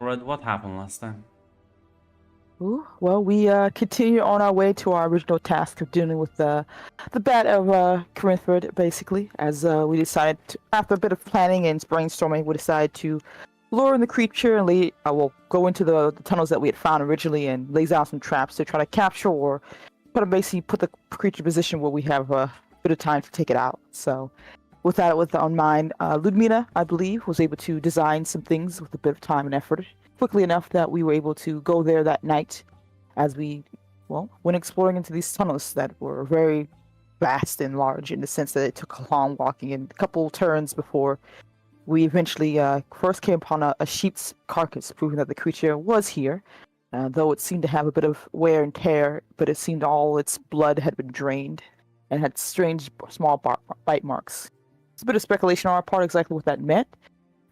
Red, what happened last time? Ooh, well, we continue on our way to our original task of dealing with the bat of Corinthford, basically, as we decided to, after a bit of planning and brainstorming, we decided to lure in the creature and go into the tunnels that we had found originally and lay down some traps to try to capture or try to basically put the creature in a position where we have a bit of time to take it out. So, with that on mind, Ludmila, I believe, was able to design some things with a bit of time and effort quickly enough that we were able to go there that night as we, well, went exploring into these tunnels that were very vast and large in the sense that it took a long walking and a couple turns before we eventually first came upon a sheep's carcass, proving that the creature was here, though it seemed to have a bit of wear and tear, but it seemed all its blood had been drained and had strange small bite marks. It's a bit of speculation on our part exactly what that meant,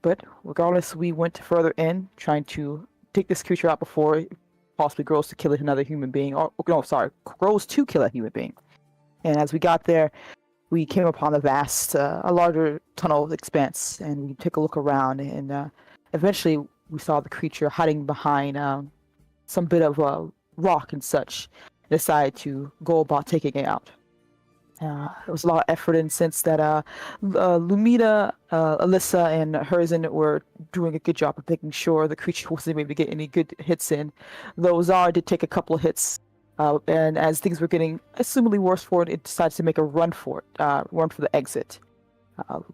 but regardless, we went further in, trying to take this creature out before it possibly grows to kill another human being. Or no, sorry, grows to kill a human being. And as we got there, we came upon a larger tunnel expanse, and we took a look around, and eventually we saw the creature hiding behind some bit of rock and such. Decided to go about taking it out. It was a lot of effort in the sense that Lumina, Alyssa, and Herzen were doing a good job of making sure the creature wasn't able to get any good hits in. Though Zara did take a couple of hits, and as things were getting assumably worse for it, it decided to make a run for it, run for the exit.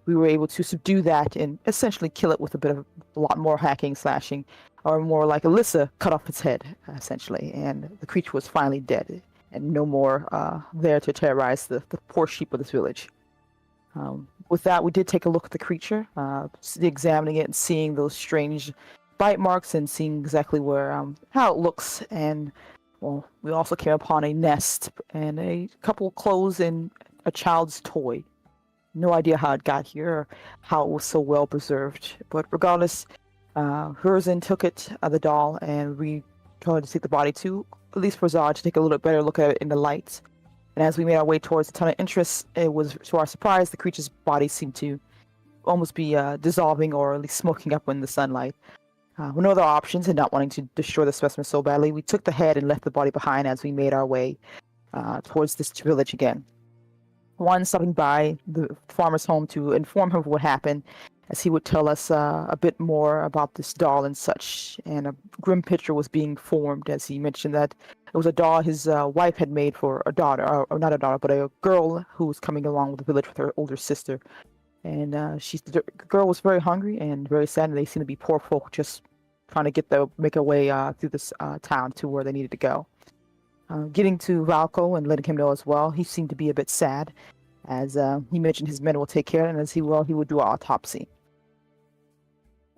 We were able to subdue that and essentially kill it with a lot more hacking, slashing, or more like Alyssa cut off its head, essentially, and the creature was finally dead and no more there to terrorize the poor sheep of this village. With that, we did take a look at the creature, examining it and seeing those strange bite marks and seeing exactly how it looks. And well, we also came upon a nest and a couple of clothes and a child's toy. No idea how it got here or how it was so well preserved. But regardless, Herzen took it, the doll, and we tried to take the body to, at least for Zod, to take a little better look at it in the light. And as we made our way towards the tunnel entrance, it was, to our surprise, the creature's body seemed to almost be dissolving or at least smoking up in the sunlight. With no other options and not wanting to destroy the specimen so badly, we took the head and left the body behind as we made our way towards this village again. One stopping by the farmer's home to inform him of what happened, as he would tell us a bit more about this doll and such. And a grim picture was being formed, as he mentioned that it was a doll his wife had made for a daughter, or not a daughter, but a girl who was coming along with the village with her older sister. And the girl was very hungry and very sad, and they seemed to be poor folk just trying to make a way through this town to where they needed to go. Getting to Valko and letting him know as well, he seemed to be a bit sad, as he mentioned his men will take care of it, and he would do an autopsy.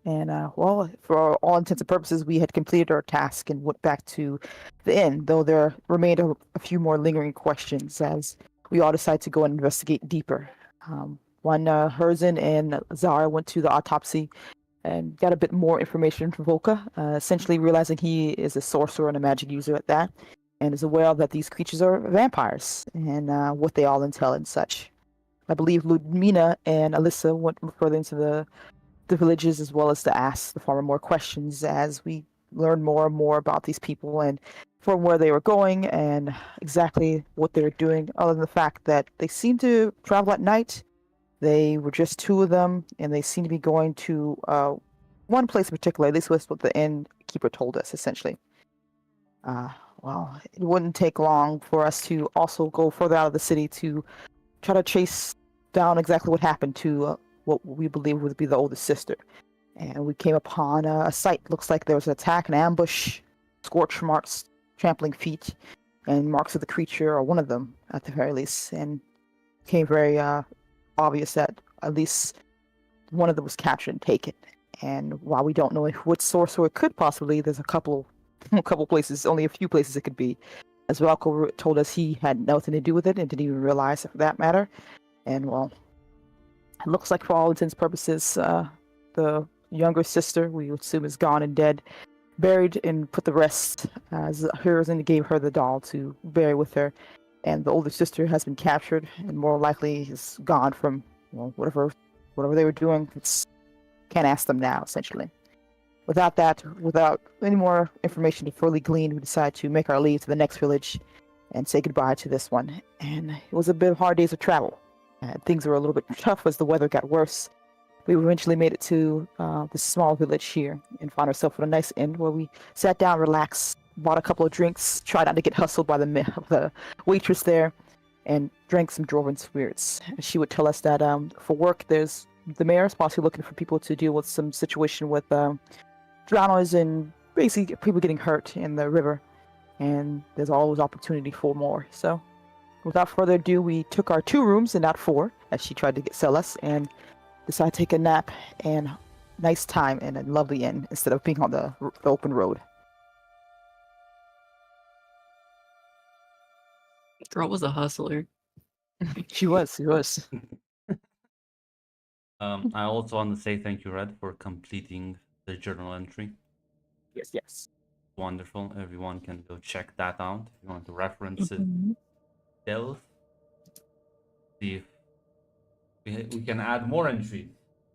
And well, for all intents and purposes, we had completed our task and went back to the inn, though there remained a few more lingering questions as we all decided to go and investigate deeper. When Herzen and Zara went to the autopsy and got a bit more information from Volka, essentially realizing he is a sorcerer and a magic user at that, and is aware that these creatures are vampires and what they all entail and such. I believe Ludmina and Alyssa went further into the villages as well as to ask the farmer more questions as we learned more and more about these people and from where they were going and exactly what they were doing, other than the fact that they seemed to travel at night. They were just two of them, and they seemed to be going to one place in particular. At least was what the innkeeper told us, essentially. Well, it wouldn't take long for us to also go further out of the city to try to chase down exactly what happened to what we believe would be the oldest sister. And we came upon a site. Looks like there was an attack, an ambush, scorch marks, trampling feet, and marks of the creature, or one of them at the very least. And it became very obvious that at least one of them was captured and taken. And while we don't know what source or it could possibly, there's a couple places, only a few places it could be. As Ralco told us, he had nothing to do with it and didn't even realize it for that matter. And well, it looks like for all intents and purposes, the younger sister, we assume, is gone and dead, buried and put the rest as hers, and gave her the doll to bury with her. And the older sister has been captured and more likely is gone from, well, whatever they were doing. Can't ask them now, essentially. without any more information to fully glean, we decided to make our leave to the next village and say goodbye to this one. And it was a bit of hard days of travel. Things were a little bit tough as the weather got worse. We eventually made it to this small village here and found ourselves at a nice inn where we sat down, relaxed, bought a couple of drinks, tried not to get hustled by the waitress there, and drank some dwarven spirits. She would tell us that for work, there's the mayor is possibly looking for people to deal with some situation with drowners and basically people getting hurt in the river, and there's always opportunity for more. So, without further ado, we took our 2 rooms and not 4, as she tried to sell us, and decided to take a nap and nice time in a lovely inn instead of being on the open road. Girl was a hustler. She was. I also want to say thank you, Red, for completing the journal entry. Yes. Wonderful. Everyone can go check that out if you want to reference it. Delve. See if we can add more entries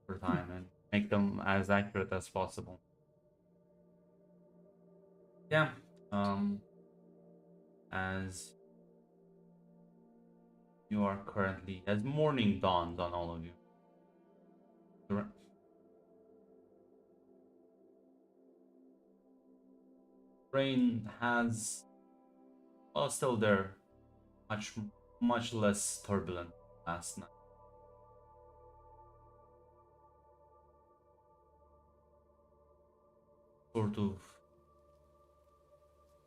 over time and make them as accurate as possible. Yeah. As you are currently, as morning dawns on all of you. Rain has, well, still there, much less turbulent last night. Sort of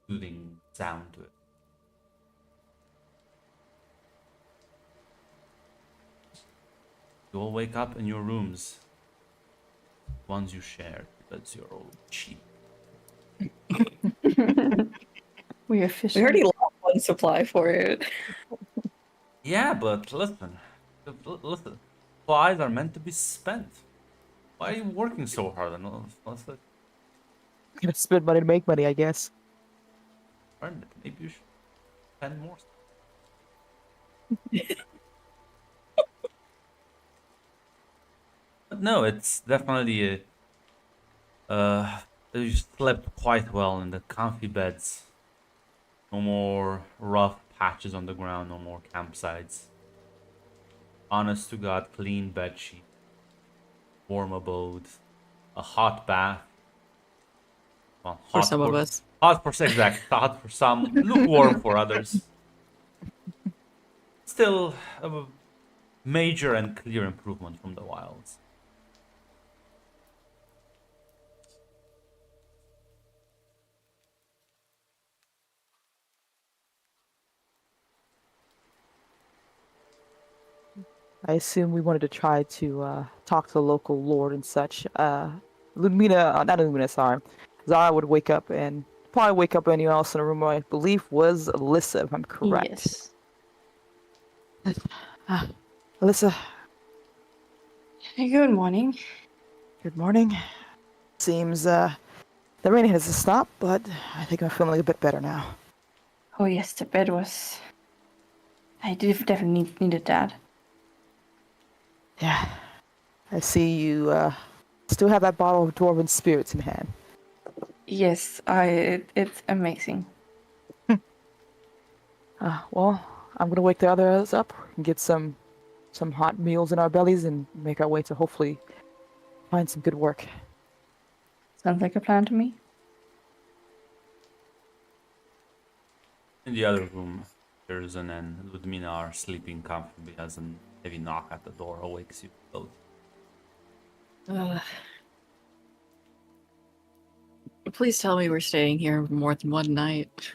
soothing sound to it. You all wake up in your rooms. Ones you shared. That's your old cheap. We already lost one supply for it. Yeah, but listen. Supplies are meant to be spent. Why are you working so hard on all this? Gonna spend money to make money, I guess. Earn it. Maybe you should spend more. But no, it's definitely you slept quite well in the comfy beds. No more rough patches on the ground, no more campsites. Honest to God, clean bedsheet, warm abode, a hot bath. Well, For some of us. Hot for some, lukewarm for others. Still a major and clear improvement from the wilds. I assume we wanted to try to talk to the local lord and such. Not Ludmina, sorry. Zara would wake up and probably wake up anyone else in the room. I believe was Alyssa, if I'm correct. Yes. Alyssa, Good morning. good morning. Seems the rain has stopped, but I think I'm feeling a bit better now. Oh yes, the bed was. I definitely needed that. Yeah. I see you still have that bottle of dwarven spirits in hand. Yes, it's amazing. Well, I'm gonna wake the others up and get some hot meals in our bellies and make our way to hopefully find some good work. Sounds like a plan to me. In the other room, Pearson and Ludmina are sleeping comfortably as a heavy knock at the door awakes you both. Please tell me we're staying here more than one night.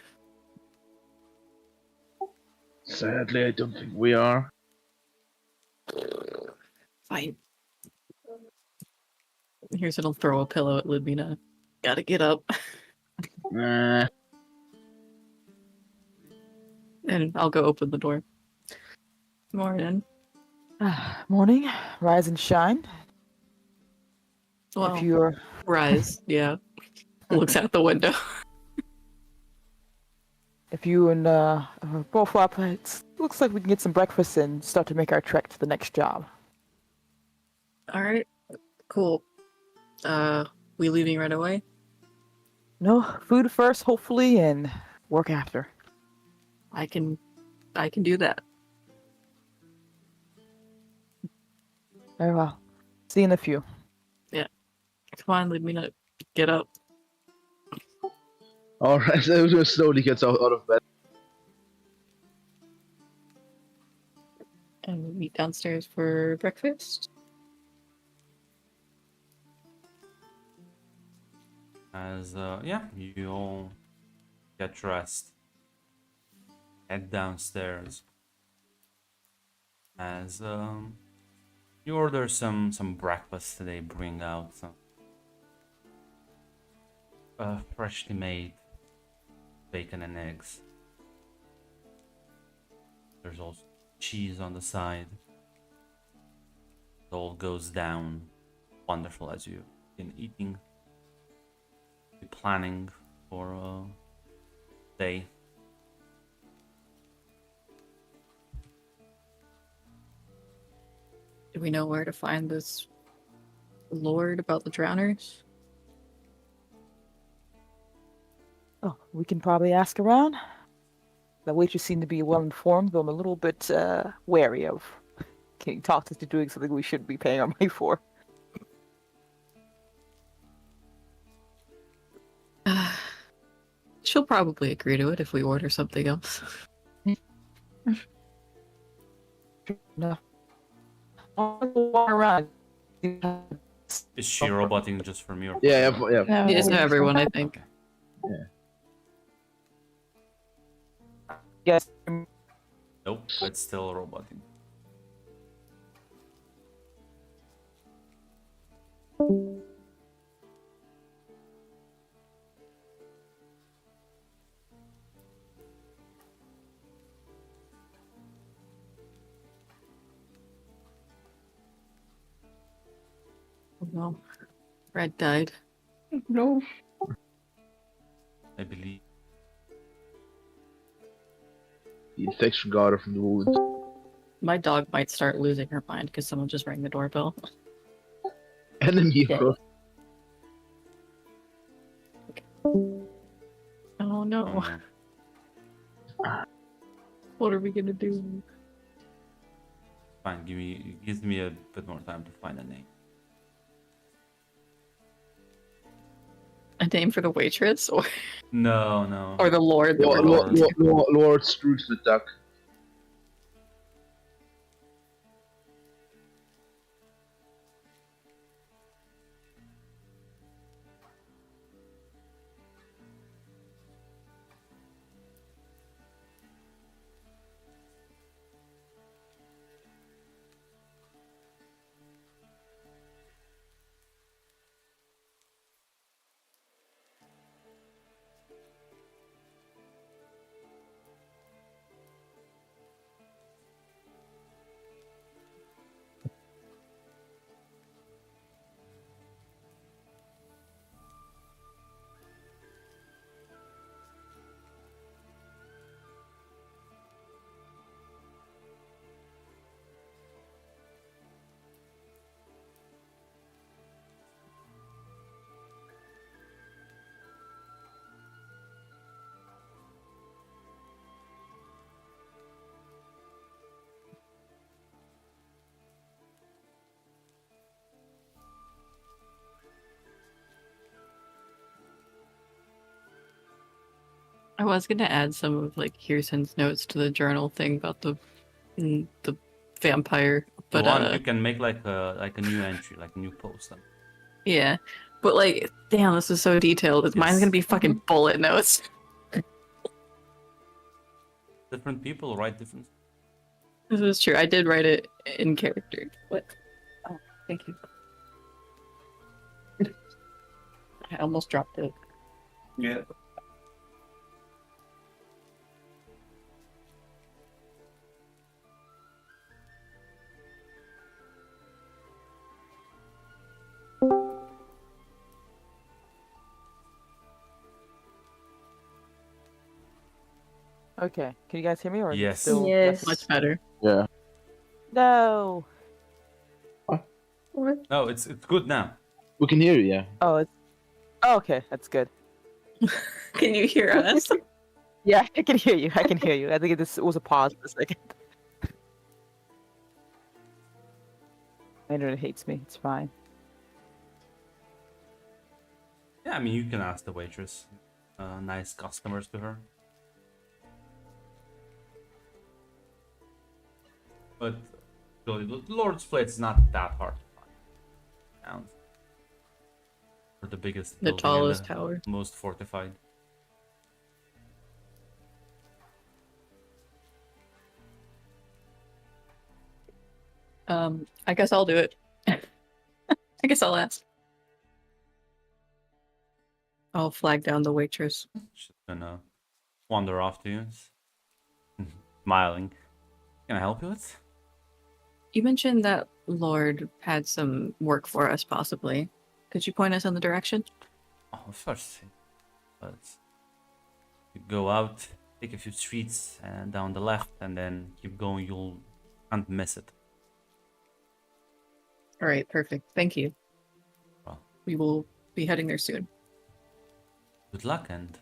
Sadly, I don't think we are. Fine. Here's gonna throw a pillow at Ludmina. Gotta get up. Nah. And I'll go open the door. Morning. Morning, rise and shine. Well, If you're rise, yeah. Looks out the window. if you and both up, it looks like we can get some breakfast and start to make our trek to the next job. Alright. Cool. we leaving right away? No, food first, hopefully, and work after. I can do that. Very well. See you in a few. Come on, leave me not get up. Alright, so Udo slowly gets out of bed. And we meet downstairs for breakfast. As yeah, you all get dressed, head downstairs. As you order some breakfast. They bring out some freshly made bacon and eggs. There's also cheese on the side. It all goes down wonderful as you've been eating, planning for a day. Do we know where to find this lord about the drowners? Oh, we can probably ask around. The waitress seemed to be well informed, though I'm a little bit wary of getting talked into doing something we shouldn't be paying our money for. She'll probably agree to it if we order something else. No. I'll walk around. Is she roboting just for me? Or Yeah, yeah. No, It is we- to everyone, I think. Yes. Nope, it's still roboting. Oh no. Red died. No. I believe. The infection got her from the wound. My dog might start losing her mind because someone just rang the doorbell. Enemy Yeah. approach. Oh no. What are we gonna do? Fine, gives me a bit more time to find a name. A name for the waitress or No. or the lord that Lord- we're Lord- going to? Lord Scrooge McDuck. I was gonna add some of like Kirsten's notes to the journal thing about the vampire, but you can make like a new entry, like a new post. yeah. But like, damn, this is so detailed. Mine's Yes. gonna be fucking bullet notes. Different people write different. This is true. I did write it in character. What? Oh, thank you. I almost dropped it. Yeah. Okay. Can you guys hear me? Or is it Yes. still... Yes. Much better. Yeah. No. What? No, it's good now. We can hear you, yeah. Oh, it's... Oh, okay, that's good. Can you hear us? Yeah, I can hear you. I can hear you. I think it was a pause for a second. My internet hates me. It's fine. Yeah, I mean, you can ask the waitress. Nice customers to her. But really, Lord's Plate is not that hard to find. Found. For the biggest The building and tallest the tower. most fortified. I guess I'll do it. I guess I'll ask. I'll flag down the waitress. She's gonna wander off to you, smiling. Can I help you with? You mentioned that Lord had some work for us, possibly. Could you point us in the direction? Oh, first, but you go out, take a few streets and down the left, and then keep going. You'll can't miss it. All right, perfect. Thank you. Well, We will be heading there soon. good luck, and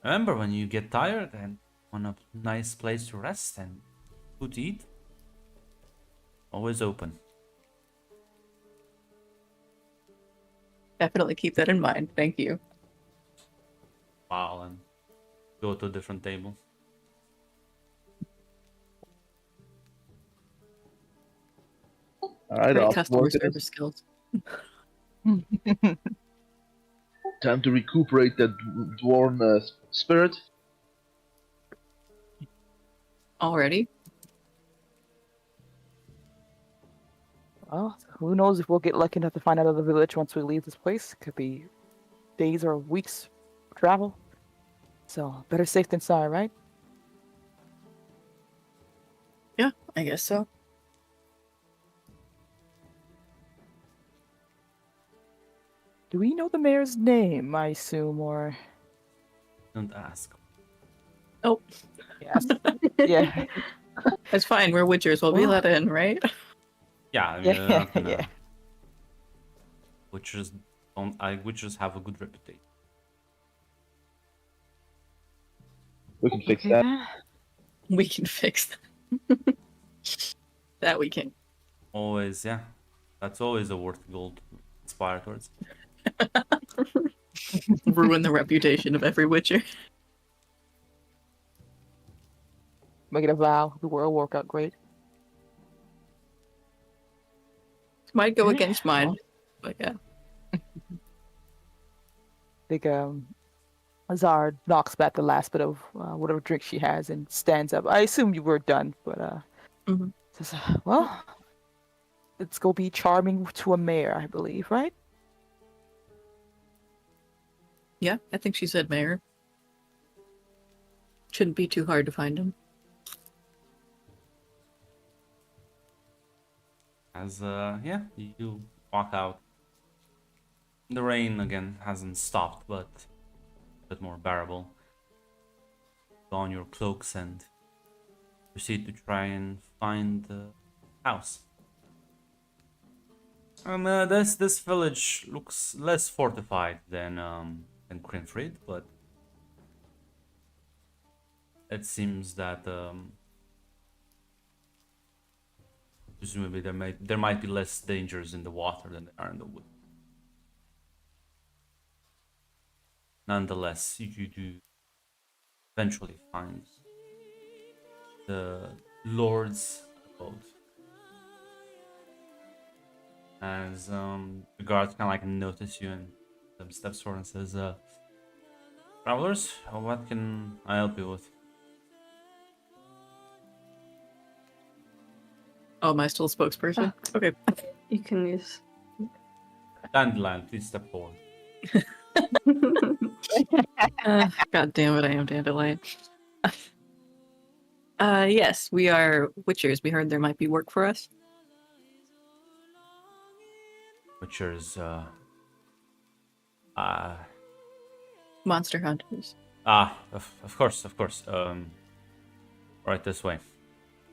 remember when you get tired and want a nice place to rest and food to eat, always open. Definitely keep that in mind. Thank you. Wow, and go to a different table. Alright, Great off customer work it service is. skills. Time to recuperate that dwarven spirit. Already? Well, who knows if we'll get lucky enough to find out of the village once we leave this place. Could be days or weeks of travel. So, better safe than sorry, right? Yeah, I guess so. Do we know the mayor's name, I assume, or... Don't ask. Oh, Yes. Yeah. that's fine. We're witchers. We'll be Well- let in, right? Yeah, I mean, Yeah, they're not gonna. yeah. Witchers don't. Witchers have a good reputation. We can fix Okay, that. then. We can fix that. That we can. Always, yeah. That's always a worth gold to aspire towards. Ruin the reputation of every witcher. Make it a vow. The world work out great. Might go Okay, against mine, well. but yeah. I think Azar knocks back the last bit of whatever drink she has and stands up. I assume you were done, but Mhm. says, well, let's go be charming to a mayor, I believe, right? Yeah, I think she said mayor. Shouldn't be too hard to find him. As yeah, you walk out. The rain again hasn't stopped, but a bit more bearable. Put on your cloaks and proceed to try and find the house. This village looks less fortified than Crinfrid, but it seems that presumably there might be less dangers in the water than there are in the wood. Nonetheless, you do eventually find the Lord's abode. As the guards kind of like notice you and steps forward and says, "Travelers, what can I help you with?" Oh, am I still a spokesperson? Okay. You can use. Dandelion, please step forward. God damn it, I am Dandelion. Yes, we are witchers. We heard there might be work for us. Witchers, Monster hunters. of course, of course. Right this way.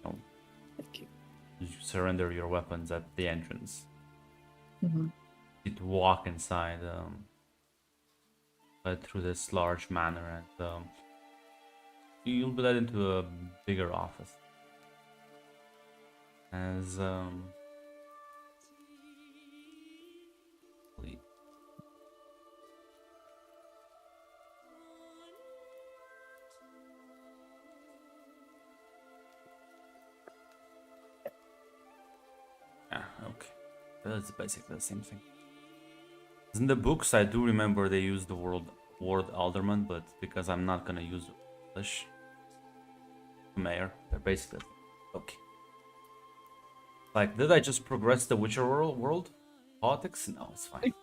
Thank you. You surrender your weapons at the entrance. Mhm. You need to walk inside. led through this large manor, and you'll be led into a bigger office. As wait. Yeah, okay. That's basically the same thing. In the books, I do remember they use the word alderman, but because I'm not gonna use English, mayor, they're basically okay. Like, did I just progress the Witcher world? Politics? No, it's fine.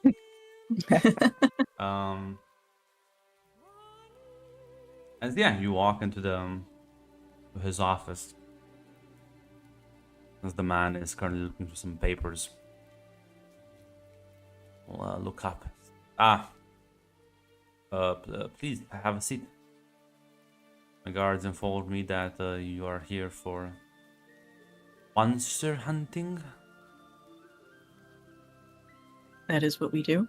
And yeah, you walk into his office. As the man is currently looking for some papers. We'll look up. Please have a seat. My guards informed me that you are here for monster hunting. That is what we do.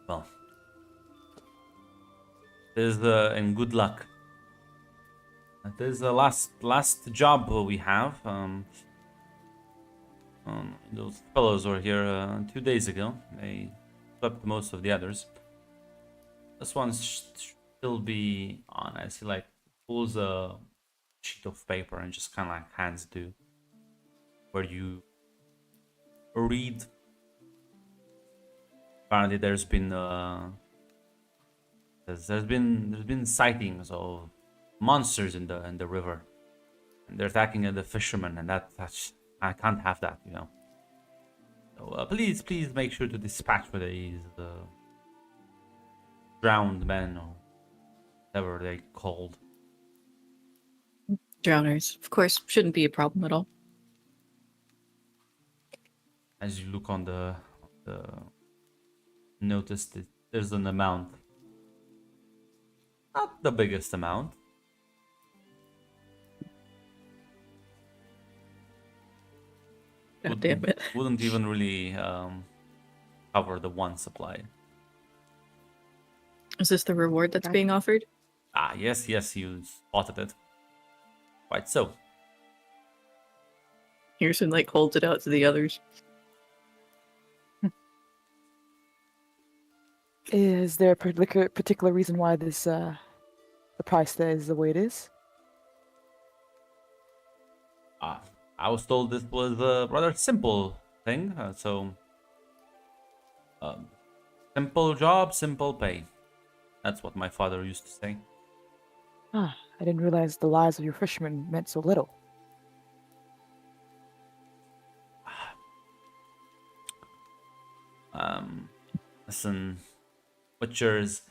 Well, this and good luck. That is the last job we have. Those fellows were here 2 days ago. They swept most of the others. This one should still be on. I see, like, pulls a sheet of paper and just kind of like hands to where you read. Apparently, there's been sightings of monsters in the river, and they're attacking the fishermen, and that's I can't have that, you know. So please make sure to dispatch for these drowned men, or whatever they called. Drowners, of course, shouldn't be a problem at all. As you look on the notice that there's an amount, not the biggest amount. God damn it. Wouldn't even really cover the one supply. Is this the reward that's Okay. being offered? Ah, yes, you spotted it. Quite so. Harrison, like, holds it out to the others. Is there a particular reason why this the price is the way it is? I was told this was a rather simple thing, simple job, simple pay. That's what my father used to say. I didn't realize the lives of your fishermen meant so little. Listen, butchers,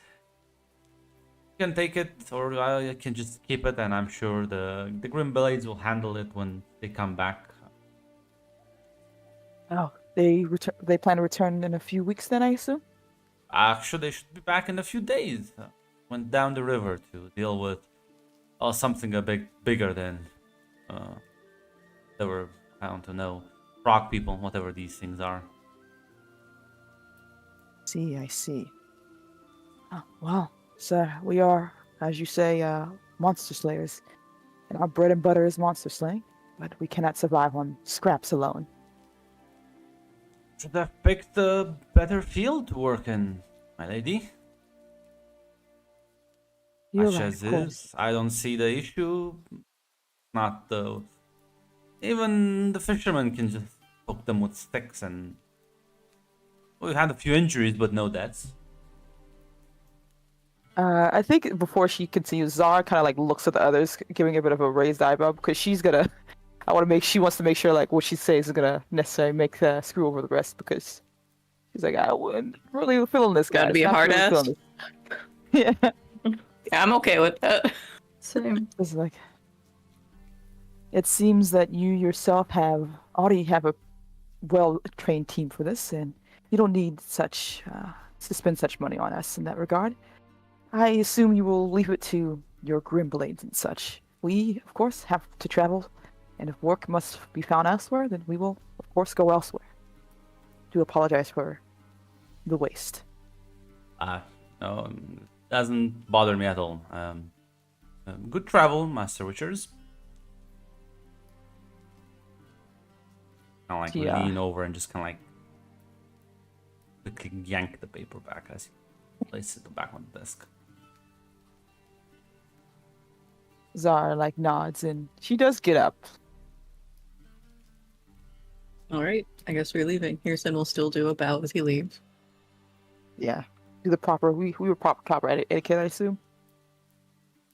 you can take it, or I can just keep it, and I'm sure the Grim Blades will handle it when they come back. Oh, they plan to return in a few weeks then, I assume? Actually, they should be back in a few days. Went down the river to deal with something a bit bigger than they were, I don't know, frog people, whatever these things are. I see. Oh, well, sir, we are, as you say, monster slayers. And our bread and butter is monster slaying, but we cannot survive on scraps alone. Should have picked a better field to work in, my lady. You're Such right, as of course. is, I don't see the issue. Not the... Even the fishermen can just poke them with sticks, and we had a few injuries, but no deaths. I think before she continues, Zara kind of like looks at the others, giving a bit of a raised eyebrow because she's gonna. She wants to make sure like what she says is gonna necessarily make screw over the rest because she's like, I wouldn't really feeling this guy. Gotta be a hard ass. Yeah, Yeah, I'm okay with that. Same. it's like. It seems that you yourself already have a well-trained team for this, and you don't need to spend such money on us in that regard. I assume you will leave it to your Grim Blades and such. We, of course, have to travel, and if work must be found elsewhere, then we will, of course, go elsewhere. Do apologize for the waste. No, doesn't bother me at all. Good travel, Master Witchers. Kind of like Yeah. lean over and just kind of like quickly yank the paper back as you place it back on the desk. Zara like nods and she does get up. All right, I guess we're leaving. Hirson will still do a bow as he leaves. Yeah. Do the proper we were proper etiquette, I assume.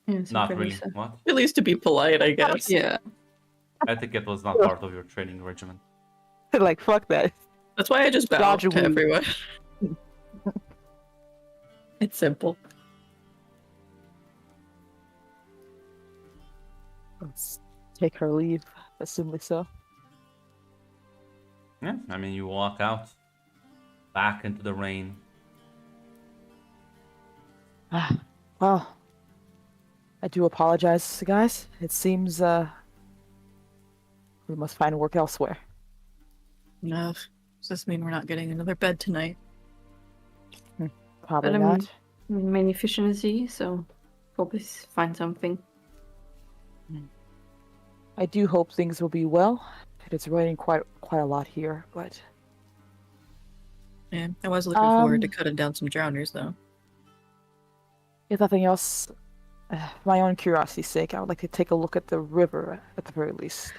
Yes, Not pretty really. so. What? At least to be polite, I guess. Yeah. Etiquette was not part of your training regimen. Like fuck that. That's why I just bow Dodge a to woo. everyone. It's simple. Let's take her leave, assumably so. Yeah, I mean, you walk out, back into the rain. Well, I do apologize, guys. It seems we must find work elsewhere. No, does this mean we're not getting another bed tonight? Probably But, not. Many fish in the sea, so probably find something. I do hope things will be well. It is raining quite a lot here, but Yeah, I was looking forward to cutting down some drowners, though. if nothing else, for my own curiosity's sake, I would like to take a look at the river at the very least.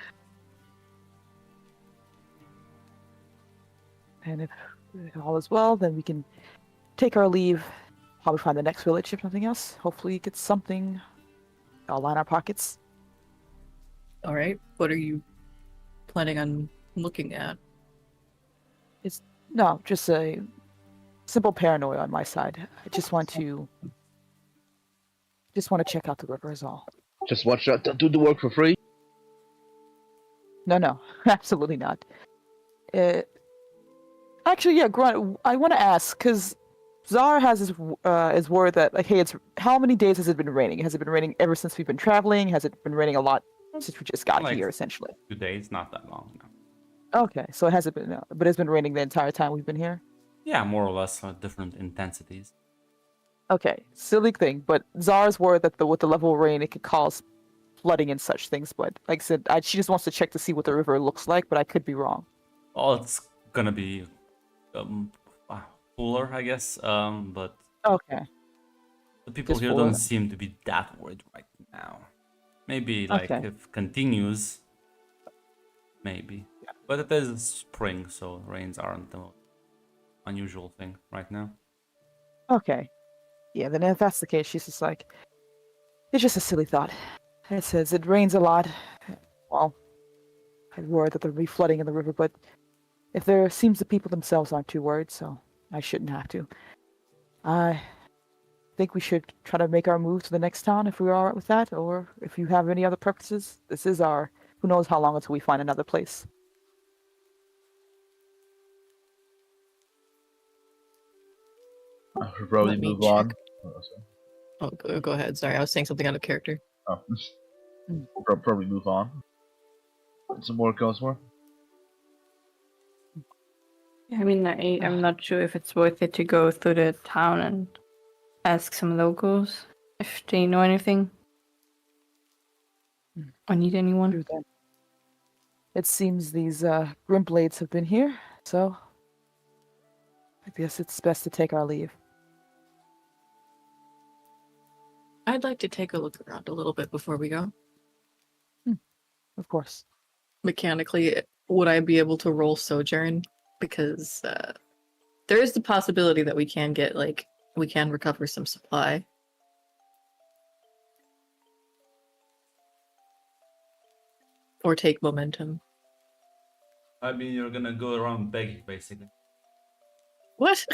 And if all is well, then we can take our leave. Probably find the next village, if nothing else. Hopefully get something. I'll line our pockets. All right, what are you planning on looking at? No, just a simple paranoia on my side. I just want to check out the river is all. Just watch out. Don't do the work for free. No, absolutely not. Actually, yeah, Grunt, I want to ask, because Zara has his word that, like, hey, how many days has it been raining? Has it been raining ever since we've been traveling? Has it been raining a lot since we just got Like- here, essentially? 2 days, not that long now. Okay, so it hasn't been, but it's been raining the entire time we've been here? Yeah, more or less different intensities. Okay, silly thing, but Zara's word that with the level of rain, it could cause flooding and such things, but like I said, she just wants to check to see what the river looks like, but I could be wrong. Well, it's gonna be cooler, I guess. But Okay. the people Just here fuller. don't seem to be that worried right now. Maybe like Okay. if continues, maybe. But it is spring, so rains aren't the most unusual thing right now. Okay. Yeah, then if that's the case, she's just like, it's just a silly thought. It says it rains a lot. Well, I'm worried that there'll be flooding in the river, but if there seems the people themselves aren't too worried, so I shouldn't have to. I think we should try to make our move to the next town if we're alright with that, or if you have any other preferences. This is our, who knows how long until we find another place. I should probably Let me move on. check. Oh, go ahead. Sorry, I was saying something out of character. Oh. We'll probably move on. Find some work elsewhere. I mean, I'm not sure if it's worth it to go through the town and ask some locals if they know anything or need anyone. True that. It seems these Grimblades have been here, so I guess it's best to take our leave. I'd like to take a look around a little bit before we go. Of course. Mechanically, would I be able to roll Sojourn? Because there is the possibility that we can recover some supply. Or take momentum. I mean, you're gonna go around begging, basically. What?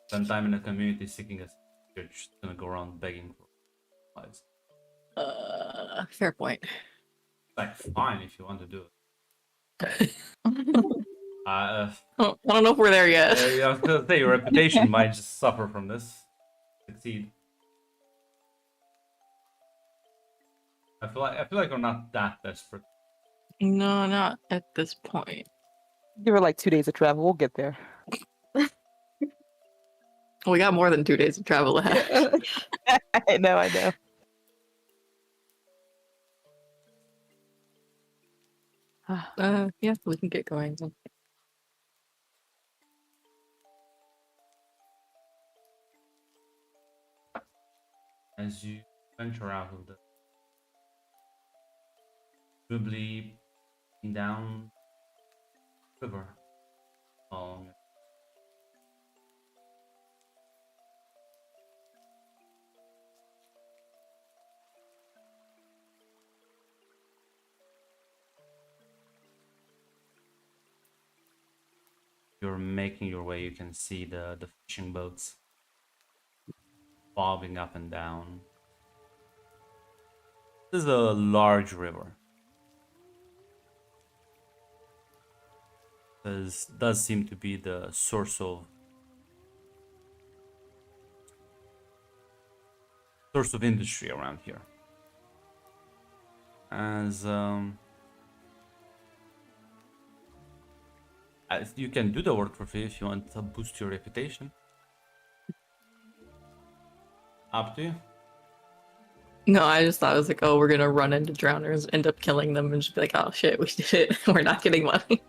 Spend time in the community seeking a you're just gonna go around begging for supplies. Fair point. Like, fine if you want to do it. I don't know if we're there yet. I was gonna say your reputation might just suffer from this. Succeed. I feel like we're not that desperate. No, not at this point. Give her like 2 days of travel, we'll get there. We got more than 2 days of travel ahead. I know, I know. Yeah, we can get going then. As you venture out of the probably down river along it. You're making your way, you can see the fishing boats bobbing up and down. This is a large river. This does seem to be the source of industry around here. As you can do the work for free if you want to boost your reputation. Up to you. No, I just thought it was like, oh, we're gonna run into drowners, end up killing them, and just be like, oh shit, we did it. We're not getting money.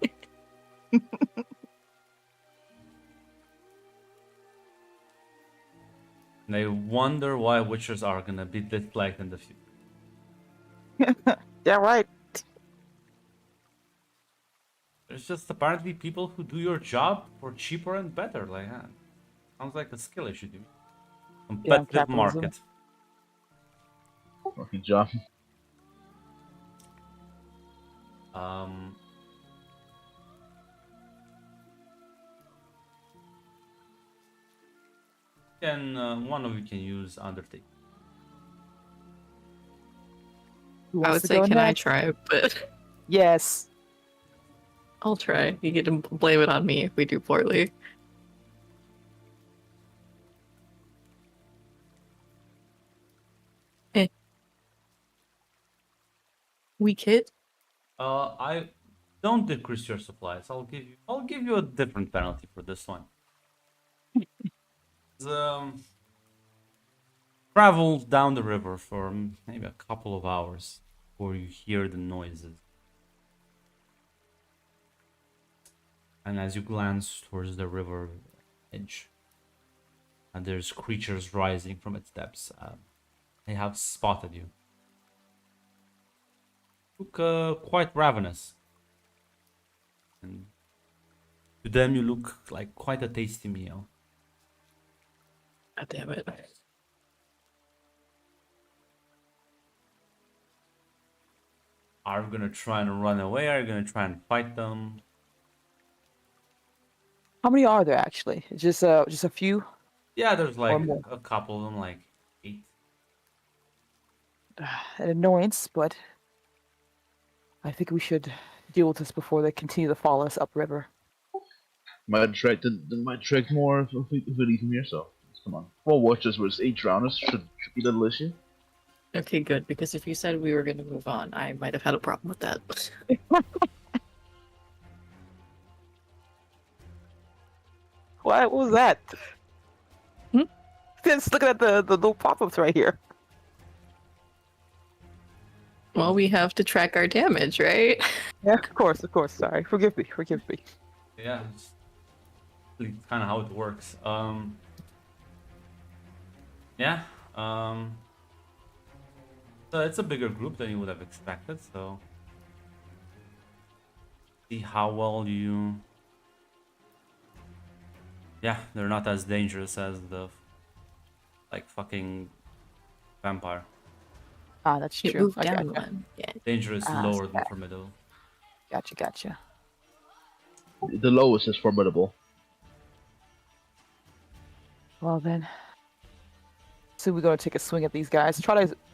They wonder why witchers are gonna be disliked in the future. Yeah, right. There's just apparently people who do your job for cheaper and better. Like, sounds like a skill issue to me. Competitive capitalism. market. Lucky job. One of you can use undertake. Who I wants would to say, go can I next? try? But Yes. I'll try. You get to blame it on me if we do poorly. Weak hit? I don't decrease your supplies. I'll give you a different penalty for this one. Travel down the river for maybe a couple of hours before you hear the noises. And as you glance towards the river edge, and there's creatures rising from its depths, they have spotted you. Look quite ravenous. And to them, you look like quite a tasty meal. God damn it. Are you gonna try and run away? Are you gonna try and fight them? How many are there actually? Just a few. Yeah, there's like more. a couple of them, like 8. An annoyance, but I think we should deal with this before they continue to follow us upriver. Might attract more if we leave him here. So come on. 4 watchers versus 8 drowners should be a little issue. Okay, good, because if you said we were going to move on, I might have had a problem with that. What was that? Just looking at the little pop-ups right here. Well, we have to track our damage, right? Yeah, of course. Sorry, forgive me. Yeah, it's kind of how it works. Yeah. So it's a bigger group than you would have expected. So see how well you. Yeah, they're not as dangerous as the fucking vampire. Ah, that's You true. moved I down gotcha. one. Yeah. Dangerous Ah, lower than okay. formidable. Gotcha. The lowest is formidable. Well then, so we're gonna take a swing at these guys.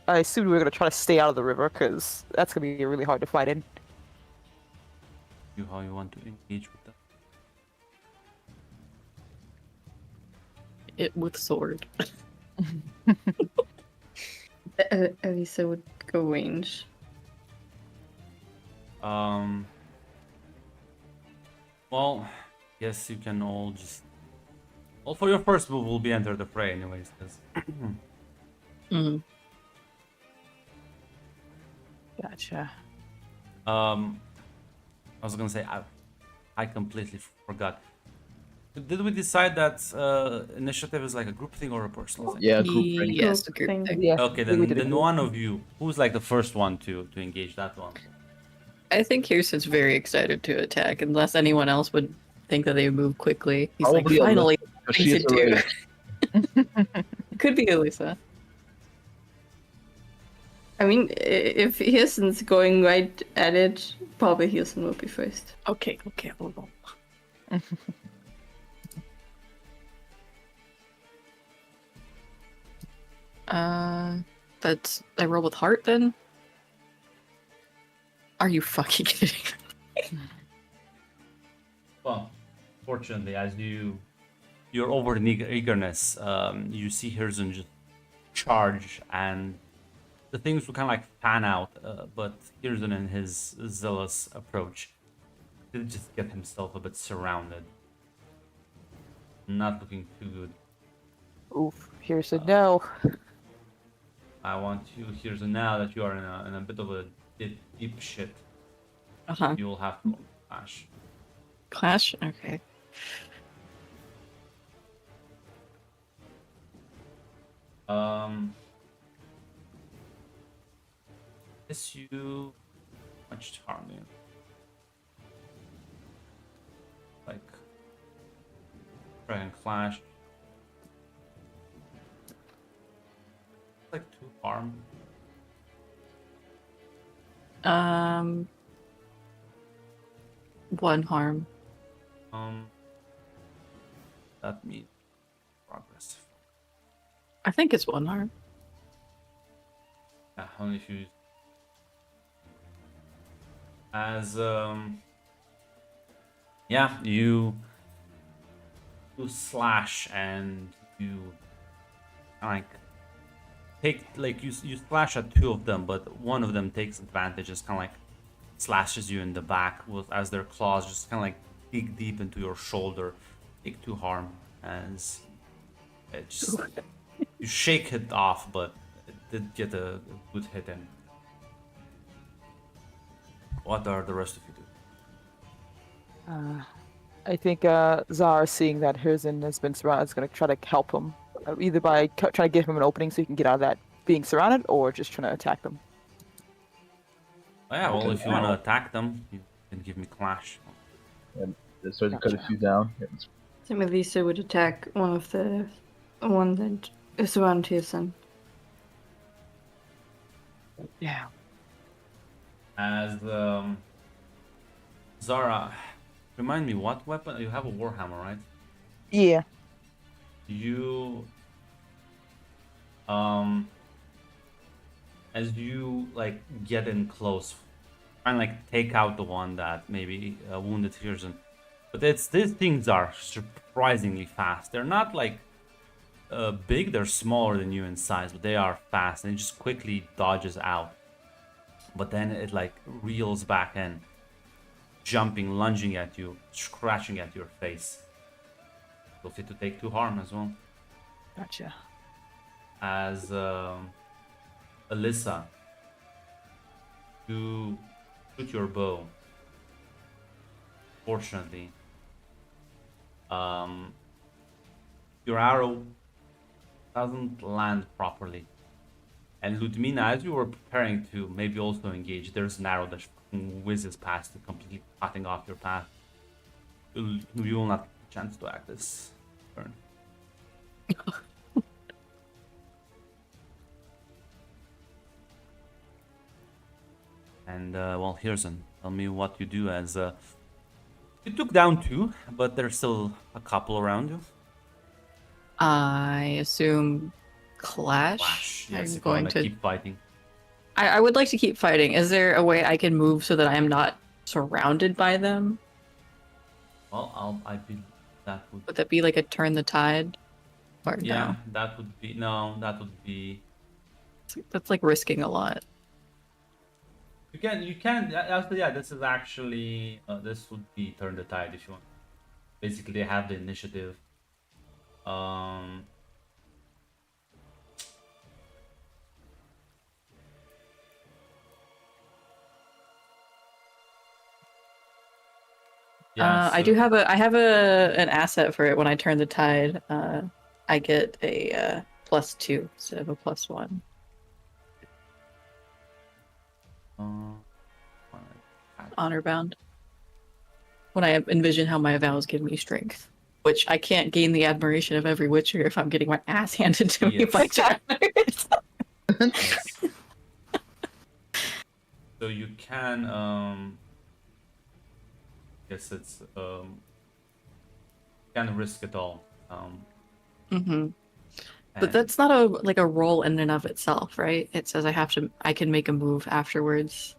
I assume we're gonna try to stay out of the river because that's gonna be really hard to fight in. How you want to engage with them? It with sword. Elisa would go range. Well, yes, you can all just Well, for your first move, we'll be enter the fray anyways. 'Cause Mm. Gotcha. I was gonna say I completely forgot. Did we decide that initiative is like a group thing or a personal thing? Yeah, group thing. Yes, a Group group thing. thing. Yes. Okay, I think we did a then group. one of you, who's like the first one to engage that one? I think Kirsten's very excited to attack, unless anyone else would think that they would move quickly. He's Probably like, finally, Alyssa, 'cause thing she to is do. already. Could be Elisa. I mean, if Hirsten's going right at it, probably Hirsten will be first. Okay, hold on. That's I roll with heart then? Are you fucking kidding? Well, fortunately, as you're over in eagerness, you see Hirzun just charge, and the things will kind of like pan out. But Hirzun, in his zealous approach, did just get himself a bit surrounded. Not looking too good. Oof. Here's a no. I want you, Hirzun, now that you are in a bit of a deep shit, Uh-huh. you will have to flash. Clash? Okay. This you much harm you. Like Dragon Clash. Like 2 harm. One harm. That means progress. I think it's one harm. Yeah, only if you as yeah, you slash and you like take like you slash at 2 of them, but one of them takes advantage. It's kind of like slashes you in the back with as their claws just kind of like dig deep into your shoulder, take 2 harm as it just you shake it off, but it did get a good hit in. What are the rest of you do? I think Zara, seeing that Hirzin has been surrounded, is going to try to help him, either by trying to give him an opening so he can get out of that being surrounded, or just trying to attack them. Oh, yeah, well, Okay. if you want to attack them, you can give me clash. They started to cut a few down. Yeah, it's- So Melissa would attack one that is around Hirsten. Yeah. As Zara, remind me what weapon you have? A warhammer, right? Yeah. You as you like get in close, try and like take out the one that maybe wounded Hirzun. But these things are surprisingly fast. They're not like big, they're smaller than you in size, but they are fast, and it just quickly dodges out. But then it like reels back in, jumping, lunging at you, scratching at your face. Feel free to take 2 harm as well. Gotcha. As Alyssa, you shoot your bow. Fortunately, your arrow doesn't land properly. And Ludmina, as you were preparing to maybe also engage, there's an arrow that whizzes past you, completely cutting off your path. You will not get a chance to act this turn. And well, Hirzun, tell me what you do as you took down 2, but there's still a couple around you. I assume clash. Flash, yes, I'm if you going want to. keep fighting. I would like to keep fighting. Is there a way I can move so that I am not surrounded by them? Well, I believe that would. Would that be like a turn the tide? Or Yeah, that would be that would be. no? That's like risking a lot. You can actually, yeah, this is actually this would be turn the tide if you want. Basically, they have the initiative. Um. Yeah, I so do have an asset for it. When I turn the tide, I get a +2 instead of a +1. uh, Honor bound. When I envision how my vows give me strength, which I can't gain the admiration of every Witcher if I'm getting my ass handed to me by Yes. Jammers. yes. So you can guess it's can risk it all. hmm But And that's not a roll in and of itself, right? It says I can make a move afterwards.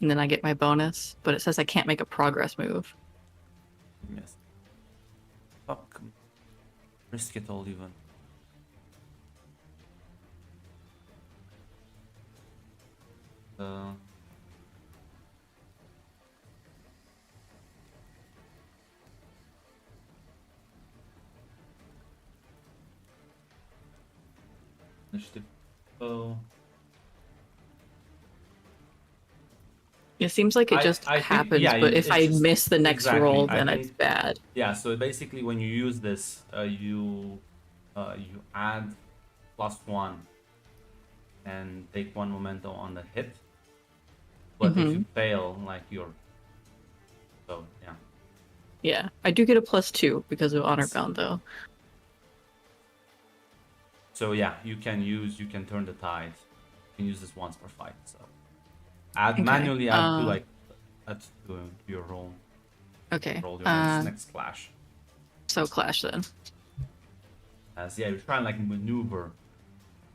And then I get my bonus, but it says I can't make a progress move. yes. Fuck. Risk it all even. Uh, initiative. Oh. It seems like it just I think, happens, yeah, but if it's I just miss the next exactly. roll, I then it's think bad. yeah. So basically, when you use this, you add +1 and take 1 momentum on the hit. But if you fail, like you're so yeah. Yeah, I do get a +2 because of honor Yes. bound, though. So yeah, you can turn the tide. You can use this once per fight. So add manually add to add to your roll Okay. your next clash. So clash then. As yeah, you're trying like maneuver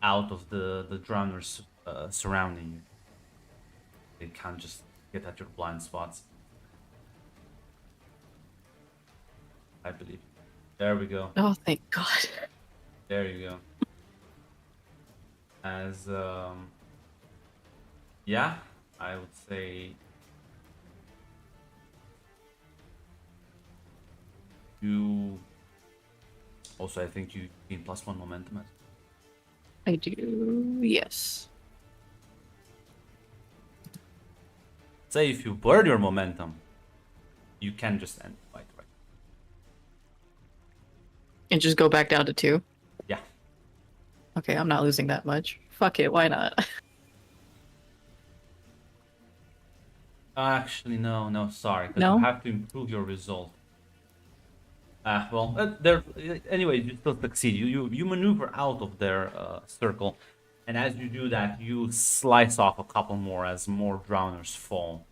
out of the drowners surrounding you. They can't just get at your blind spots. I believe. There we go. Oh, thank God. There you go. As yeah, I would say you also I think you gain +1 momentum. I do. Yes. Say if you burn your momentum, you can just end the fight, right? And just go back down to 2. Yeah. Okay, I'm not losing that much. Fuck it, why not? Actually, no, sorry, because No? you have to improve your result. There. Anyway, you still succeed. You maneuver out of their circle, and as you do that, you slice off a couple more as more drowners fall.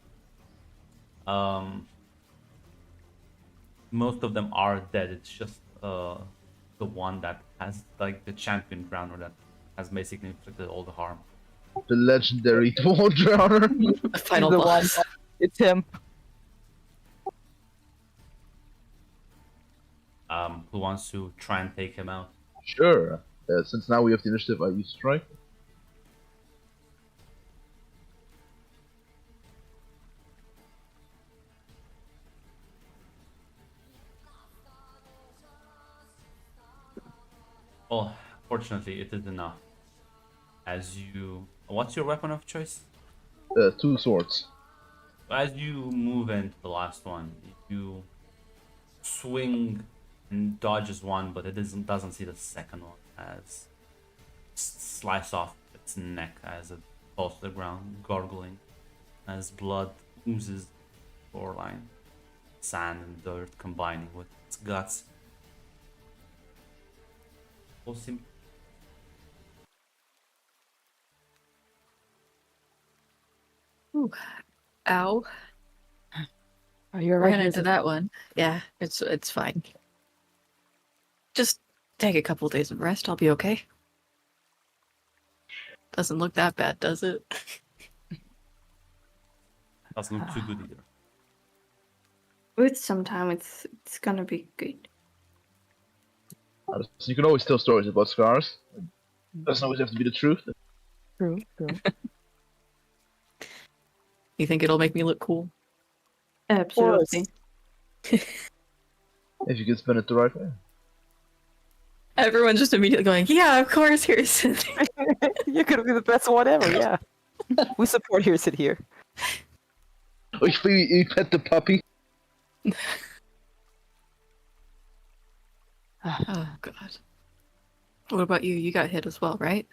Most of them are dead. It's just the one that has like the champion drowner that has basically inflicted all the harm. The legendary Dwarf Drowner. The final He's the boss. one. It's him. Who wants to try and take him out? Sure. Since now we have the initiative, I use strike. Well, fortunately, it is enough. As you, what's your weapon of choice? 2 swords. As you move into the last one, you swing and dodges one, but it doesn't see the second one as slice off its neck as it falls to the ground, gargling, as blood oozes shoreline, sand and dirt combining with its guts. Ooh. Ow. Are you Ran alright? into that one. Yeah, it's fine. Just take a couple days of rest, I'll be okay. Doesn't look that bad, does it? Doesn't look too good either. With some time, it's gonna be good. So you can always tell stories about scars. Doesn't always have to be the truth. True. You think it'll make me look cool? Absolutely. If you can spin it the right way. Everyone's just immediately going, yeah, of course, Harrison. You're gonna be the best one ever. Yeah. We support Harrison here. Oh, you pet the puppy? Oh, God. What about you? You got hit as well, right?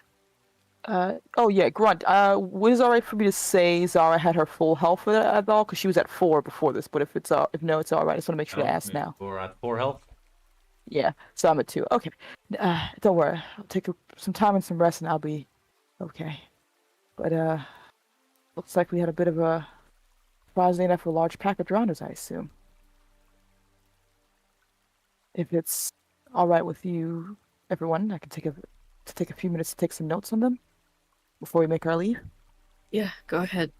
Oh yeah, Grunt. Was it alright for me to say Zara had her full health at all? Because she was at 4 before this. But if if no, it's alright. I just want to make sure to ask now. We're at 4 health. Yeah, so I'm at 2. Okay. Don't worry. I'll take some time and some rest, and I'll be okay. But looks like we had a bit of a surprisingly enough a large pack of drowners, I assume. If it's alright with you, everyone, I can take a few minutes to take some notes on them before we make our leave. Yeah, go ahead.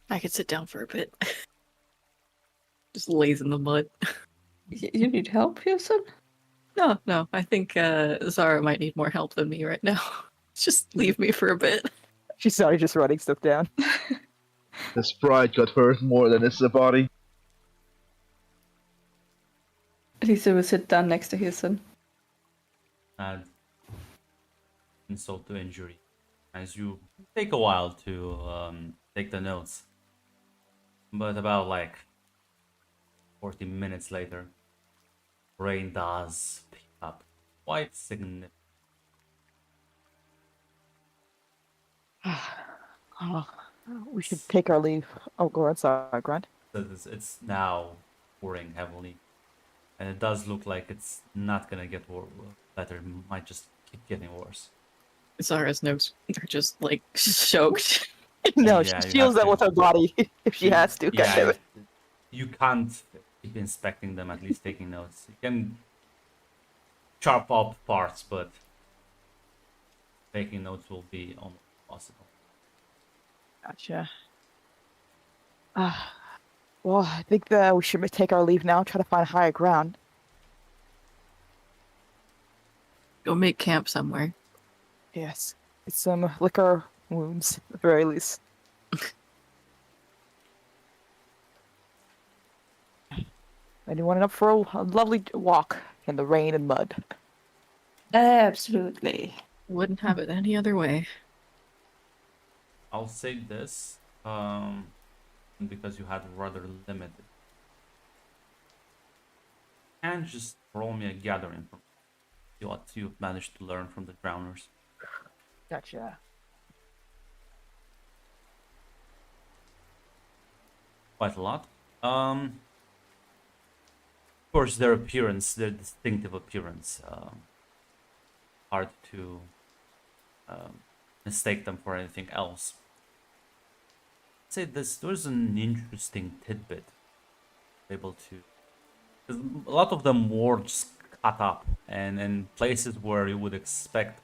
I could sit down for a bit. Just lays in the mud. You need help, Houston? No, I think Zara might need more help than me right now. Just leave me for a bit. She started just writing stuff down. The sprite got hurt more than his body. Lisa will sit down next to Houston. Add insult to injury, as you take a while to take the notes. But about like 40 minutes later, rain does pick up quite significantly. Oh, we should take our leave. Oh, go on, sorry, Grant. It's now pouring heavily, and it does look like it's not gonna get better. It might just keep getting worse. Zara's nose are just like soaked. No, Yeah, she you shields have that to- with her body if she has to. Yeah, goddammit. you can't keep inspecting them, at least taking notes. You can chop up parts, but taking notes will be almost impossible. Gotcha. Well, I think that we should take our leave now. Try to find higher ground. Go make camp somewhere. Yes, get some liquor wounds at the very least. Anyone up for a lovely walk in the rain and mud? Absolutely. Wouldn't have it any other way. I'll say this, because you had rather limited. And just roll me a gathering from what you've managed to learn from the drowners. Gotcha. Quite a lot. Of course, their appearance, their distinctive appearance, hard to mistake them for anything else. I'd say there's an interesting tidbit. Able to, 'cause a lot of them were just cut up and in places where you would expect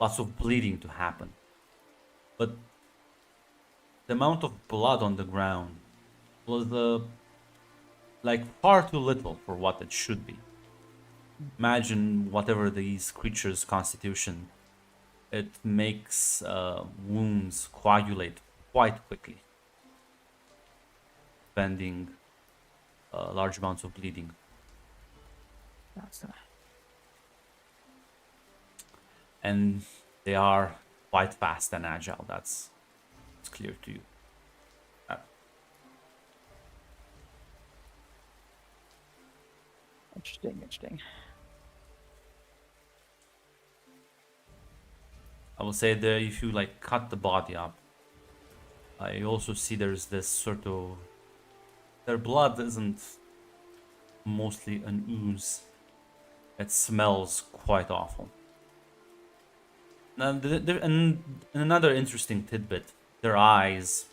lots of bleeding to happen, but the amount of blood on the ground was like far too little for what it should be. Imagine whatever these creatures' constitution, it makes wounds coagulate quite quickly, pending large amounts of bleeding. That's And they are quite fast and agile. It's clear to you. interesting. I will say that if you like cut the body up, I also see there's this sort of, their blood isn't mostly an ooze. It smells quite awful. Now, and another interesting tidbit, their eyes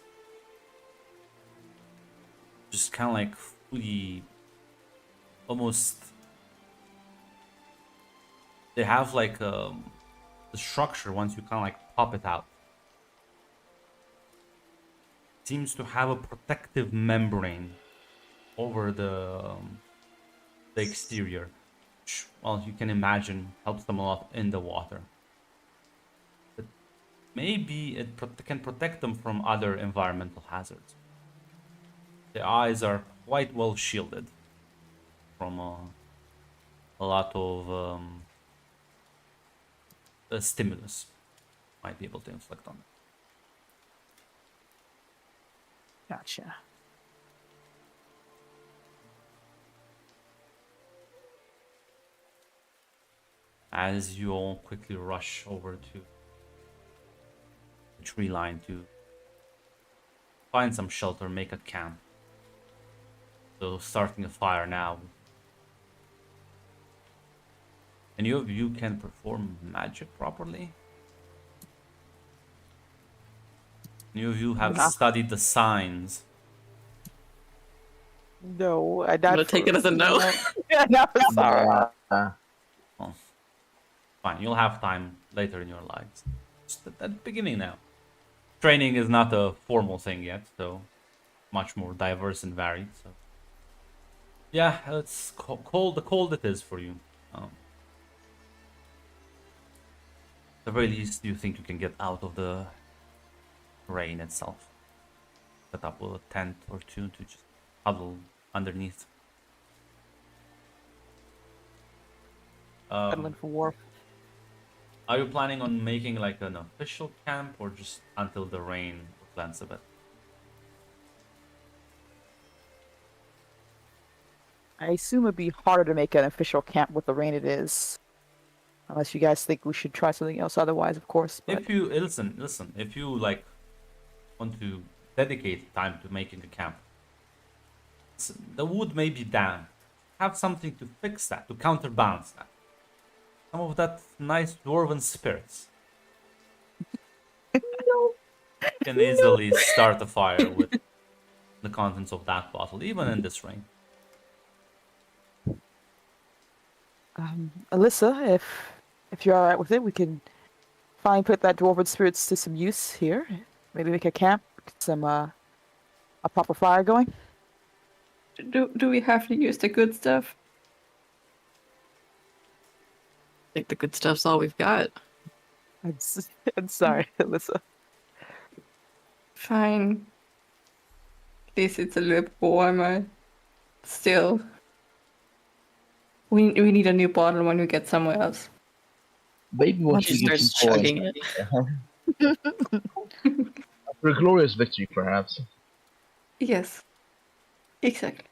just kind of like fully, almost, they have like the structure once you kind of like pop it out. Seems to have a protective membrane over the exterior, which, well, you can imagine helps them a lot in the water. But maybe it can protect them from other environmental hazards. The eyes are quite well shielded from a lot of stimulus. Might be able to inflict on it. Gotcha. As you all quickly rush over to the tree line to find some shelter, make a camp. So starting a fire now. Any of you can perform magic properly? Any of you have Nah. studied the signs? No, I I'm died. gonna take it as a no. Yeah, no, sorry. Fine, you'll have time later in your lives. Just at the beginning now. Training is not a formal thing yet, so much more diverse and varied. So yeah, it's cold it is for you. At the very least, you think you can get out of the rain itself. Set up a tent or two to just huddle underneath. Settling for war. Are you planning on making like an official camp or just until the rain relents a bit? I assume it'd be harder to make an official camp with the rain it is. Unless you guys think we should try something else otherwise, of course. But If you listen, if you like want to dedicate time to making a camp, the wood may be damp. Have something to fix that, to counterbalance that. Some of that nice dwarven spirits. Can easily start a fire with the contents of that bottle, even in this rain. Alyssa, if you're alright with it, we can put that dwarven spirits to some use here. Maybe make a camp, get some a proper fire going. Do we have to use the good stuff? I think the good stuff's all we've got. I'm sorry, Alyssa. Fine. At least it's a little bit warmer. Still. We need a new bottle when we get somewhere else. Maybe Once once you we get start some chugging coin. it. For a glorious victory, perhaps. Yes. Exactly.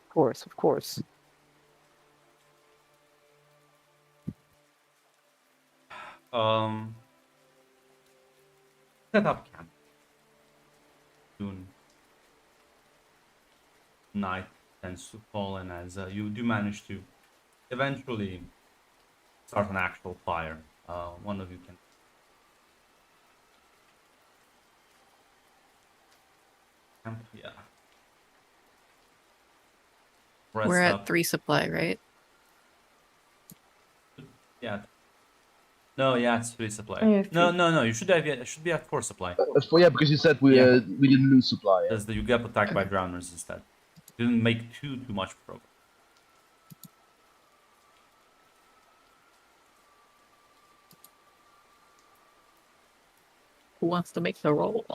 Of course, of course. Set up camp. Soon. Night tends to fall, and as you do manage to eventually start an actual fire, one of you can. Camp, yeah. Rest We're up. at 3 supply, right? Yeah. No, yeah, it's 3 supply. Oh, yeah, No. You should be at 4 supply. Yeah, because you said we Yeah. we didn't lose supply. Yeah. Because you get attacked by drowners instead. Didn't make too much progress. Who wants to make the roll?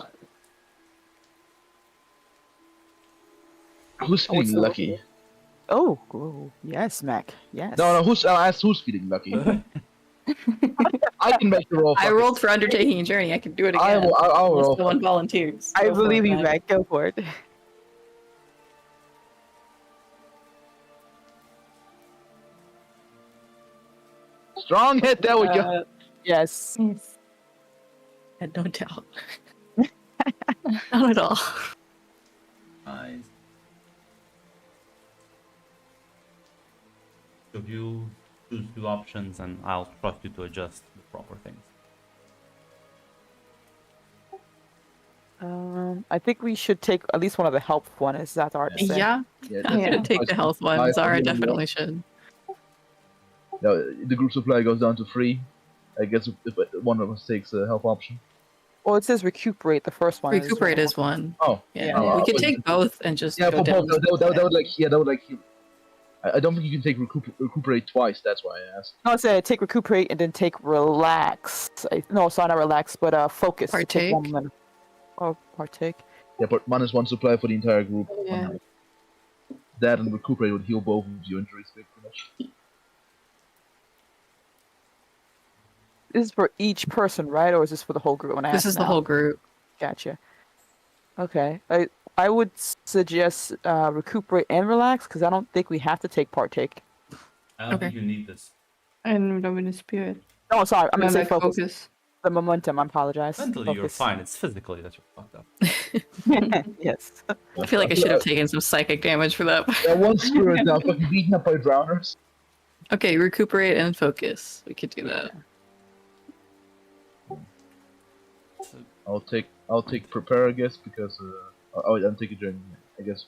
Who's Oh, what's feeling the- lucky? Oh, yes, Mac. Yes. No, I asked who's feeling lucky. I can make the roll. I fuck it. rolled for undertaking a journey. I can do it again. I'll Unless roll. no one volunteers. I Go for believe it, you, Mac. Mac. Go for it. Strong hit. There we go. Yes. Yes. Had no doubt. Not at all. Nice. So you choose 2 options, and I'll trust you to adjust the proper things. I think we should take at least one of the help one. Is that our to say? Yeah, Yeah, I'm Yeah. gonna take the health one. I- Zara I- definitely should. No, the group supply goes down to 3. I guess if one of us takes a health option. Well, it says recuperate. The first one. Recuperate is one. Oh, Yeah, Oh, we could but- take both and just yeah, go for down. both. That would like heal. I don't think you can take recuperate twice. That's why I asked. No, it said take recuperate and then take relax. No, sorry, not relax, but focus. to take one Partake? minute. Or partake. Yeah, but -1 supply for the entire group. Yeah. That and recuperate would heal both of your injuries pretty much. This is for each person, right? Or is this for the whole group? When I This ask is the now. whole group. Gotcha. Okay. I would suggest recuperate and relax because I don't think we have to take partake. I don't think Okay. you need this. And Dominus Spirit. Oh, sorry. I'm gonna say Like focus. The momentum. I apologize. Mentally, you're Focus. fine. It's physically that you're fucked up. Yes. I feel like I should have taken some psychic damage for that. Yeah, one spirit now fucking beaten up by drowners. Okay, recuperate and focus. We could do that. So, I'll take prepare, I guess, because I'll take a journey, I guess.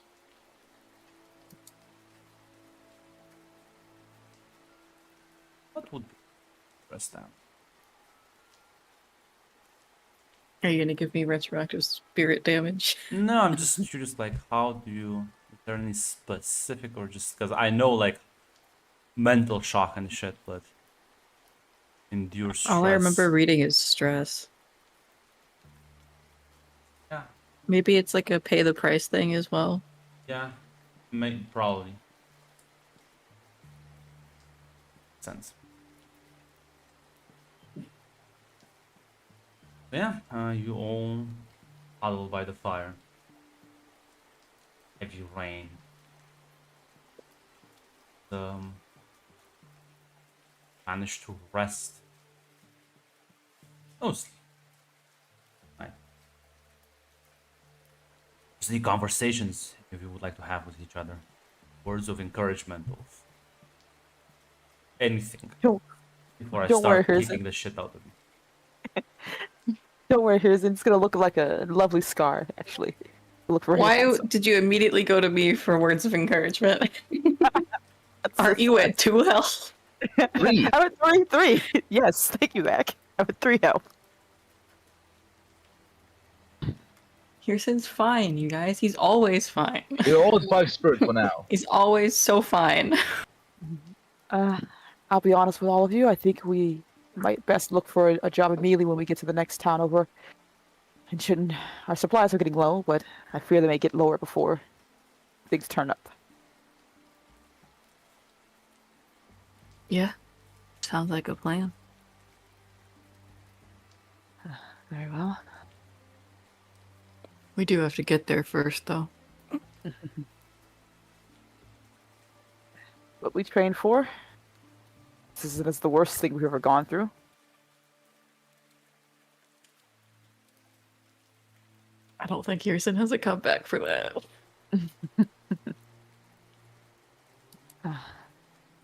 what would be press down? Are you gonna give me retroactive spirit damage? No, I'm just curious. Like, how do you? Is there any specific, or just because I know like mental shock and shit, but endure stress. All I remember reading is stress. Yeah, Maybe it's like a pay the price thing as well. yeah, probably sense. Yeah, you all huddle by the fire. Heavy rain. Manage to rest. Mostly. Right. Just the conversations if you would like to have with each other. Words of encouragement of anything. Don't- Before I don't worry, start Harrison. kicking the shit out of you. Don't worry, Harrison. It's gonna look like a lovely scar, actually. Look for Why handsome. did you immediately go to me for words of encouragement? That's Aren't so you sad. at 2 health? 3. I'm at three. Yes, thank you, Zach. I'm at 3 health. Kirsten's fine, you guys. He's always fine. You're all at 5 spirit for now. He's always so fine. I'll be honest with all of you. I think we might best look for a job immediately when we get to the next town over. And shouldn't. Our supplies are getting low, but I fear they may get lower before things turn up. Yeah. Sounds like a plan. Very well. We do have to get there first, though. What we trained for. This is the worst thing we've ever gone through. I don't think Kirsten has a comeback for that.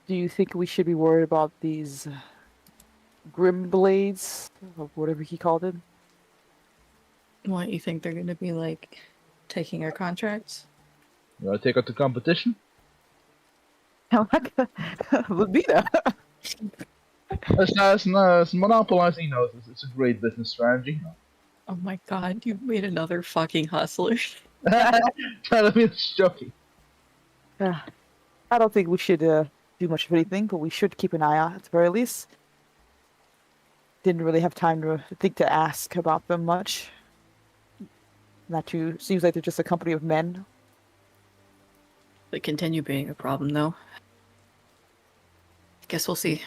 Do you think we should be worried about these grim blades, or whatever he called them? What, you think they're gonna be like taking our contracts? You wanna take out the competition? Lubina. It's monopolizing, you know, it's a great business strategy. Oh my god, you made another fucking hustler. I mean, it's joking. I don't think we should do much of anything, but we should keep an eye out at the very least. Didn't really have time to think to ask about them much. Not too. Seems like they're just a company of men. They continue being a problem, though. Guess we'll see.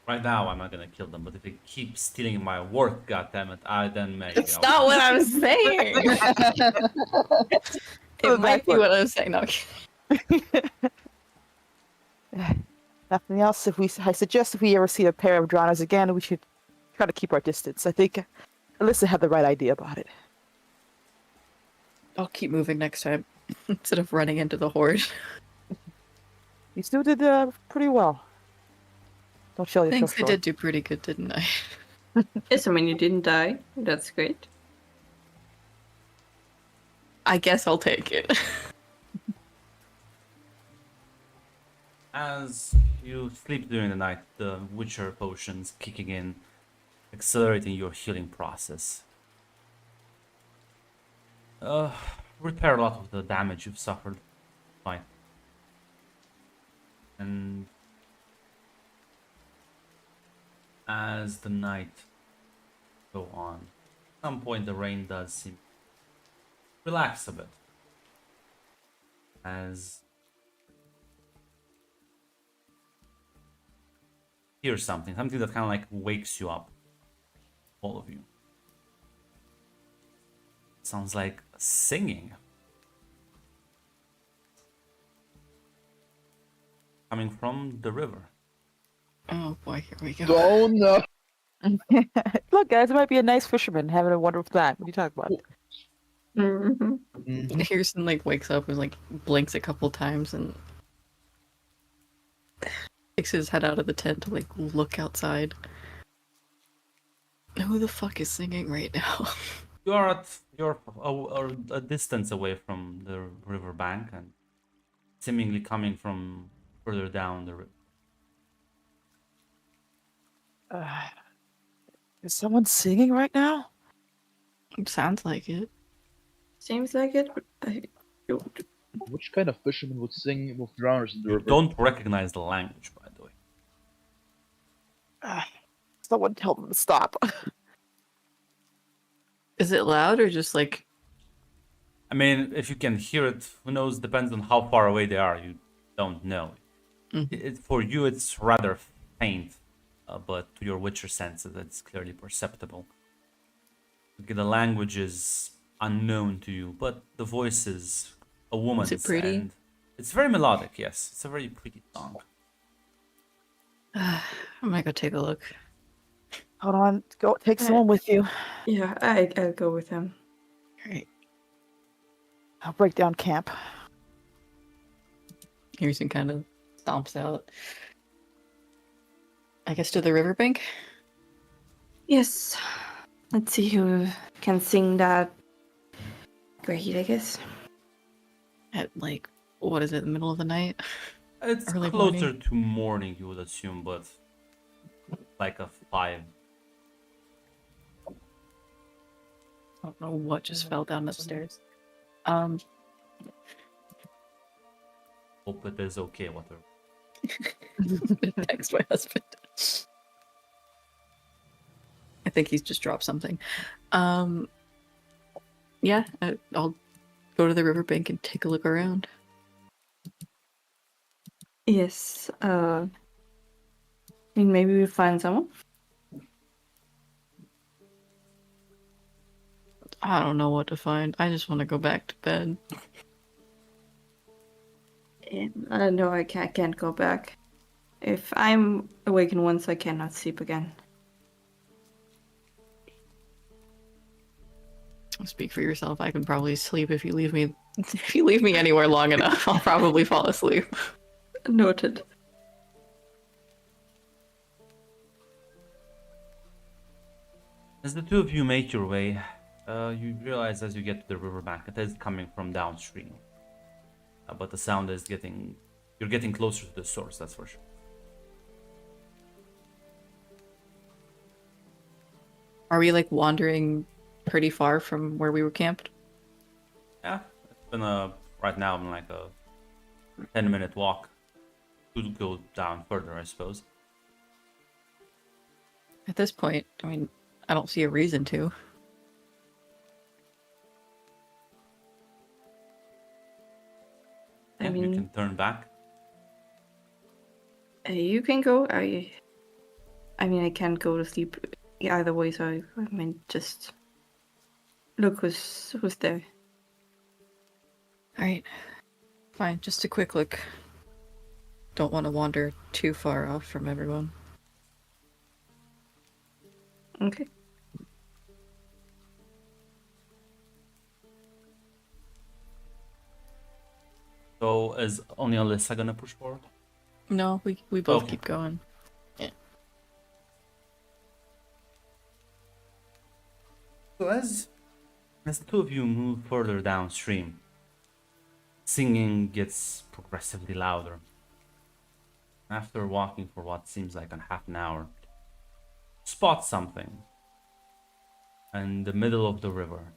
Right now, I'm not gonna kill them, but if they keep stealing my work, goddammit, then maybe. It's not what I'm saying. It might be what I'm saying. No. Nothing else. I suggest if we ever see a pair of drowners again, we should try to keep our distance. I think Alyssa had the right idea about it. I'll keep moving next time instead of running into the horde. You still did pretty well. Don't show yourself Thanks, I short. did do pretty good, didn't I? Yes, I mean, you didn't die. That's great. I guess I'll take it. As you sleep during the night, the Witcher potions kicking in, accelerating your healing process. Repair a lot of the damage you've suffered. Fine. And as the night go on, some point the rain does seem to relax a bit. As hear something that kind of like wakes you up, all of you. Sounds like singing coming from the river. Oh boy, here we go. Don't know. Look, guys, it might be a nice fisherman having a wonderful time. What are you talking about? Mm-hmm. Mhm. Harrison like wakes up and like blinks a couple times and sticks his head out of the tent to like look outside. Who the fuck is singing right now? You're a distance away from the riverbank and seemingly coming from further down the river. Is someone singing right now? Sounds like it. Seems like it. But Which kind of fisherman would sing with drowners in the You river? don't recognize the language, by the way. Someone tell them to stop. Is it loud or just like I mean, if you can hear it, who knows? Depends on how far away they are. You don't know. For you, it's rather faint, but to your Witcher senses, it's clearly perceptible. The language is unknown to you, but the voice is a woman's. pretty? And it's very melodic, yes. It's a very pretty song. I might go take a look. Hold on, go take someone with you. yeah, I'll go with him. Alright. I'll break down camp. Harrison kind of stomps out. I guess to the riverbank? Yes. Let's see who can sing that great, I guess. At like, what is it, the middle of the night? It's Early closer morning. to morning, you would assume, but like a 5. I don't know what just fell down the stairs. Hope it is okay, whatever. Text my husband. I think he's just dropped something. Yeah, I'll go to the riverbank and take a look around. Yes. I mean, maybe we'll find someone. I don't know what to find. I just want to go back to bed. No, I can't go back. If I'm awakened once, I cannot sleep again. Speak for yourself. I can probably sleep if you leave me. If you leave me anywhere long enough, I'll probably fall asleep. Noted. As the two of you make your way, you realize as you get to the riverbank, it is coming from downstream. But the sound is you're getting closer to the source, that's for sure. Are we like wandering pretty far from where we were camped? Yeah, it's been right now I'm like a 10-minute walk. Could go down further, I suppose. At this point, I mean, I don't see a reason to. I Yeah, you mean, can turn back. you can go. I mean, I can't go to sleep either way. So I mean, just look who's there. All right, fine. Just a quick look. Don't want to wander too far off from everyone. Okay. So is only Alyssa gonna push forward? No, we both Okay. keep going. So as the two of you move further downstream, singing gets progressively louder. After walking for what seems like a half an hour, spot something in the middle of the river,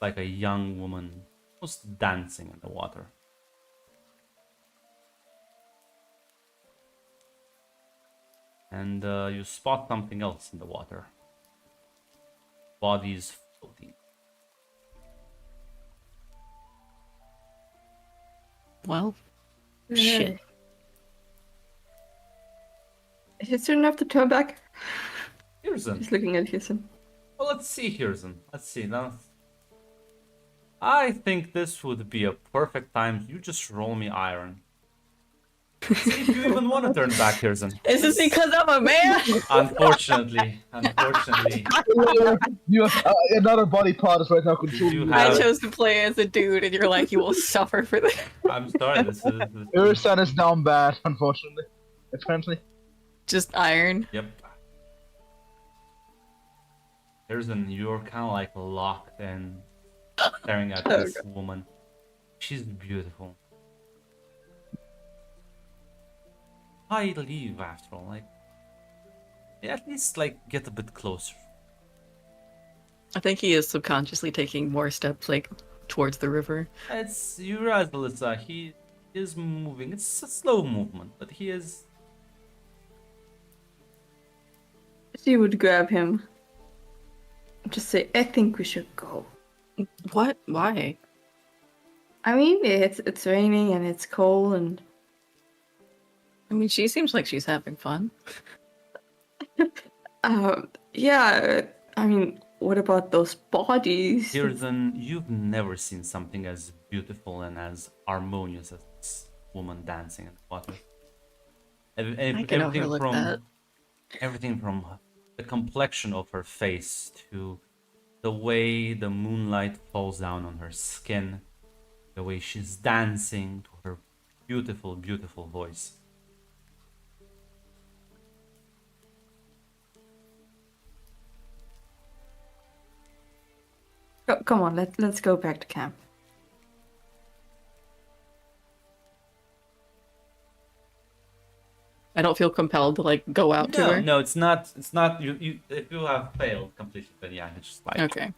like a young woman almost dancing in the water. And you spot something else in the water. bodies floating. Well, shit. Is there enough to turn back? Hirzen. He's looking at Hirzen. Well, let's see, Hirzen. Let's see now. I think this would be a perfect time. You just roll me iron. See if you even want to turn back, Hirzen. Is this because I'm a man? Unfortunately. Another body part is right now controlling You you. have- I chose to play as a dude, and you're like, you will suffer for this. I'm sorry, this is... Urisan is down bad, unfortunately. Apparently. Just iron. Yep. Hirzen, you're kind of like locked and staring at Oh, this woman. She's beautiful. I leave after all, like... At least, like, get a bit closer. I think he is subconsciously taking more steps, like, towards the river. It's... You realize, Alyssa, he is moving. It's a slow movement, but he is... She would grab him. Just say, I think we should go. What? Why? I mean, it's raining and it's cold and I mean, she seems like she's having fun. yeah. I mean, what about those bodies? Hirzen, you've never seen something as beautiful and as harmonious as this woman dancing in the water. I can overlook that. Everything from the complexion of her face to the way the moonlight falls down on her skin, the way she's dancing, to her beautiful, beautiful voice. Come on, let's go back to camp. I don't feel compelled to like go out to No, her. no, it's not. It's not. You. If you have failed completely, then yeah, it's just like. Okay.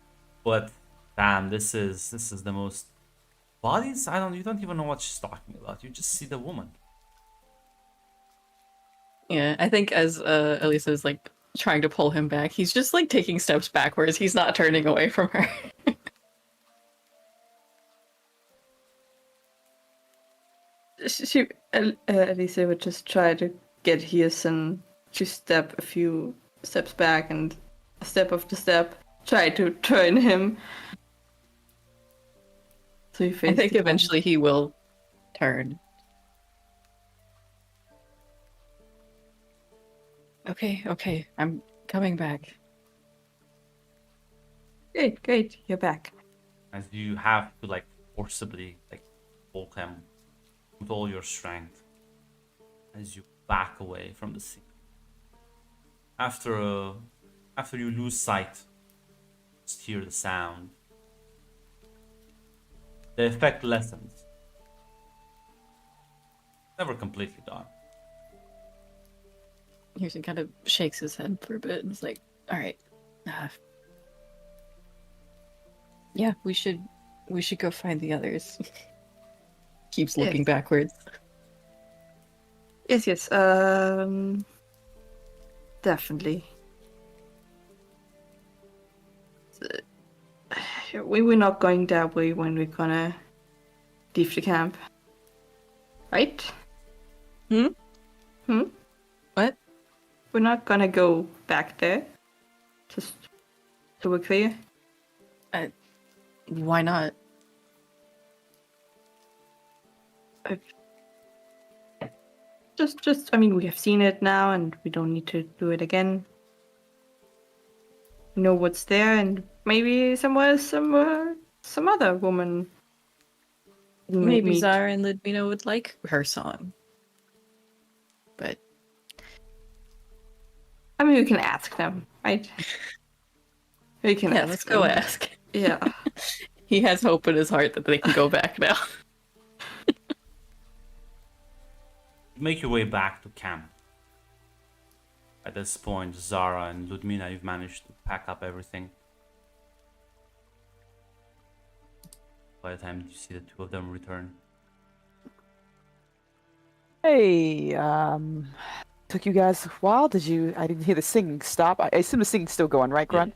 But damn, this is the most bodies. I don't. You don't even know what she's talking about. You just see the woman. Yeah, I think as Elisa is like trying to pull him back, he's just like taking steps backwards. He's not turning away from her. Elisa would just try to get Hirsen to step a few steps back and a step after step, try to turn him. So he I faces think the eventually he will turn. Okay, I'm coming back. Great, you're back. As you have to like forcibly like pull him with all your strength as you back away from the sea. After you lose sight, just hear the sound. The effect lessens. Never completely gone. He kind of shakes his head for a bit and is like, "All right, yeah, we should go find the others." Keeps looking Yes. backwards. Yes, definitely. We're not going that way when we're gonna leave the camp. Right? What? We're not gonna go back there. Just so we're clear. Why not? Just, I mean, we have seen it now and we don't need to do it again. We know what's there and maybe somewhere, some other woman. we might Maybe meet. Zara and Ludmina would like her song. But I mean, we can ask them, right? We can yeah, ask let's go them. ask. Yeah. He has hope in his heart that they can go back now. You make your way back to camp. At this point, Zara and Ludmina, you've managed to pack up everything. By the time you see the two of them return. Hey, took you guys a while. I didn't hear the singing stop. I assume the singing's still going, right, Grunt?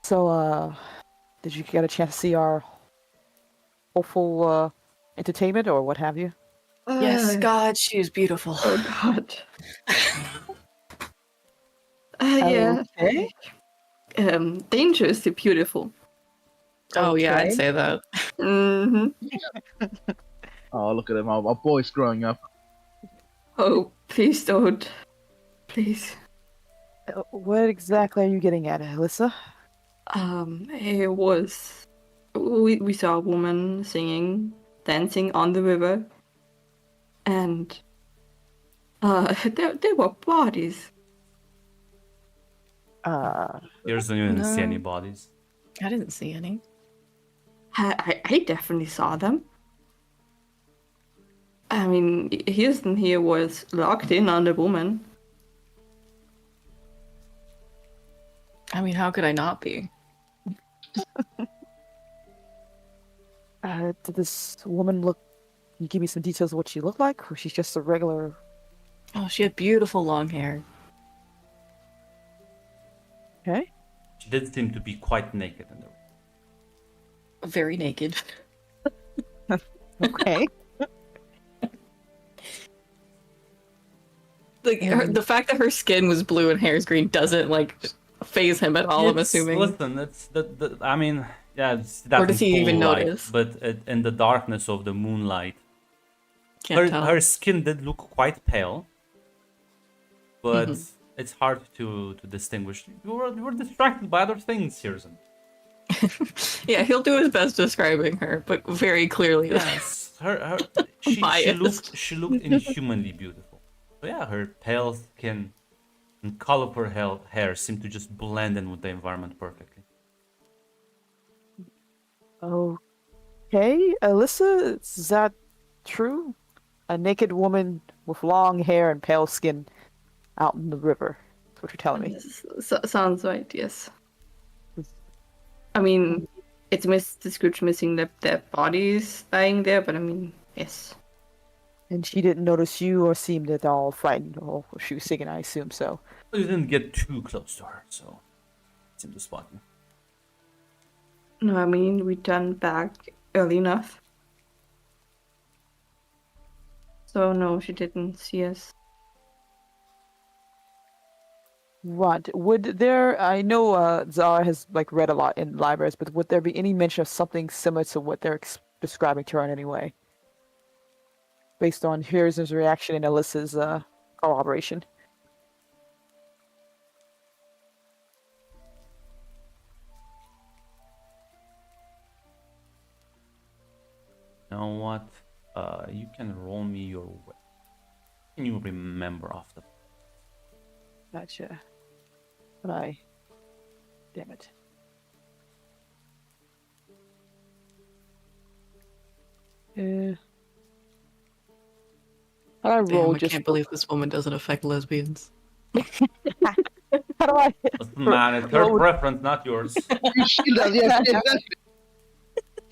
So, did you get a chance to see our hopeful entertainment or what have you? Yes, God, she is beautiful. Oh God. Yeah. Okay. Dangerously beautiful. Oh yeah, I'd Okay. say that. Hmm. Oh, look at him. Our boy's growing up. Oh, please don't. Please. What exactly are you getting at, Alyssa? It was. We saw a woman singing, dancing on the river, and there were bodies. Here's the didn't see any No. bodies. I didn't see any. I definitely saw them. I mean, Houston here was locked in on the woman. I mean, how could I not be? Did this woman look? Can you give me some details of what she looked like, or she's just a regular? Oh, she had beautiful long hair. Okay. She did seem to be quite naked in the room. Very naked. Okay. Like the fact that her skin was blue and hair's green doesn't like phase him at all. I'm assuming. Listen, it's the I mean, yeah, it's that Or does in he even full light, notice? but in the darkness of the moonlight, Can't tell. her skin did look quite pale, but Mhm. it's hard to distinguish. You were distracted by other things, Susan. Yeah, he'll do his best describing her, but very clearly. Yes, she Biased. looked inhumanly beautiful. But yeah, her pale skin and colorful hair seemed to just blend in with the environment perfectly. Okay, Alyssa, is that true? A naked woman with long hair and pale skin out in the river. That's what you're telling me. Sounds right, yes. I mean, it's the Scrooge missing their bodies lying there, but I mean, yes. And she didn't notice you or seemed at all frightened. Oh, she was singing, I assume so. You didn't get too close to her, so it seemed to spot you. No, I mean, we turned back early enough. So, no, she didn't see us. Right. Would there? I know Zara has like read a lot in libraries, but would there be any mention of something similar to what they're describing to her in any way, based on Harrison's reaction and Alyssa's corroboration? You know what? You can roll me your way. Can you remember off the? Gotcha. Damn it. How do I roll? Damn, I can't believe this woman doesn't affect lesbians. How do I? Listen, man, it's her roll- preference, not yours.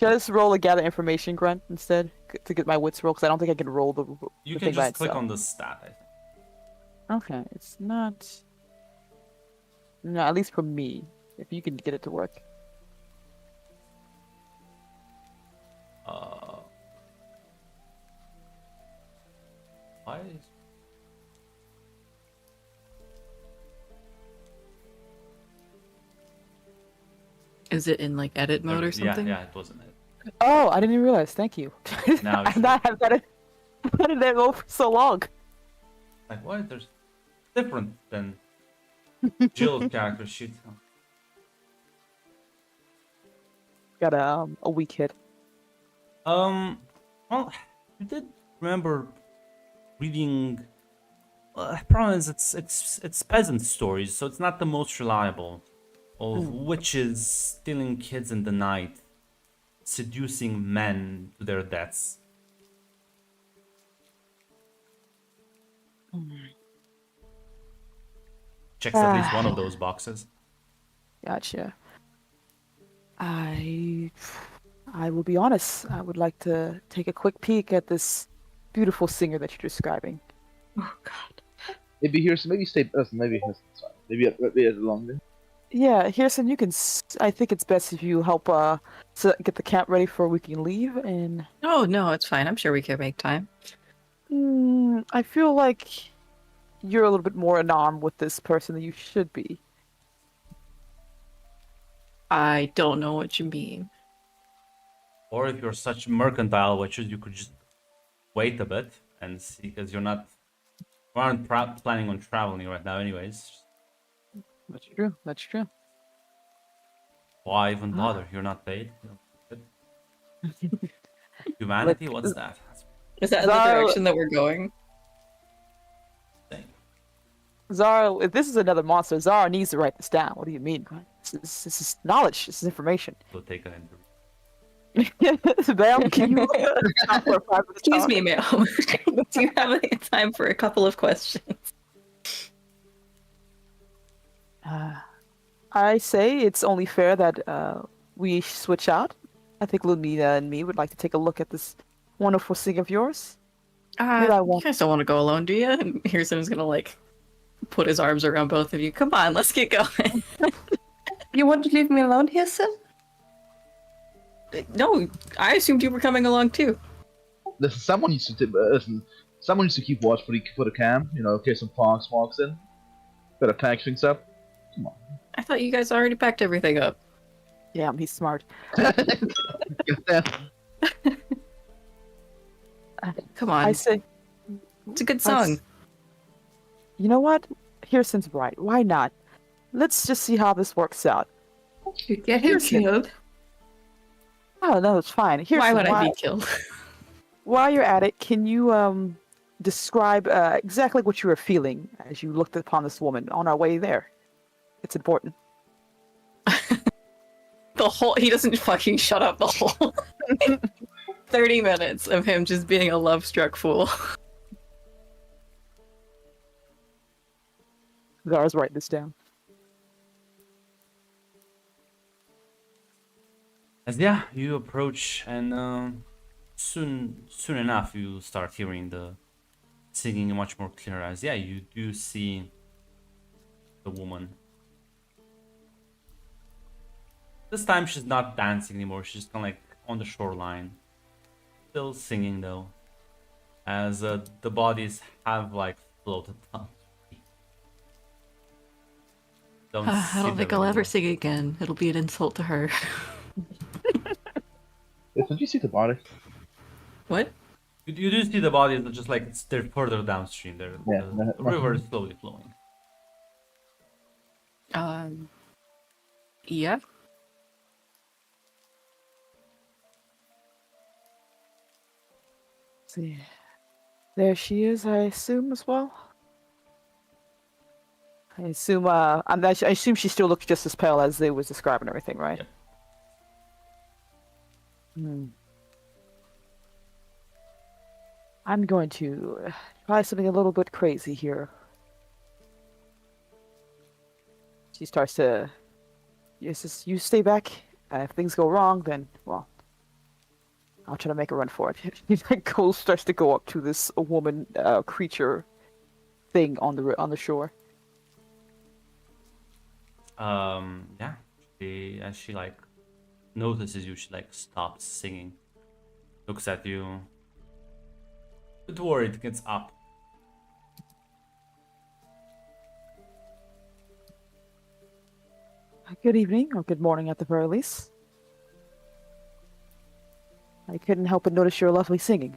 Just roll a gather information grunt instead to get my wits roll because I don't think I can roll the. You the can thing by just click itself. on the stat, I think. Okay, it's not. No, at least for me, if you can get it to work. Why is... Is it in like edit mode or something? Yeah, it wasn't it. Oh, I didn't even realize. Thank you. Now I've not had that. How did that go for so long? Like, what? There's different than Jill's character sheet. Got a weak hit. Well, you did remember reading. Problem is, it's peasant stories, so it's not the most reliable. Of witches stealing kids in the night, seducing men to their deaths. Checks at least one of those boxes. Gotcha. I will be honest. I would like to take a quick peek at this beautiful singer that you're describing. Oh, God. Maybe stay. Maybe it's fine. Maybe longer. Yeah, Harrison, you can. I think it's best if you help get the camp ready for we can leave. And Oh no, it's fine. I'm sure we can make time. I feel like you're a little bit more enamored with this person than you should be. I don't know what you mean. Or if you're such mercantile witches, you could just wait a bit and see, because we aren't planning on traveling right now, anyways. That's true. That's true. Why even bother? You're not paid. Humanity? Look, What's that? Is that the Zara- direction that we're going? Zara, if this is another monster, Zara needs to write this down. What do you mean? This is knowledge. This is information. So take an interview. Ma'am, can you stop for a 5 minute Excuse talk? me, ma'am. Do you have any time for a couple of questions? I say it's only fair that we switch out. I think Lumina and me would like to take a look at this wonderful thing of yours. Maybe I You won't. guys don't want to go alone, do you? And Harrison's gonna like put his arms around both of you. Come on, let's get going. You want to leave me alone, Hirsten? No, I assumed you were coming along too. Listen, someone needs to keep watch for the camp. You know, in case some fox walks in. Better pack things up. Come on. I thought you guys already packed everything up. Yeah, he's smart. Get that. Come on, I say, it's a good I s- song. you know what? Harrison's right. Why not? Let's just see how this works out. You get him Hirsten. killed. Oh, no, it's fine. Harrison, Why would I be killed? while you're at it, can you describe exactly what you were feeling as you looked upon this woman on our way there? It's important. He doesn't fucking shut up the whole 30 minutes of him just being a love-struck fool. Zara's writing this down. As yeah, you approach, and soon enough you start hearing the singing much more clear. As yeah, you do see the woman. This time she's not dancing anymore. She's kind of like on the shoreline, still singing though. As the bodies have like floated down. Don't I see don't them think I'll ever anymore. sing again. It'll be an insult to her. Did you see the body? What? You do see the bodies, but just like they're further downstream. Yeah, The river is slowly flowing. Yeah. See, there she is. I assume as well. I assume. I assume she still looks just as pale as they was describing everything, right? Yep. Hmm. I'm going to try something a little bit crazy here. She starts to. Yes, you stay back. If things go wrong, then well, I'll try to make a run for it. He like starts to go up to this woman creature thing on the shore. Yeah. As she like notices you, she like stops singing, looks at you, a bit worried, gets up. Good evening, or good morning at the very least. I couldn't help but notice your lovely singing.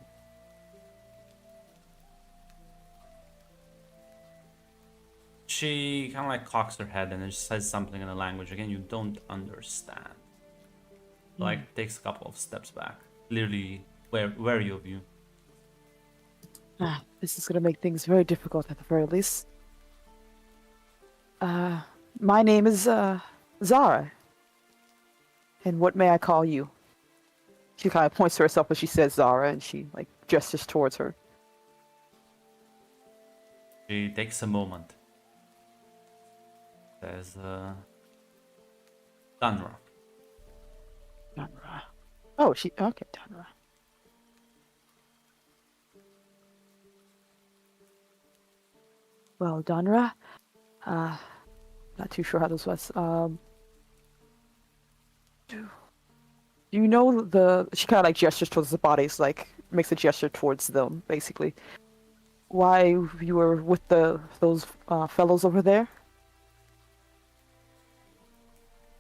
She kind of like cocks her head and then says something in a language again you don't understand. Like takes a couple of steps back, clearly wary of you. This is gonna make things very difficult at the very least. My name is Zara. And what may I call you? She kind of points to herself as she says Zara, and she like gestures towards her. She takes a moment. Says, Danra. Danra. Oh, okay, Danra. Well, Danra, Not too sure how this was. Do you know the? She kind of like gestures towards the bodies, like makes a gesture towards them, basically. Why you were with those fellows over there?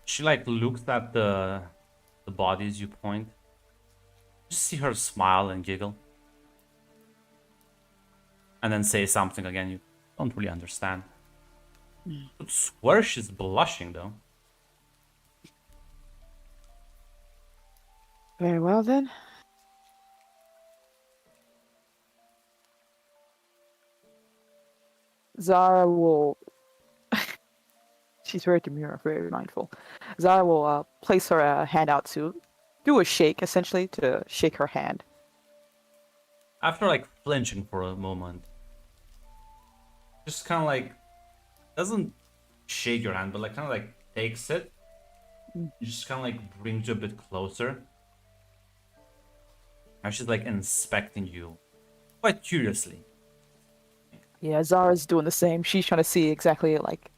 She like looks at the bodies you point. Just see her smile and giggle. And then say something again you don't really understand. Could swear she's blushing though. Very well then. Zara will. She's very demure, very mindful. Zara will place her hand out to do a shake, essentially, to shake her hand. After like flinching for a moment, just kind of like doesn't shake your hand, but like kind of like takes it. Just kind of like brings you a bit closer. And she's like inspecting you quite curiously. Yeah, Zara's doing the same. She's trying to see exactly like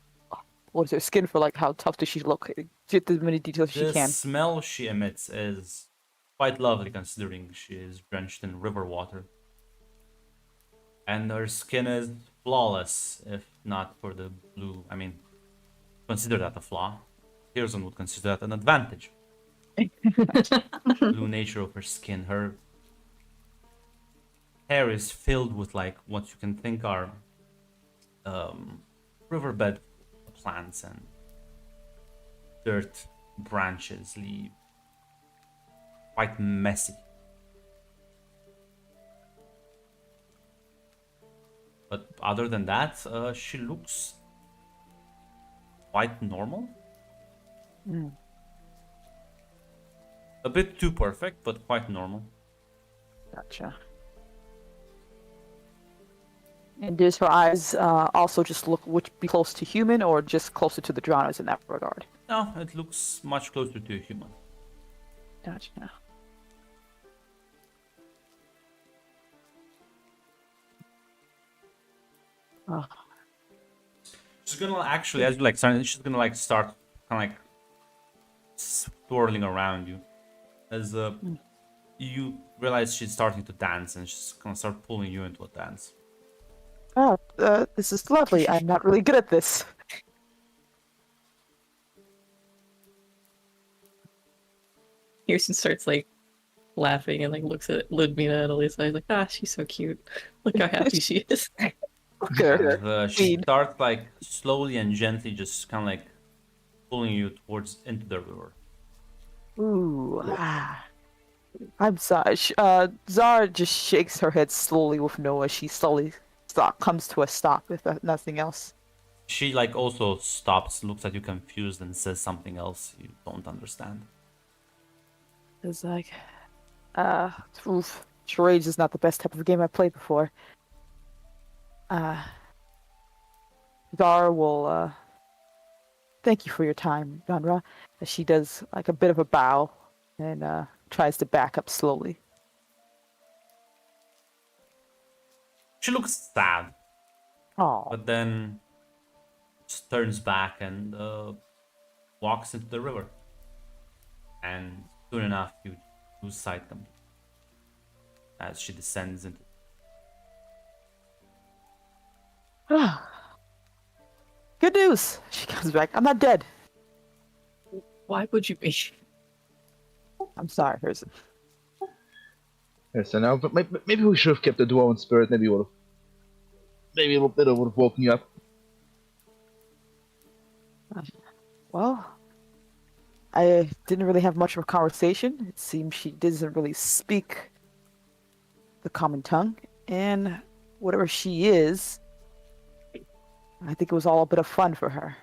what is her skin for, like how tough does she look? Get as many details as she The can. smell she emits is quite lovely considering she is drenched in river water. And her skin is flawless, if not for the blue. I mean, consider that a flaw. Pearson would consider that an advantage. Blue nature of her skin. Her hair is filled with like what you can think are riverbed plants and dirt, branches, leaves. Quite messy. But other than that, she looks quite normal. A bit too perfect, but quite normal. Gotcha. And does her eyes also just look would be close to human or just closer to the Drowners in that regard? No, it looks much closer to a human. Gotcha. Oh, She's gonna actually, as you like, she's gonna like start kind of like swirling around you, as you realize she's starting to dance, and she's gonna start pulling you into a dance. oh this is lovely. I'm not really good at this. Kirsten starts like laughing and like looks at Ludmila and Elisa. He's like, ah, she's so cute. Look how happy she is. Look at her. And, she Queen. starts like slowly and gently, just kind of like pulling you towards into the river. Ooh. I'm sorry. Zara just shakes her head slowly with no as she slowly comes to a stop, if nothing else. She like also stops, looks at you confused, and says something else you don't understand. It's like, oof. Charades is not the best type of game I've played before. Zara will, thank you for your time, Yanra. As she does like a bit of a bow and tries to back up slowly. She looks sad, Oh, but then just turns back and walks into the river. And soon enough, you lose sight of them as she descends into. good news. She comes back. I'm not dead. Why would you be? I'm sorry, Herzen. Yes, I know, but maybe we should have kept the dwarven spirit. Maybe would have woken you up. Well, I didn't really have much of a conversation. It seems she doesn't really speak the common tongue, and whatever she is, I think it was all a bit of fun for her.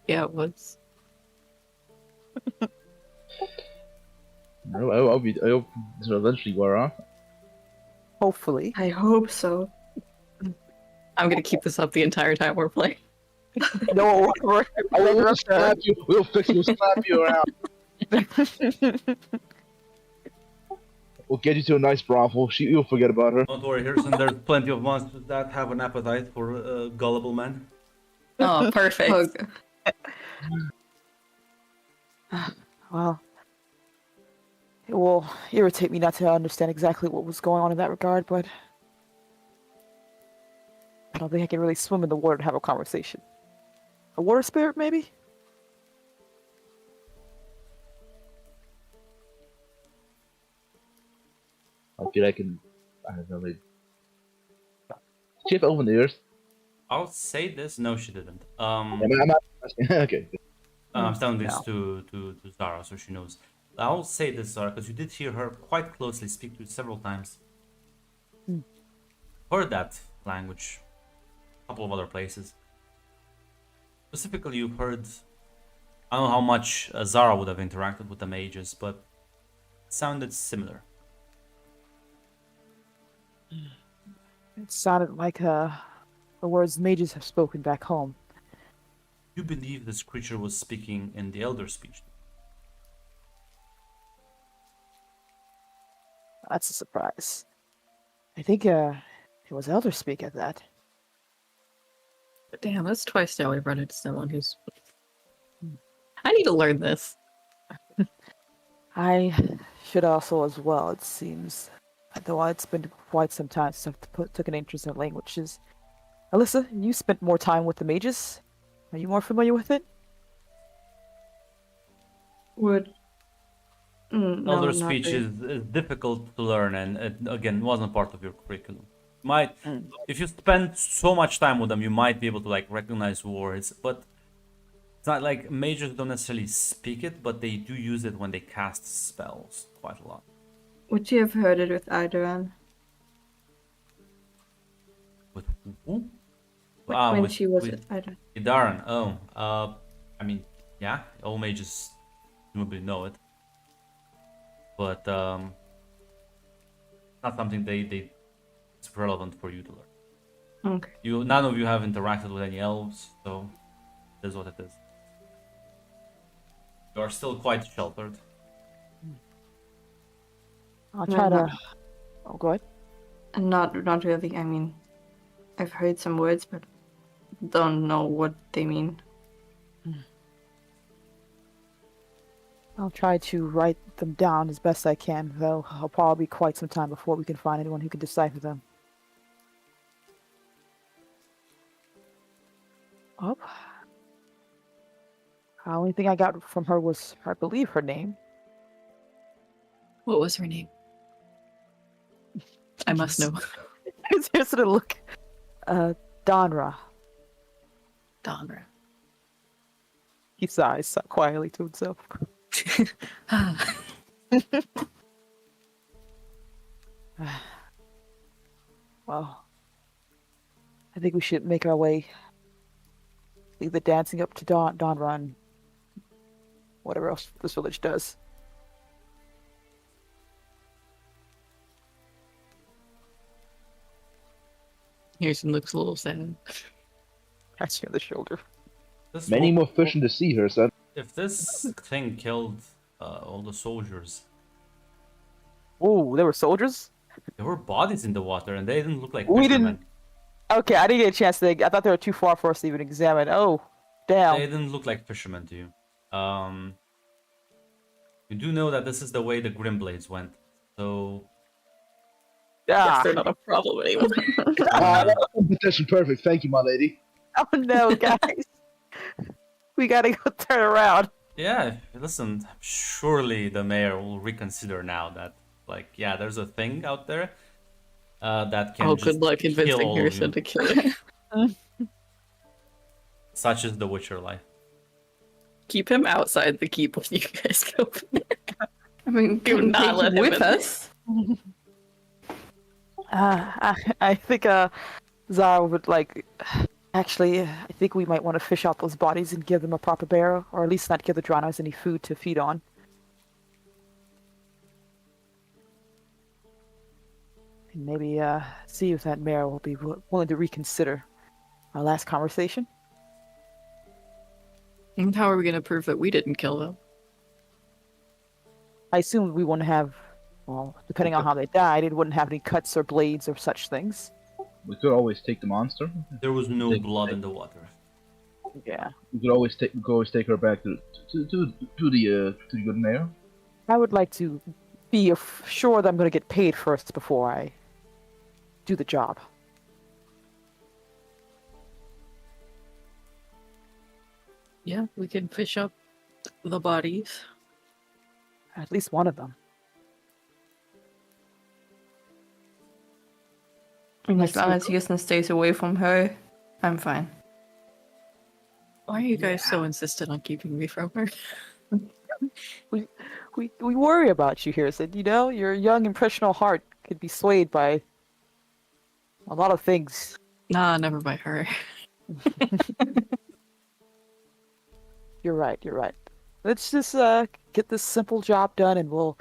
Yeah, it was. I hope this will eventually wear off. Hopefully. I hope so. I'm gonna keep this up the entire time we're playing. No, We'll slap you. We'll slap you around. We'll get you to a nice brothel. You'll forget about her. Don't worry, Harrison. There's plenty of monsters that have an appetite for gullible men. Oh, perfect. Hug. Well, it will irritate me not to understand exactly what was going on in that regard, but I don't think I can really swim in the water to have a conversation. A water spirit, maybe? Okay, I don't know. Maybe. She have opened the earth. I'll say this. No, she didn't. I'm not asking. Okay. I'm telling this No. to Zara, so she knows. I'll say this, Zara, because you did hear her quite closely speak to you several times. Hmm. Heard that language. A couple of other places. Specifically, you've heard. I don't know how much Zara would have interacted with the mages, but it sounded similar. It sounded like the words mages have spoken back home. You believe this creature was speaking in the Elder speech. That's a surprise. I think it was Elder speak at that. But damn, that's twice now we've run into someone who's. I need to learn this. I should also as well, it seems. Though it's been quite some time since I've took an interest in languages. Alyssa, you spent more time with the mages. Are you more familiar with it? Would. No, Elder not speech really. is difficult to learn, and it, again, wasn't part of your curriculum. Might, Mm. if you spend so much time with them, you might be able to like recognize words, but it's not like mages don't necessarily speak it, but they do use it when they cast spells quite a lot. Would you have heard it with Idaran? With who? When she was with with Idaran. Idaran. Oh, I mean, yeah, all mages presumably know it, but not something they it's relevant for you to learn. Okay. None of you have interacted with any elves, so it is what it is. You are still quite sheltered. I'll No, try to. not- Oh, go ahead. Not really. I mean, I've heard some words, but don't know what they mean. I'll try to write them down as best I can, though it'll probably be quite some time before we can find anyone who can decipher them. Oh. The only thing I got from her was, I believe, her name. What was her name? I must know. Here's a look. Donra. Donra. Keeps his eyes quietly to himself. Well, I think we should make our way. Leave the dancing up to Donra and whatever else this village does. Harrison looks a little sad. Pats you on the shoulder. This Many wo- more fish in the sea here, son. If this thing killed all the soldiers, Oh, there were soldiers? there were bodies in the water, and they didn't look like We fishermen. didn't- Okay, I didn't get a chance to. I thought they were too far for us to even examine. Oh, damn. They didn't look like fishermen to you. You do know that this is the way the Grimblades went, so Ah. They're not a problem anymore. That competition perfect. Thank you, my lady. Oh no, guys. We gotta go turn around. yeah. Listen, surely the mayor will reconsider now that, like, yeah, there's a thing out there that can. Oh, just good luck kill convincing all of Harrison you. to kill it. Such is the Witcher life. Keep him outside the keep when you guys go. I mean, Do couldn't not take let him him with in. us. I think Zara would like. Actually, I think we might want to fish out those bodies and give them a proper burial, or at least not give the Dranos any food to feed on. And maybe see if that mayor will be willing to reconsider our last conversation. And how are we going to prove that we didn't kill them? I assume we won't have Well, depending on how they died, it wouldn't have any cuts or blades or such things. We could always take the monster. There was no Take- blood in the water. Yeah. We could always take her back to the good mayor. I would like to be sure that I'm going to get paid first before I do the job. Yeah, we can fish up the bodies. At least one of them. And as Unless long you- as Houston stays away from her, I'm fine. Why are you guys so insistent on keeping me from her? We worry about you here, Sid. You know, your young, impressionable heart could be swayed by a lot of things. Nah, never by her. You're right, you're right. Let's just get this simple job done and we'll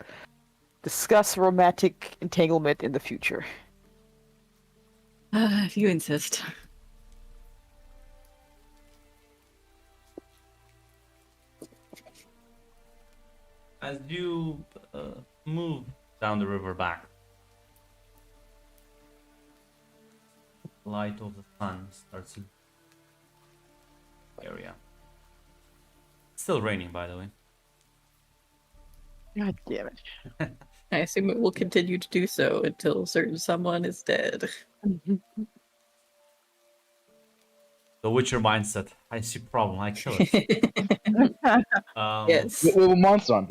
discuss romantic entanglement in the future. If you insist. As you move down the river back, the light of the sun starts to area. Still raining, by the way. God damn it. I assume it will continue to do so until certain someone is dead. The Witcher mindset. I see problem. I kill it. Yes. With monster on.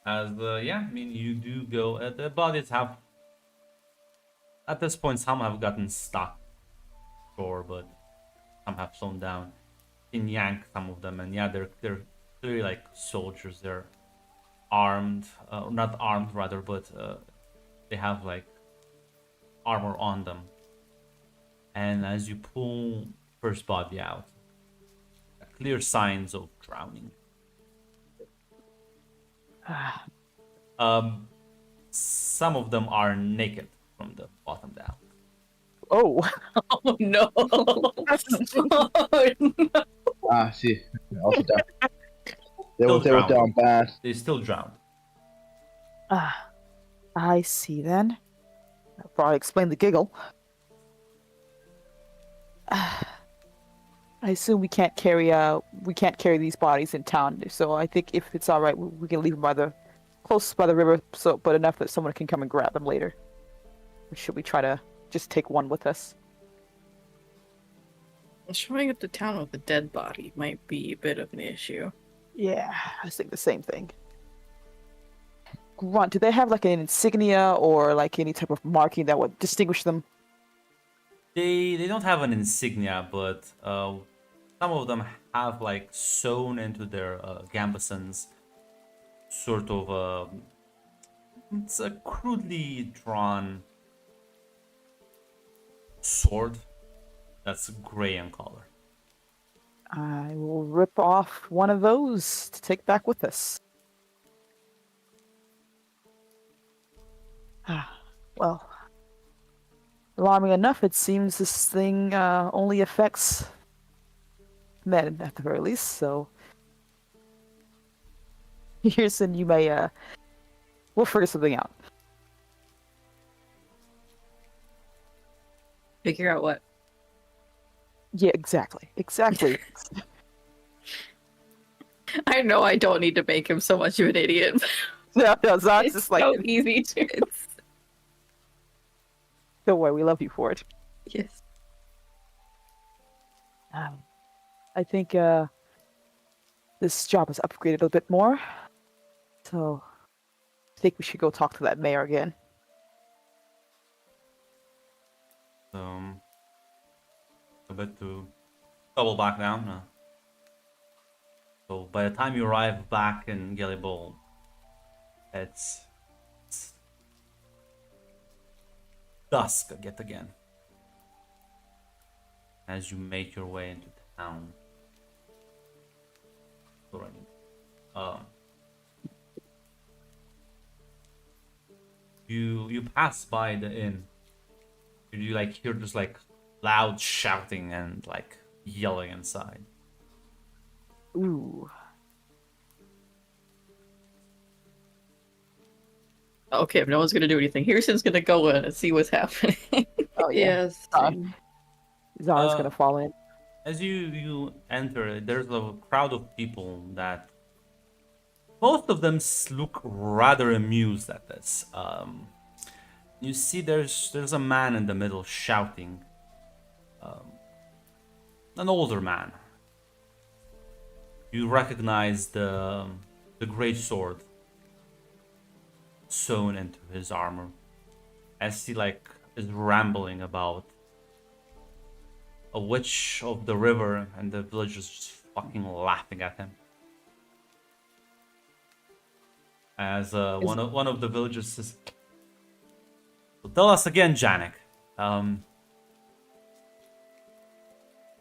As yeah, I mean, you do go. The bodies have. At this point, some have gotten stuck, sure, but some have flown down. You can yank some of them, and yeah, they're clearly like soldiers. They're armed, not armed rather, but they have like armor on them. And as you pull first body out, clear signs of drowning. Some of them are naked from the bottom down. Oh, Oh no! Oh no! Ah, see. Also down. They Still were drowned. down bad. They still drowned. I see then. That'll probably explain the giggle. I assume we can't carry these bodies in town. So I think if it's all right, we can leave them close by the river, but enough that someone can come and grab them later. Or should we try to just take one with us? Showing up to town with a dead body might be a bit of an issue. Yeah, I think the same thing. Grunt, do they have like an insignia or like any type of marking that would distinguish them? They don't have an insignia, but some of them have like sewn into their gambesons sort of it's a crudely drawn sword that's gray in color. I will rip off one of those to take back with us. Well, alarming enough, it seems this thing only affects men at the very least, so... Pearson, you may, we'll figure something out. Figure out what? Yeah, exactly. Exactly. I know I don't need to make him so much of an idiot. No, Zod's It's just like, so easy to. don't worry, we love you for it. Yes. I think this job is upgraded a little bit more, so I think we should go talk to that mayor again. A bit to double back down. So by the time you arrive back in Gillibold, it's dusk yet again. As you make your way into town. You pass by the inn. You like hear just like loud shouting and like yelling inside. Ooh. Okay, if no one's gonna do anything, Harrison's gonna go in and see what's happening. Oh yeah. Yes. Zara's Uh, gonna fall in. As you enter, there's a crowd of people that most of them look rather amused at this. You see, there's a man in the middle shouting. An older man. You recognize the great sword sewn into his armor, as he like is rambling about a witch of the river, and the villagers just fucking laughing at him. As one of the villagers says, "So tell us again, Janek.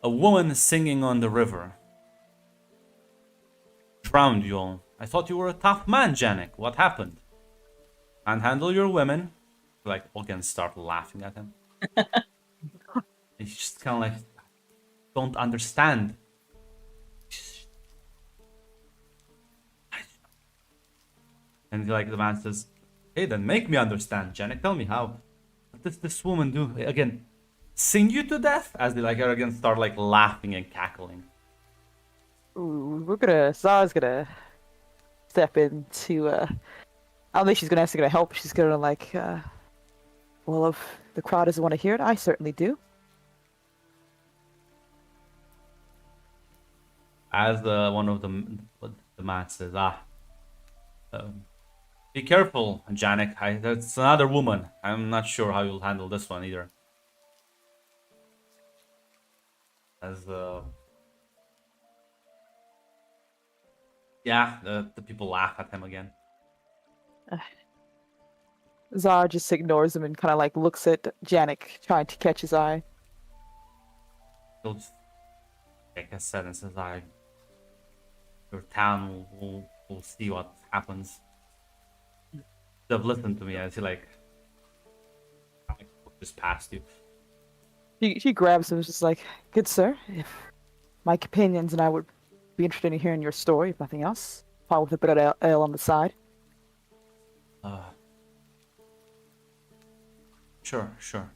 A woman singing on the river drowned you all. I thought you were a tough man, Janek. What happened? Can't handle your women?" Like, again, start laughing at him. He's just kind of like, don't understand. And like the man says, "Hey, then make me understand, Janek. Tell me how. What does this woman do again? Sing you to death?" As they like again start like laughing and cackling. Ooh, Zara's gonna step into I don't think she's gonna actually gonna help. She's gonna like well, if the crowd doesn't want to hear it, I certainly do. As one of the man says, be careful, Janek. That's another woman. I'm not sure how you'll handle this one either." As yeah, the people laugh at him again. Zara just ignores him and kind of like looks at Janek, trying to catch his eye. He'll just take a set and says, your town will see what happens. They've listened to me as he like just past you. She grabs him and is just like, "Good sir, if my companions and I would be interested in hearing your story, if nothing else, probably with a bit of ale on the side." Sure.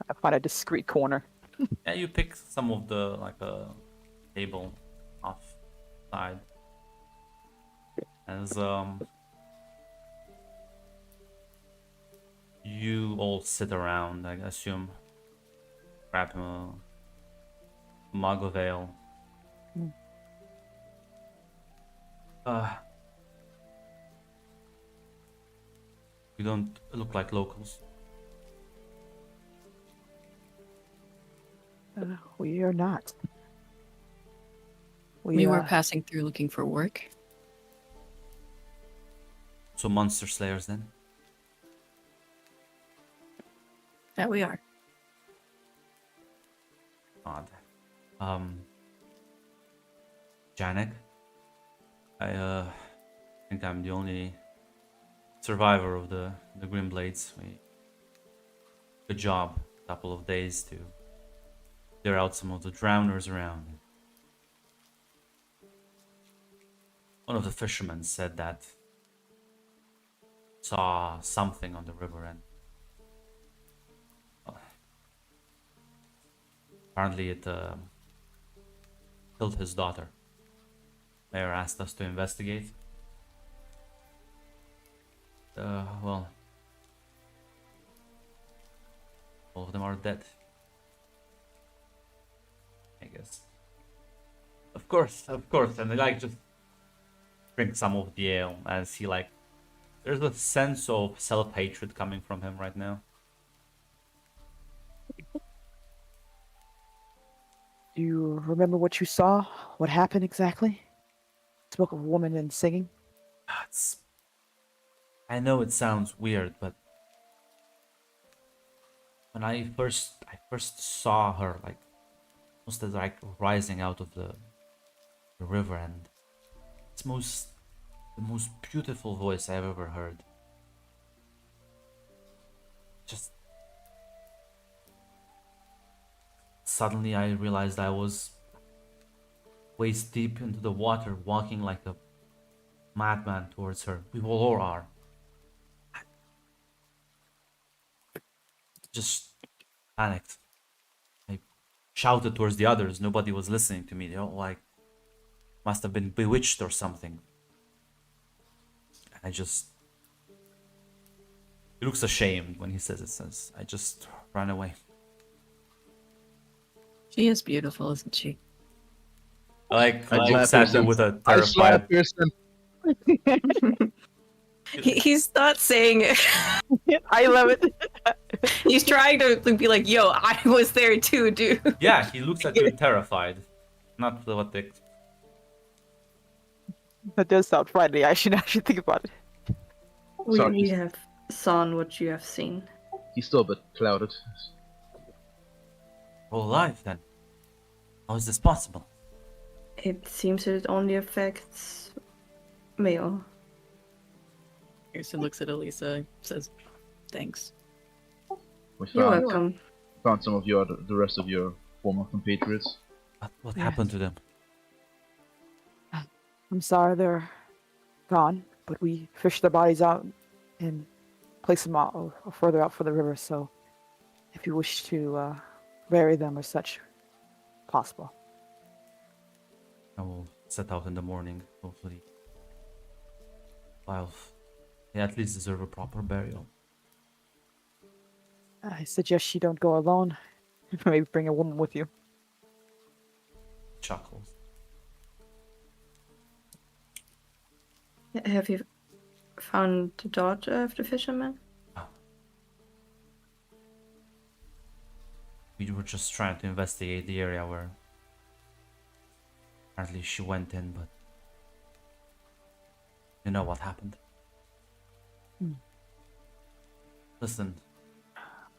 I find a discreet corner. Yeah, you pick some of the like table off side. As you all sit around, I assume. Grab him a mug of ale. You don't look like locals. We are not. We were passing through looking for work. So monster slayers then? That we are. Odd. Janek? I think I'm the only survivor of the Grimblades. Good job. A couple of days to clear out some of the drowners around. One of the fishermen said that saw something on the river, and apparently it killed his daughter. Mayor asked us to investigate. Well, all of them are dead, I guess. Of course, and they like just drink some of the ale as he like. There's a sense of self-hatred coming from him right now. Do you remember what you saw? What happened exactly? Spoke of a woman and singing. I know it sounds weird, but when I first saw her, like almost as like rising out of the river, and it's the most beautiful voice I've ever heard. Just suddenly I realized I was waist deep into the water, walking like a madman towards her. We all are. I just panicked. I shouted towards the others. Nobody was listening to me. They all like must have been bewitched or something. And I just. He looks ashamed when he says it. Says, I just ran away. She is beautiful, isn't she? Like I looks slap at you Pearson. with a I terrified. slap Pearson. He's not saying it. I love it. He's trying to be like, yo, I was there too, dude. Yeah, he looks at you terrified. Not what they. That does sound friendly. I should think about it. Sorry. We have seen what you have seen. He's still a bit clouded. All alive then. How is this possible? It seems that it only affects male. Pearson looks at Elisa and says, thanks. We You're found, welcome. found some of the rest of your former compatriots. What Yes. happened to them? I'm sorry they're gone, but we fished their bodies out and placed them out or further out for the river. So, if you wish to bury them or such, possible. I will set out in the morning, hopefully. I'll they at least deserve a proper burial. I suggest you don't go alone. Maybe bring a woman with you. Chuckles. Have you found the daughter of the fisherman? We were just trying to investigate the area where apparently she went in, but you know what happened. Listen,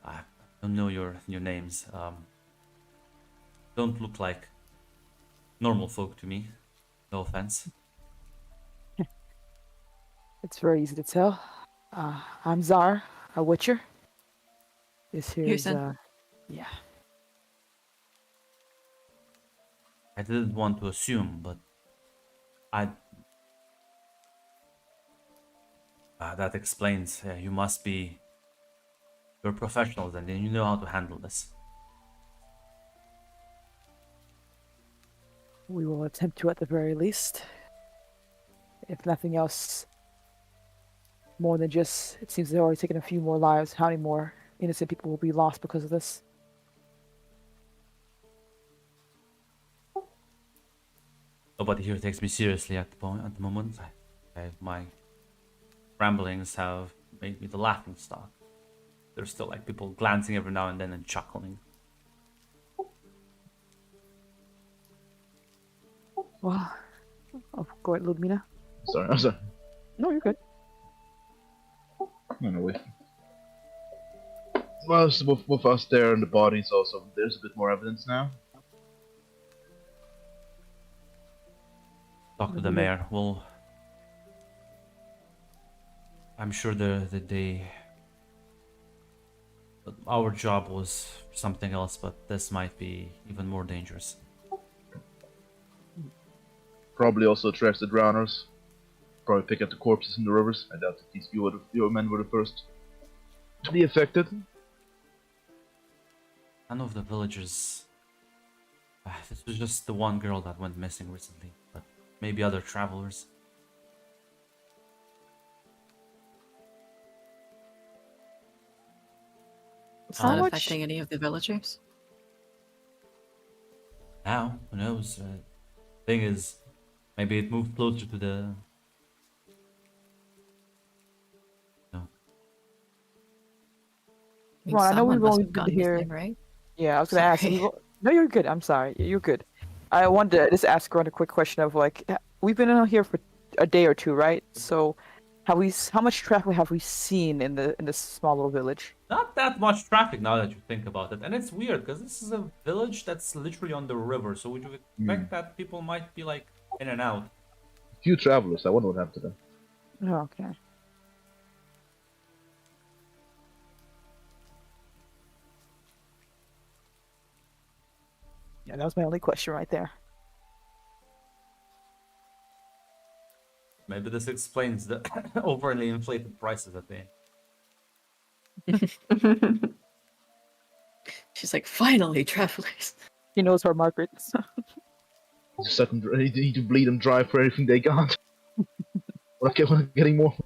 I don't know your names. Don't look like normal folk to me. No offense. It's very easy to tell. I'm Zar, a witcher. This here is, Pearson. yeah. I didn't want to assume, but that explains. You must be. You're professionals, and you know how to handle this. We will attempt to at the very least. If nothing else, more than just, it seems they've already taken a few more lives. How many more innocent people will be lost because of this? Nobody here takes me seriously at the moment. My ramblings have made me the laughing stock. There's still like people glancing every now and then and chuckling. Well, go ahead, Ludmina. I'm sorry. No, you're good. No, wait. Well, so with us there and the bodies also, there's a bit more evidence now. Talk to the mayor. Well, I'm sure our job was something else, but this might be even more dangerous. Probably also attracts the drowners. Probably pick up the corpses in the rivers. I doubt that these your men were the first to be affected. None of the villagers. This was just the one girl that went missing recently, but maybe other travelers. It's How not much- affecting any of the villagers. Now, who knows? Thing is, maybe it moved closer to the. No. Well, I know we've someone must only have been gone here- missing, right? Yeah, I was gonna ask. Sorry. No, you're good. I'm sorry. You're good. I wanted to just ask around a quick question of like, we've been out here for a day or two, right? So, how much traffic have we seen in this small little village? Not that much traffic now that you think about it, and it's weird because this is a village that's literally on the river. So would you expect that people might be like in and out? Few travelers. I wonder what happened to them. Oh, okay. Yeah, that was my only question right there. Maybe this explains the overly inflated prices at the inn. She's like, finally, travelers. She knows her market. Just suck them, you need to bleed them dry for everything they got. Okay, we're getting more.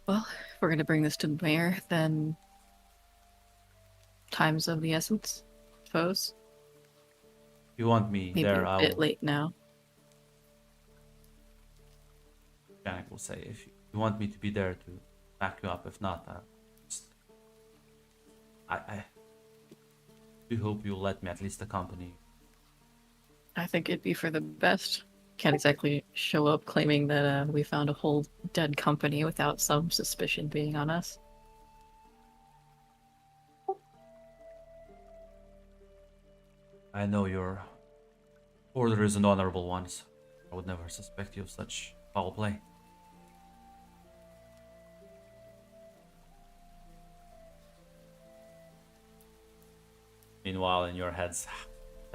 Well, if we're gonna bring this to the mayor, then time's of the essence, I suppose. If you want me Maybe there, a I bit will. late now. Jack will say, if you want me to be there to back you up. If not, I do hope you'll let me at least accompany you. I think it'd be for the best. Can't exactly show up claiming that we found a whole dead company without some suspicion being on us. I know your order is an honorable one, so I would never suspect you of such foul play. Meanwhile, in your heads,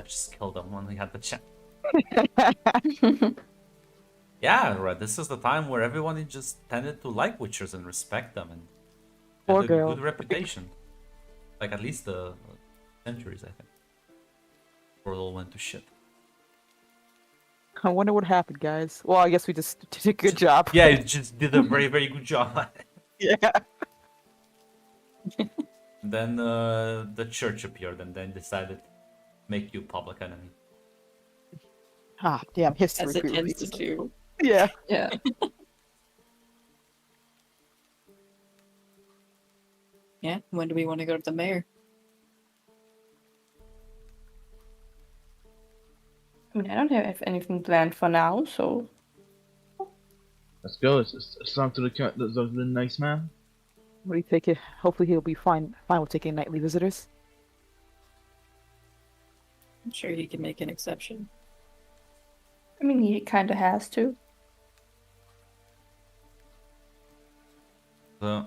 I just killed them when we had the chance. Yeah, right. This is the time where everyone just tended to like witchers and respect them and Poor had a girl. good reputation. Like at least the centuries, I think. Before it all went to shit. I wonder what happened, guys. Well, I guess we just did a good job. Yeah, you just did a very, very good job. Yeah. Then the church appeared and then decided to make you public enemy. Ah, damn, history. As it tends repeats. to do. Yeah. Yeah. Yeah, when do we want to go to the mayor? I mean, I don't have anything planned for now, so Let's go. It's time to the nice man. What do you think? Hopefully he'll be fine with taking nightly visitors. I'm sure he can make an exception. I mean, he kind of has to. So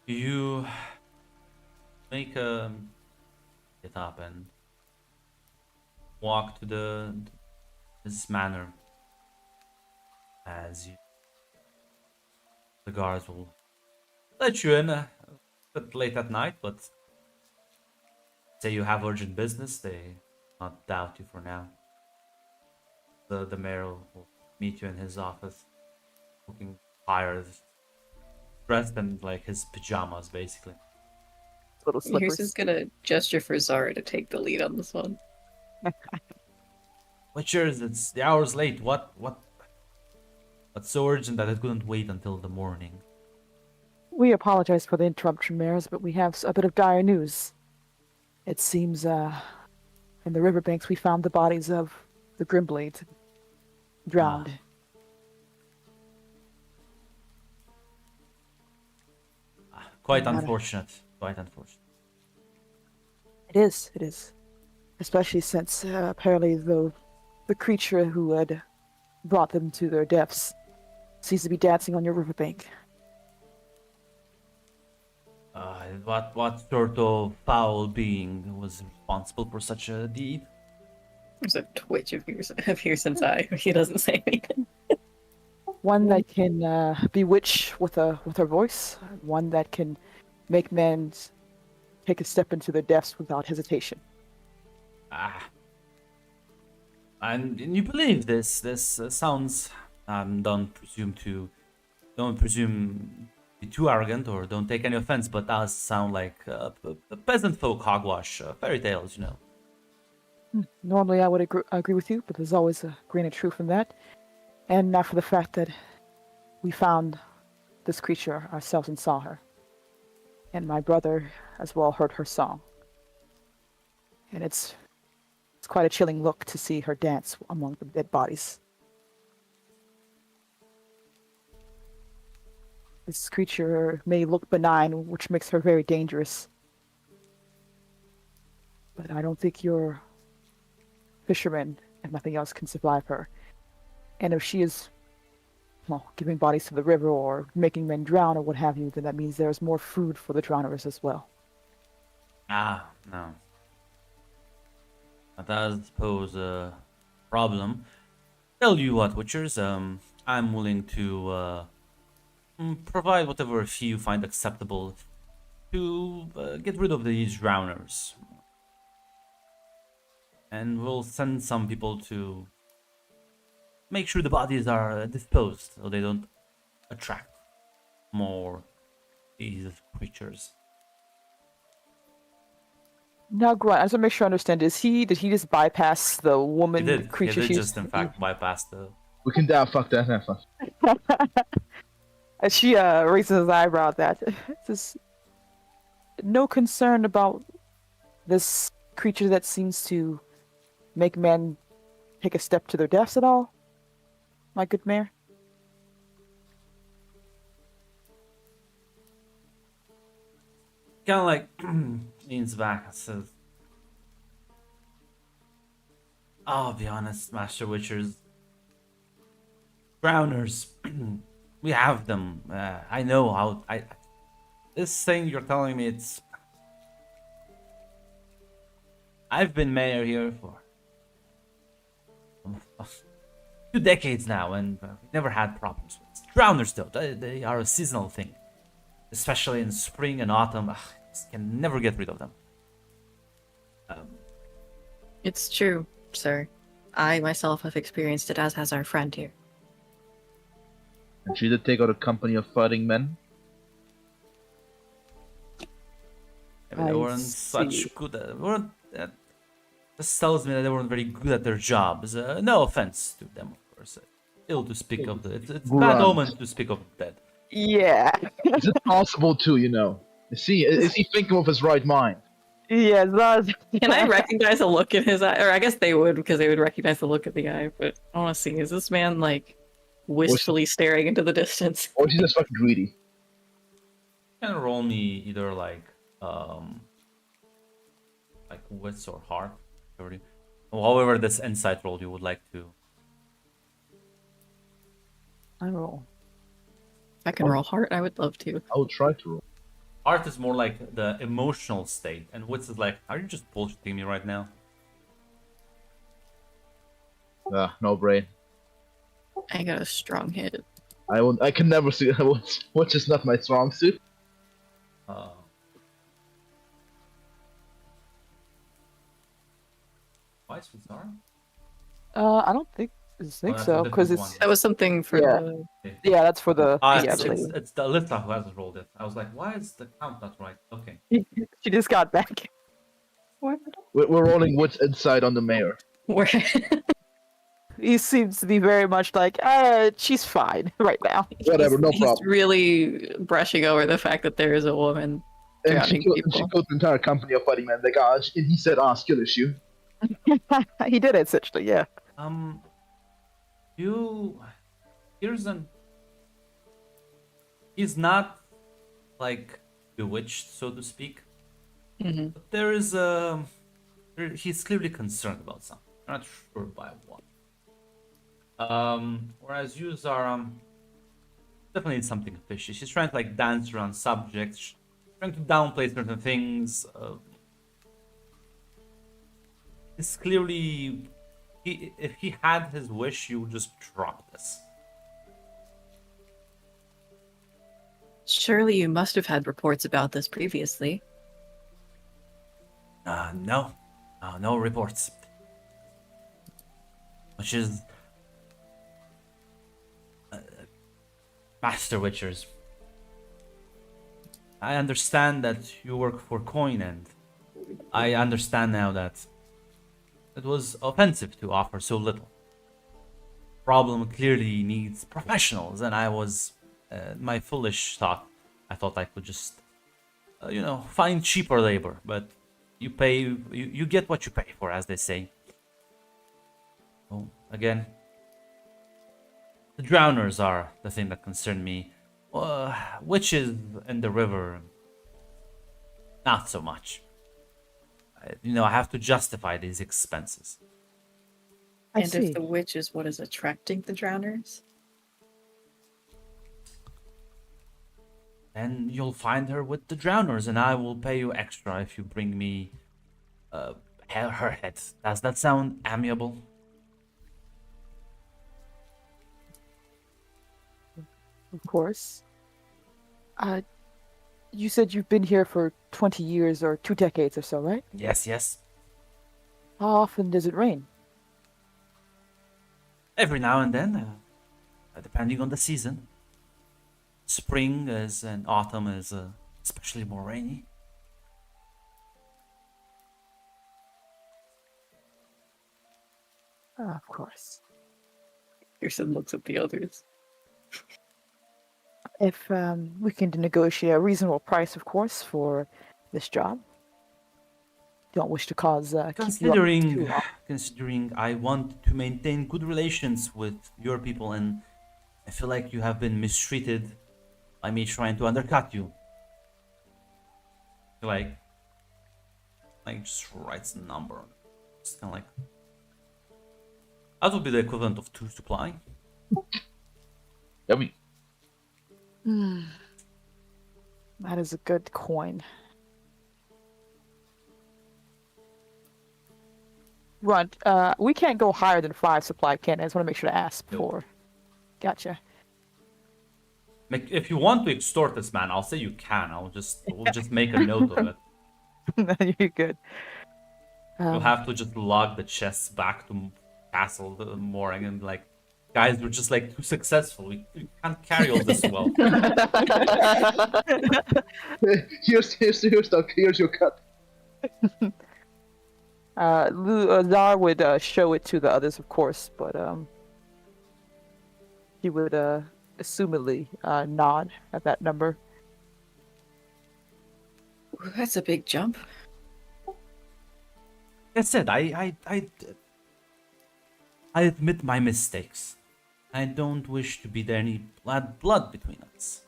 you make a get up and walk to this manor as you the guards will let you in a bit late at night, but say you have urgent business, they not doubt you for now. The mayor will meet you in his office, looking tired, dressed in like his pajamas, basically. Little Here's slippers. just gonna gesture for Zara to take the lead on this one. Witchers, it's the hour's late. What's so urgent that it couldn't wait until the morning? We apologize for the interruption, Mares, but we have a bit of dire news. It seems, in the riverbanks we found the bodies of the Grimblade drowned. Quite Matter. unfortunate. Quite unfortunate. It is. Especially since apparently the creature who had brought them to their deaths seems to be dancing on your riverbank. What sort of foul being was responsible for such a deed? There's a twitch of Hearson's eye. He doesn't say anything. One that can bewitch with her voice, one that can make men take a step into their depths without hesitation. And you believe this? This sounds. Don't presume be too arrogant or don't take any offense, but does sound like peasant folk hogwash, fairy tales, you know. Normally I would agree with you, but there's always a grain of truth in that. And not for the fact that we found this creature ourselves and saw her. And my brother as well heard her song. And it's quite a chilling look to see her dance among the dead bodies. This creature may look benign, which makes her very dangerous. But I don't think your fishermen and nothing else can survive her. And if she is, well, giving bodies to the river or making men drown or what have you, then that means there's more food for the drowners as well. No. That does pose a problem. Tell you what, Witchers, I'm willing to provide whatever fee you find acceptable to get rid of these drowners. And we'll send some people to make sure the bodies are disposed so they don't attract more these creatures. Now, Grunt, I just want to make sure I understand. Did he just bypass the He woman did. creature? He did she's- just, in fact, bypass the. We can down fuck that. Have fun. And she raises his eyebrow at that. Just no concern about this creature that seems to make men take a step to their deaths at all, my good mayor? Kind of like leans back and says, I'll be honest, Master Witchers. Drowners, we have them. I know how. This thing you're telling me, it's. I've been mayor here for 2 decades now, and we've never had problems with it. Drowners, though, they are a seasonal thing, especially in spring and autumn. Just can never get rid of them. It's true, sir. I myself have experienced it, as has our friend here. And she did take out a company of fighting men. I mean, they I weren't see. such good. Weren't. This tells me that they weren't very good at their jobs. No offense to them, of course. Ill to speak of the. It's bad Grunt. omen to speak of the dead. Yeah. Is it possible too? You know, is he thinking of his right mind? Yeah, that's... Can I recognize a look in his eye? Or I guess they would, because they would recognize the look in the eye. But I want to see, is this man, like, wistfully staring into the distance? Or is he just fucking greedy? Can roll me either like wits or heart, however this insight roll you would like to. I roll. If I can roll heart, I would love to. I will try to roll. Heart is more like the emotional state, and wits is like, are you just bullshitting me right now? No brain. I got a strong hit. I won't. I can never see. What's just not my strong suit. Uh, Twice with Zara? I don't think that's so, a different because one. it's That was something for Yeah. the... yeah, that's for the It's, yeah, it's, blade. it's the Lista who hasn't rolled it. I was like, why is the count not right? Okay. She just got back. We're rolling what's inside on the mayor. Where... He seems to be very much like, she's fine right now. Whatever, no he's problem. really brushing over the fact that there is a woman And she drowning killed people. the entire company of fighting men. Like, and he said, skill issue. He did it essentially, yeah. He's not like bewitched, so to speak. Mhm. But he's clearly concerned about something. I'm not sure by what. Whereas you are definitely something fishy. She's trying to like dance around subjects, trying to downplay certain things. It's clearly, if he had his wish, he would just drop this. Surely you must have had reports about this previously. No, no reports. Which is Master Witchers. I understand that you work for Coin, and I understand now that it was offensive to offer so little. Problem clearly needs professionals, and I was my foolish thought. I thought I could just, find cheaper labor, but you pay, you get what you pay for, as they say. Oh, again, the drowners are the thing that concern me. Witches in the river, not so much. I have to justify these expenses. I And see. if the witch is what is attracting the drowners? And you'll find her with the drowners, and I will pay you extra if you bring me Her head. Does that sound amiable? Of course. Uh, you said you've been here for 20 years or 2 decades or so, right? Yes, yes. How often does it rain? Every now and then, depending on the season. Spring is and autumn is especially more rainy. Of course. Pearson looks at the others. If we can negotiate a reasonable price, of course, for this job. Don't wish to cause keep you up too Considering, long. considering I want to maintain good relations with your people, and I feel like you have been mistreated by me trying to undercut you. I feel like just writes a number. It's kind of like that would be the equivalent of 2 supply. Yummy. That is a good coin. Runt, we can't go higher than 5 supply, can I? just want to make sure to ask Nope. before. Gotcha. If you want to extort this man, I'll say you can. We'll just make a note of it. No, you're good. You'll have to just log the chests back to castle the morning and like, guys, we're just like too successful. We can't carry all this well. Here's your cut. Zar would show it to the others, of course, but he would assumedly nod at that number. Ooh, that's a big jump. Like I said, I admit my mistakes. I don't wish to be there any blood between us.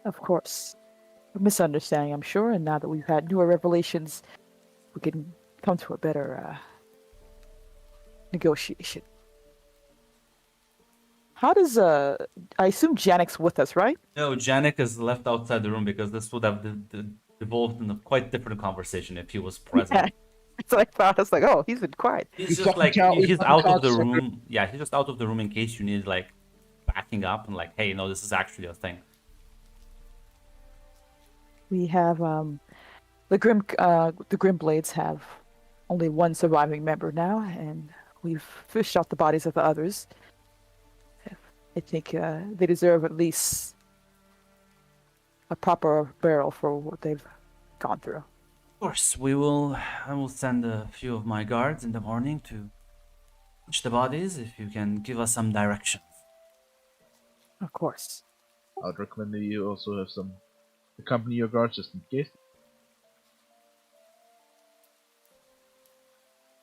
Of course. A misunderstanding, I'm sure, and now that we've had newer revelations, we can come to a better negotiation. How does I assume Janek's with us, right? No, Janik is left outside the room because this would have devolved in a quite different conversation if he was present. Yeah. So I thought, I was like, oh, he's been quiet. He's He's just fucking like cow- he's he's out of the fucking room. Yeah, he's just out of the room in case you need like backing up and like, hey, no, this is actually a thing. We have the Grim Blades have only one surviving member now, and we've fished out the bodies of the others. I think they deserve at least a proper burial for what they've gone through. Of course, I will send a few of my guards in the morning to reach the bodies if you can give us some directions. Of course. I'd recommend that you also have some accompany your guards just in case.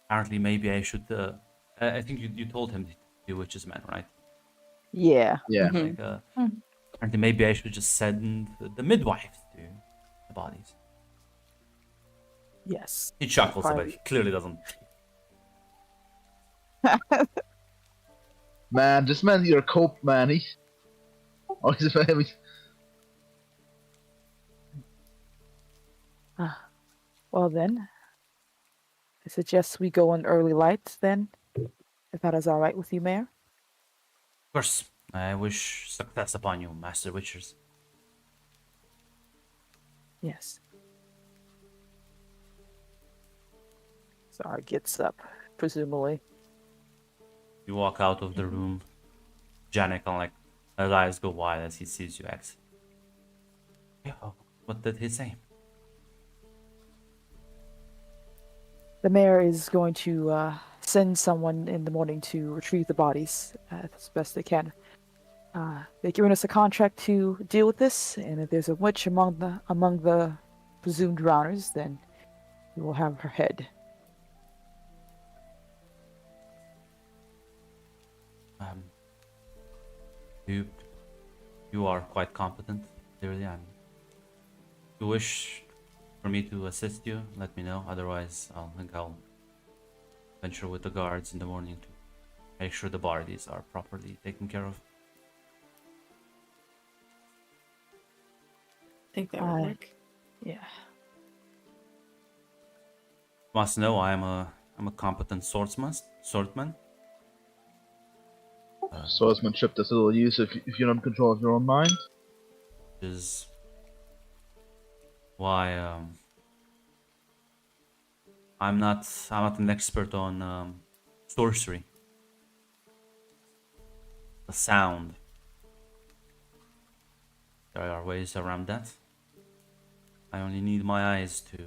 Apparently, maybe I should. I think you told him to be witch's man, right? Yeah. Yeah. Mhm. Like, apparently, maybe I should just send the midwife to the bodies. Yes. He chuckles, but Probably. he clearly doesn't. Man, this man's your cope, man. He. Oh, he's a family. Well then, I suggest we go in early light then, if that is all right with you, Mayor. Of course, I wish success upon you, Master Witchers. Yes. Zara gets up, presumably. You walk out of the room. Janek, like, his eyes go wide as he sees you exit. Yeah, what did he say? The mayor is going to send someone in the morning to retrieve the bodies as best they can. They've given us a contract to deal with this, and if there's a witch among the presumed drowners, then we will have her head. You are quite competent, clearly. If you wish for me to assist you, let me know. Otherwise, I'll venture with the guards in the morning to make sure the bodies are properly taken care of. I think that would work. Yeah. Must know I'm a competent swordsman. Swordsmanship does little use if you're not in control of your own mind. Is why I'm not an expert on sorcery. The sound. There are ways around that. I only need my eyes to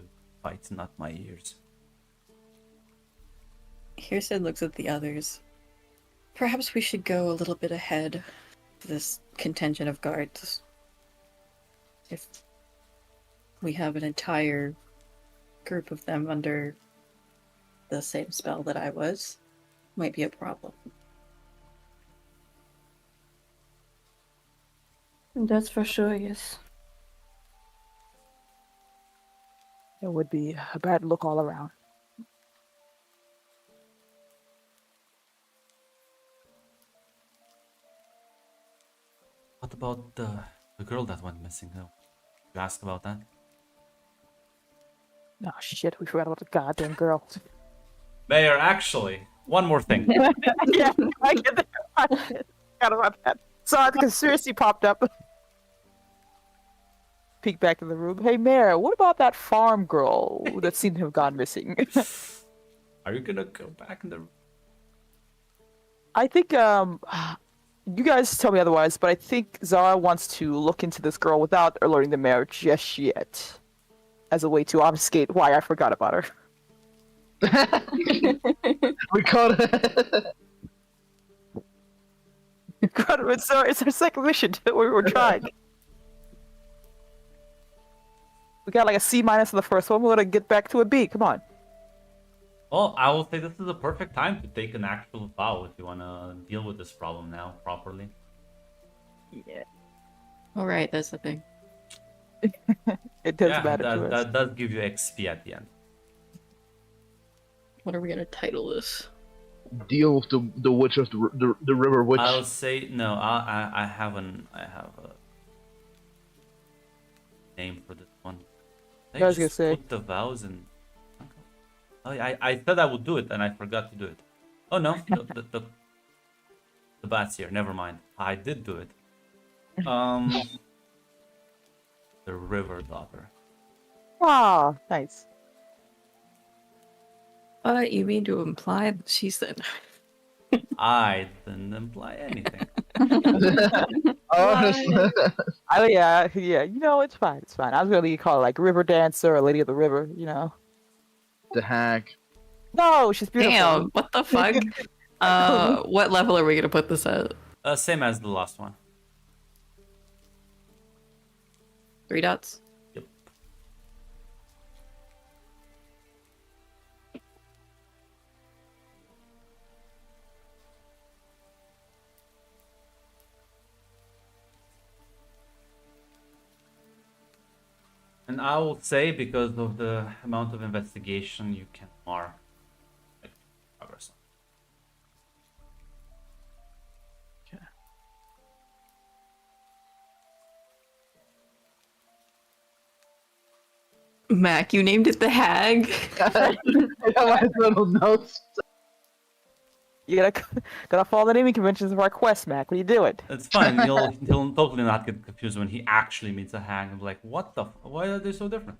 fight, not my ears. Hirsid looks at the others. Perhaps we should go a little bit ahead of this contingent of guards. If we have an entire group of them under the same spell that I was, might be a problem. That's for sure, yes. It would be a bad look all around. What about the girl that went missing? Though? You ask about that? Oh shit, we forgot about the goddamn girl. Mayor, actually, one more thing. Yeah, I get that. I forgot about that. Sorry, the conspiracy popped up. Peek back in the room. Hey, Mayor, what about that farm girl that seemed to have gone missing? Are you gonna go back in the? I think, you guys tell me otherwise, but I think Zara wants to look into this girl without alerting the mayor just yet. As a way to obfuscate why I forgot about her. We caught it. It's our second mission. We're trying. We got like a C- on the first one. We're gonna get back to a B. Come on. Well, I will say this is a perfect time to take an actual vow if you wanna deal with this problem now properly. Yeah. Alright, that's the thing. It doesn't matter to us. that does give you XP at the end. What are we gonna title this? Deal with the witch of the river witch. I'll say no. I have a name for this one. I was gonna just say. put the vows in. Oh, I said I would do it and I forgot to do it. Oh no, the bat's here. Never mind. I did do it. The river daughter. Ah, nice. You mean to imply that she's the... I didn't imply anything. Honestly. Oh yeah. You know, it's fine. It's fine. I was gonna call her like River Dancer or Lady of the River. You know. The hag. No, she's beautiful. Damn, what the fuck? What level are we gonna put this at? Same as the last one. 3 dots? Yep. And I will say, because of the amount of investigation, you can mark like, progress. Mac, you named it the Hag? I have my little notes. You gotta follow the naming conventions of our quest, Mac. What are you doing? It's fine. He'll totally not get confused when he actually meets a hag and be like, what the? Why are they so different?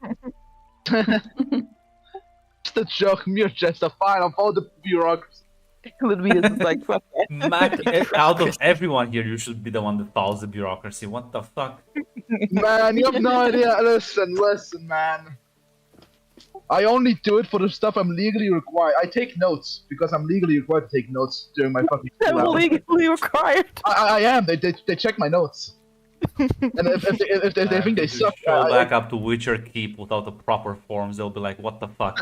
Just a joke. You're just a fine. I'll follow the bureaucracy. Ludwig is like, fuck that. Mac, out of everyone here, you should be the one that follows the bureaucracy. What the fuck? Man, you have no idea. Listen, man. I only do it for the stuff I'm legally required. I take notes because I'm legally required to take notes during my fucking school I'm hours. legally required. I am. They check my notes. And if they think they If you suck, show back up to Witcher Keep without the proper forms, they'll be like, what the fuck?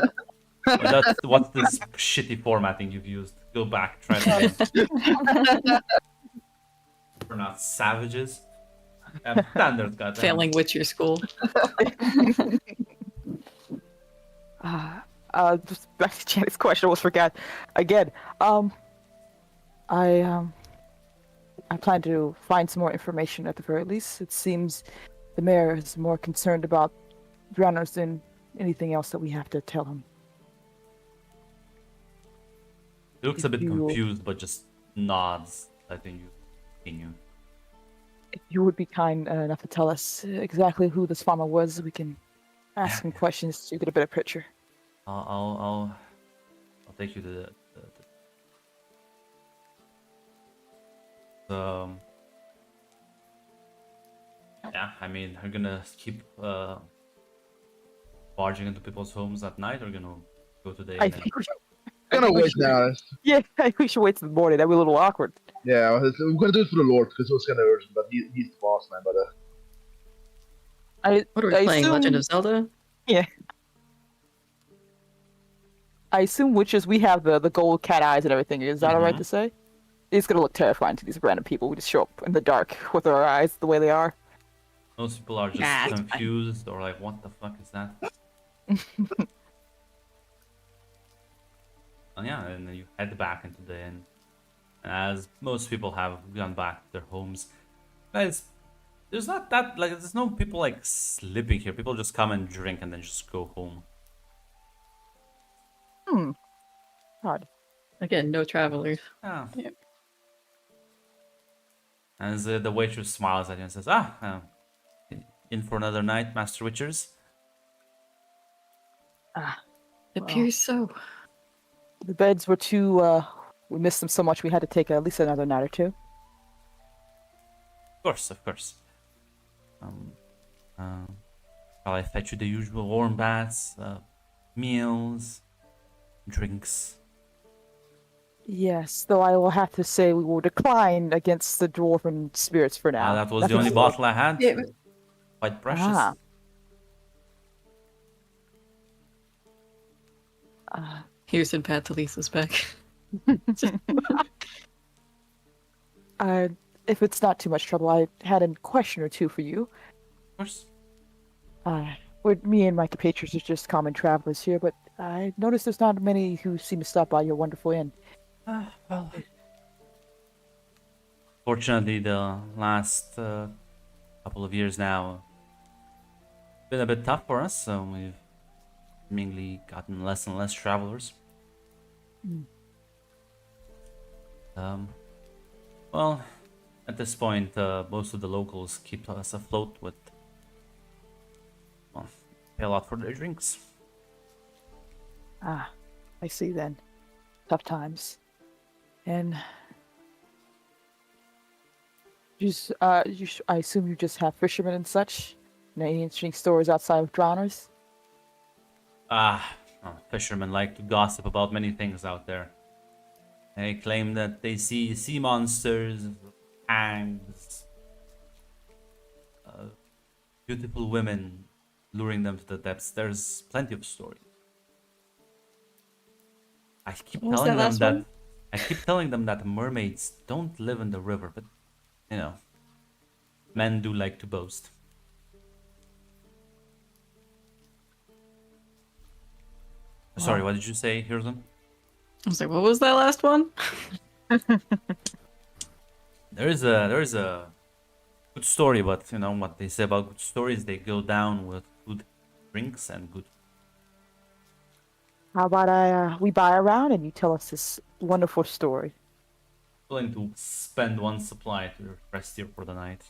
What's this shitty formatting you've used? Go back, try it again. We're not savages. Standard, goddamn. Failing Witcher school. Just back to Janet's question, I almost forgot. Again, I plan to find some more information at the very least. It seems the mayor is more concerned about Dranos and anything else that we have to tell him. He looks a If bit you- confused, but just nods, letting you continue. If you would be kind enough to tell us exactly who this farmer was, we can ask him questions to get a better picture. I'll take you to yeah, I mean, are you gonna keep barging into people's homes at night, or gonna go today? I And then... think we should, Gonna wait now. yeah, I think we should wait till the morning. That'd be a little awkward. Yeah, we're gonna do it for the Lord because it was kind of urgent, but he's the boss man. But What are we I playing? assume- Legend of Zelda? I assume witches, we have the gold cat eyes and everything. Is that alright Mhm. to say? It's gonna look terrifying to these random people. We just show up in the dark with our eyes the way they are. Most people are just Nah, it's fine. confused or like, what the fuck is that? And yeah, and then you head back into the inn. As most people have gone back to their homes. Guys, there's not that, like, there's no people like sleeping here. People just come and drink and then just go home. Odd. Again, no travelers. Yeah. Yep. As the waitress smiles at you and says, in for another night, Master Witchers? It appears so. The beds were too, we missed them so much we had to take at least another night or two. Of course, of course. Shall I fetch you the usual warm baths, meals, drinks? Yes, though I will have to say we will decline against the dwarven spirits for now. That was the Nothing only to- bottle I had. Yeah, Quite precious. Ah. here's in Pat Lisa's back. If it's not too much trouble, I had a question or two for you. Of course. With me and my compatriots are just common travelers here, but I noticed there's not many who seem to stop by your wonderful inn. Well. Fortunately, the last couple of years now been a bit tough for us, so we've seemingly gotten less and less travelers. Well, at this point, most of the locals keep us afloat with, well, pay a lot for their drinks. I see then. Tough times. And I assume you just have fishermen and such? No interesting stories outside of drowners? Fishermen like to gossip about many things out there. They claim that they see sea monsters, hags, beautiful women luring them to the depths. There's plenty of stories. I keep What was telling that them last that one? I keep telling them that mermaids don't live in the river, but you know, men do like to boast. Sorry, what did you say, Hirzum? I was like, what was that last one? There is a good story, but you know what they say about good stories, they go down with good drinks and good. How about we buy around and you tell us this wonderful story? Willing to spend one supply to rest here for the night.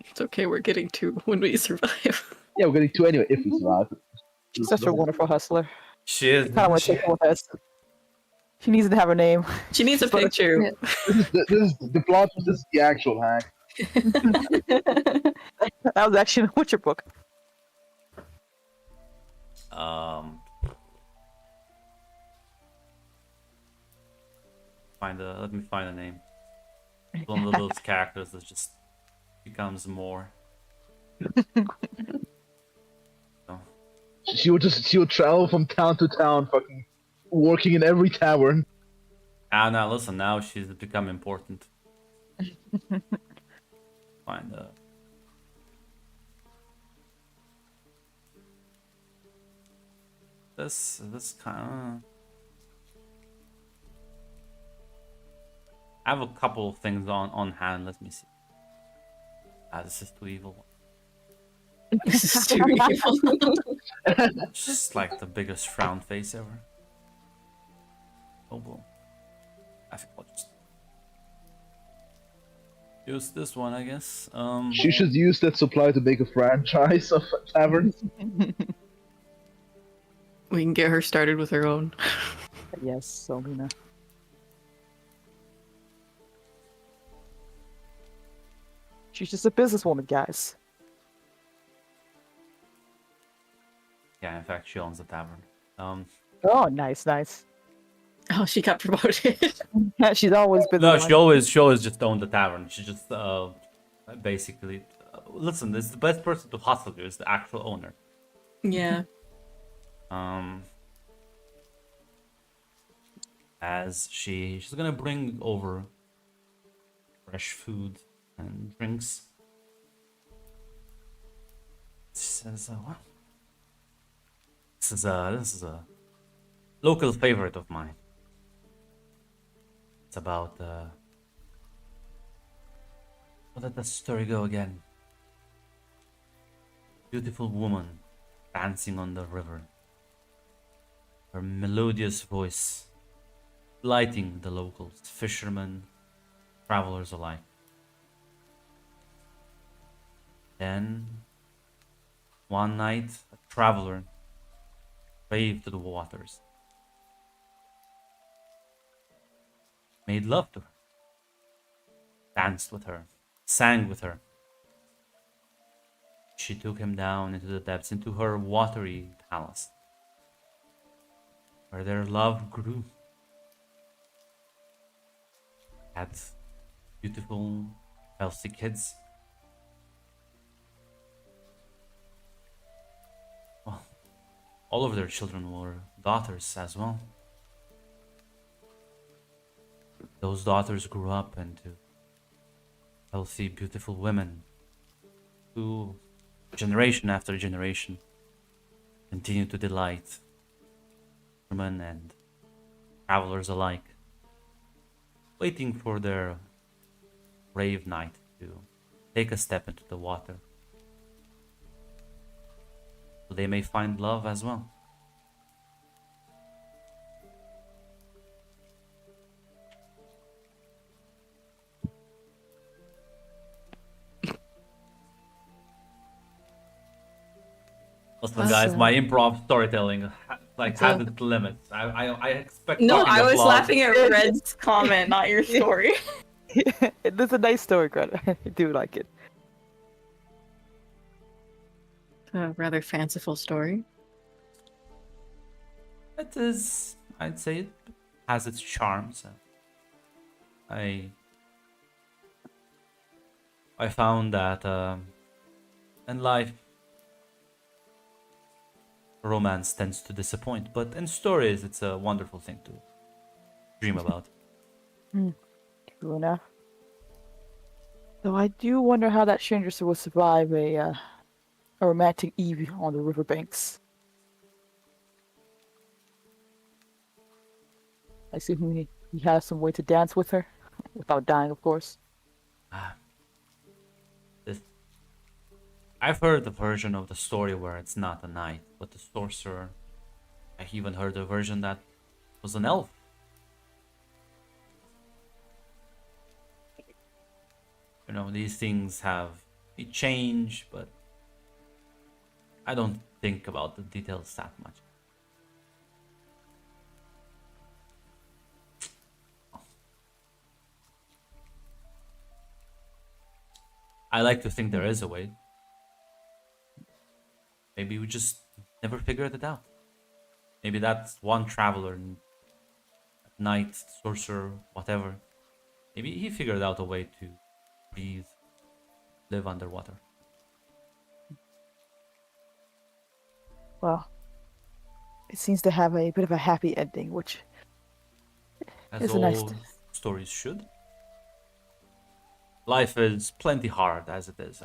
It's okay, we're getting two when we survive. yeah, we're getting two anyway if we survive. She's such a wonderful hustler. She is. I kind of want to take her with us. She needs to have her name. She needs a But- picture. This is the plot. This is the actual hack. That was actually in the Witcher book. Let me find a name. One of those characters that just becomes more. So, She would travel from town to town, fucking working in every tavern. now listen, now she's become important. Find this kind of. I have a couple of things on hand. Let me see. This is too evil. This is too evil. Just like the biggest frown face ever. Oh well. I think I'll just use this one, I guess. She should use that supply to make a franchise of taverns. We can get her started with her own. Yes, Selena. She's just a businesswoman, guys. Yeah, in fact, she owns the tavern. Oh, nice, nice. Oh, she got promoted. She's always been No, the she always just owned the tavern. She just basically listen. This the best person to hustle you is the actual owner. Yeah. As she's gonna bring over fresh food and drinks. She says, "Well, this is a local favorite of mine. It's about how did the story go again? Beautiful woman dancing on the river. Her melodious voice lighting the locals, fishermen, travelers alike. Then, one night, a traveler braved to the waters, made love to her, danced with her, sang with her. She took him down into the depths, into her watery palace, where their love grew. Had beautiful, healthy kids. Well, all of their children were daughters as well. Those daughters grew up into healthy, beautiful women who, generation after generation, continue to delight women and travelers alike, waiting for their brave knight to take a step into the water, so they may find love as well. Listen, guys, my improv storytelling has its limits. I expect. No, fucking I was applause. laughing at Red's comment, not your story. It's a nice story, Greta. I do like it. A rather fanciful story. It is. I'd say it has its charms. I found that in life, romance tends to disappoint, but in stories, it's a wonderful thing to dream about. True enough. Though I do wonder how that stranger will survive a romantic eve on the riverbanks. I assume he has some way to dance with her, without dying, of course. I've heard the version of the story where it's not a knight, but the sorcerer. I even heard a version that was an elf. You know, these things they change, but I don't think about the details that much. I like to think there is a way. Maybe we just never figured it out. Maybe that's one traveler, knight, sorcerer, whatever. Maybe he figured out a way to breathe, live underwater. Well, it seems to have a bit of a happy ending, which As is a all nice. stories should. Life is plenty hard as it is.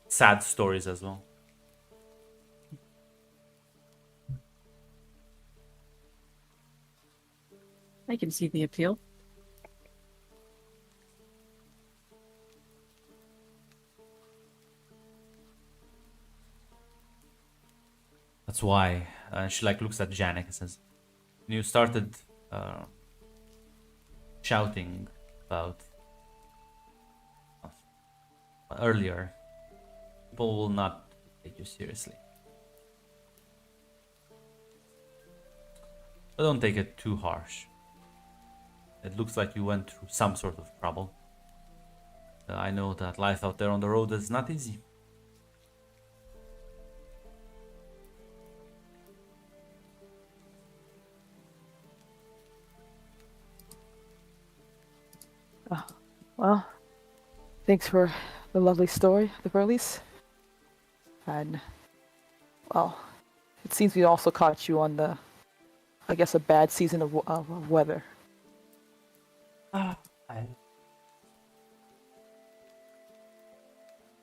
Sad stories as well. I can see the appeal. That's why. She like looks at Janek and says, "When you started shouting about earlier, people will not take you seriously. But don't take it too harsh. It looks like you went through some sort of trouble. I know that life out there on the road is not easy." Well, thanks for the lovely story, the Burleys. And, well, it seems we also caught you on the, I guess, a bad season of weather.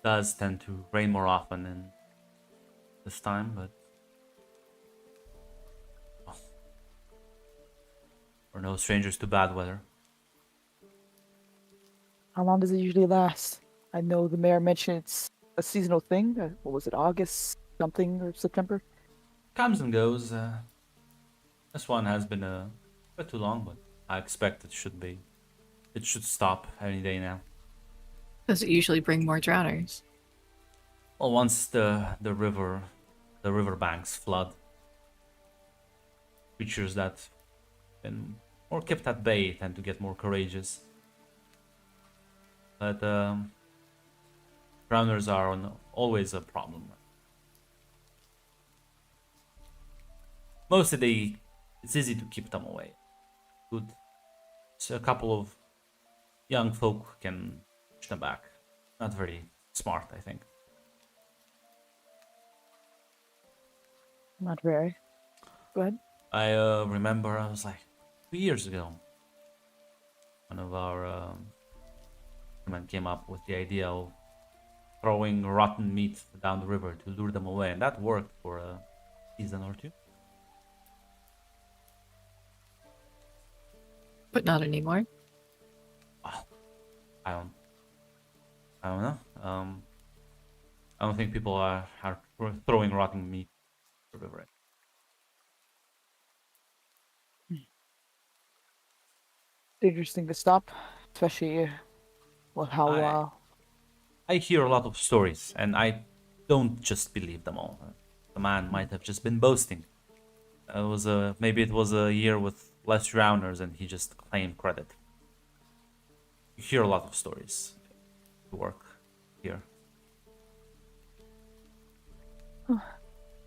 Does tend to rain more often in this time, but well, we're no strangers to bad weather. How long does it usually last? I know the mayor mentioned it's a seasonal thing. What was it, August something or September? Comes and goes. This one has been a bit too long, but I expect it should be. It should stop any day now. Does it usually bring more drowners? Well, once the river banks flood, creatures that been more kept at bay tend to get more courageous. But drowners are always a problem. Mostly it's easy to keep them away. Good. So a couple of young folk can push them back. Not very smart, I think. Not very. Go ahead. I remember I was like 2 years ago. One of our men came up with the idea of throwing rotten meat down the river to lure them away, and that worked for a season or two. But not anymore. Well, I don't know. I don't think people are throwing rotten meat to the river. Interesting to stop, especially with how I hear a lot of stories, and I don't just believe them all. The man might have just been boasting. Maybe it was a year with less drowners, and he just claimed credit. You hear a lot of stories. To work here.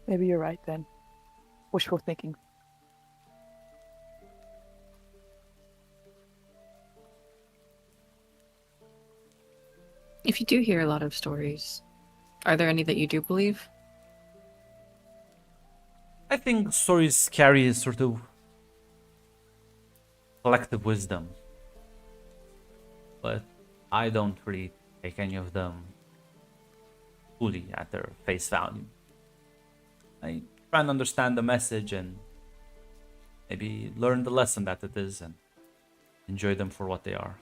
maybe you're right then. Wishful thinking. If you do hear a lot of stories, are there any that you do believe? I think stories carry a sort of collective wisdom, but I don't really take any of them fully at their face value. I try and understand the message and maybe learn the lesson that it is and enjoy them for what they are.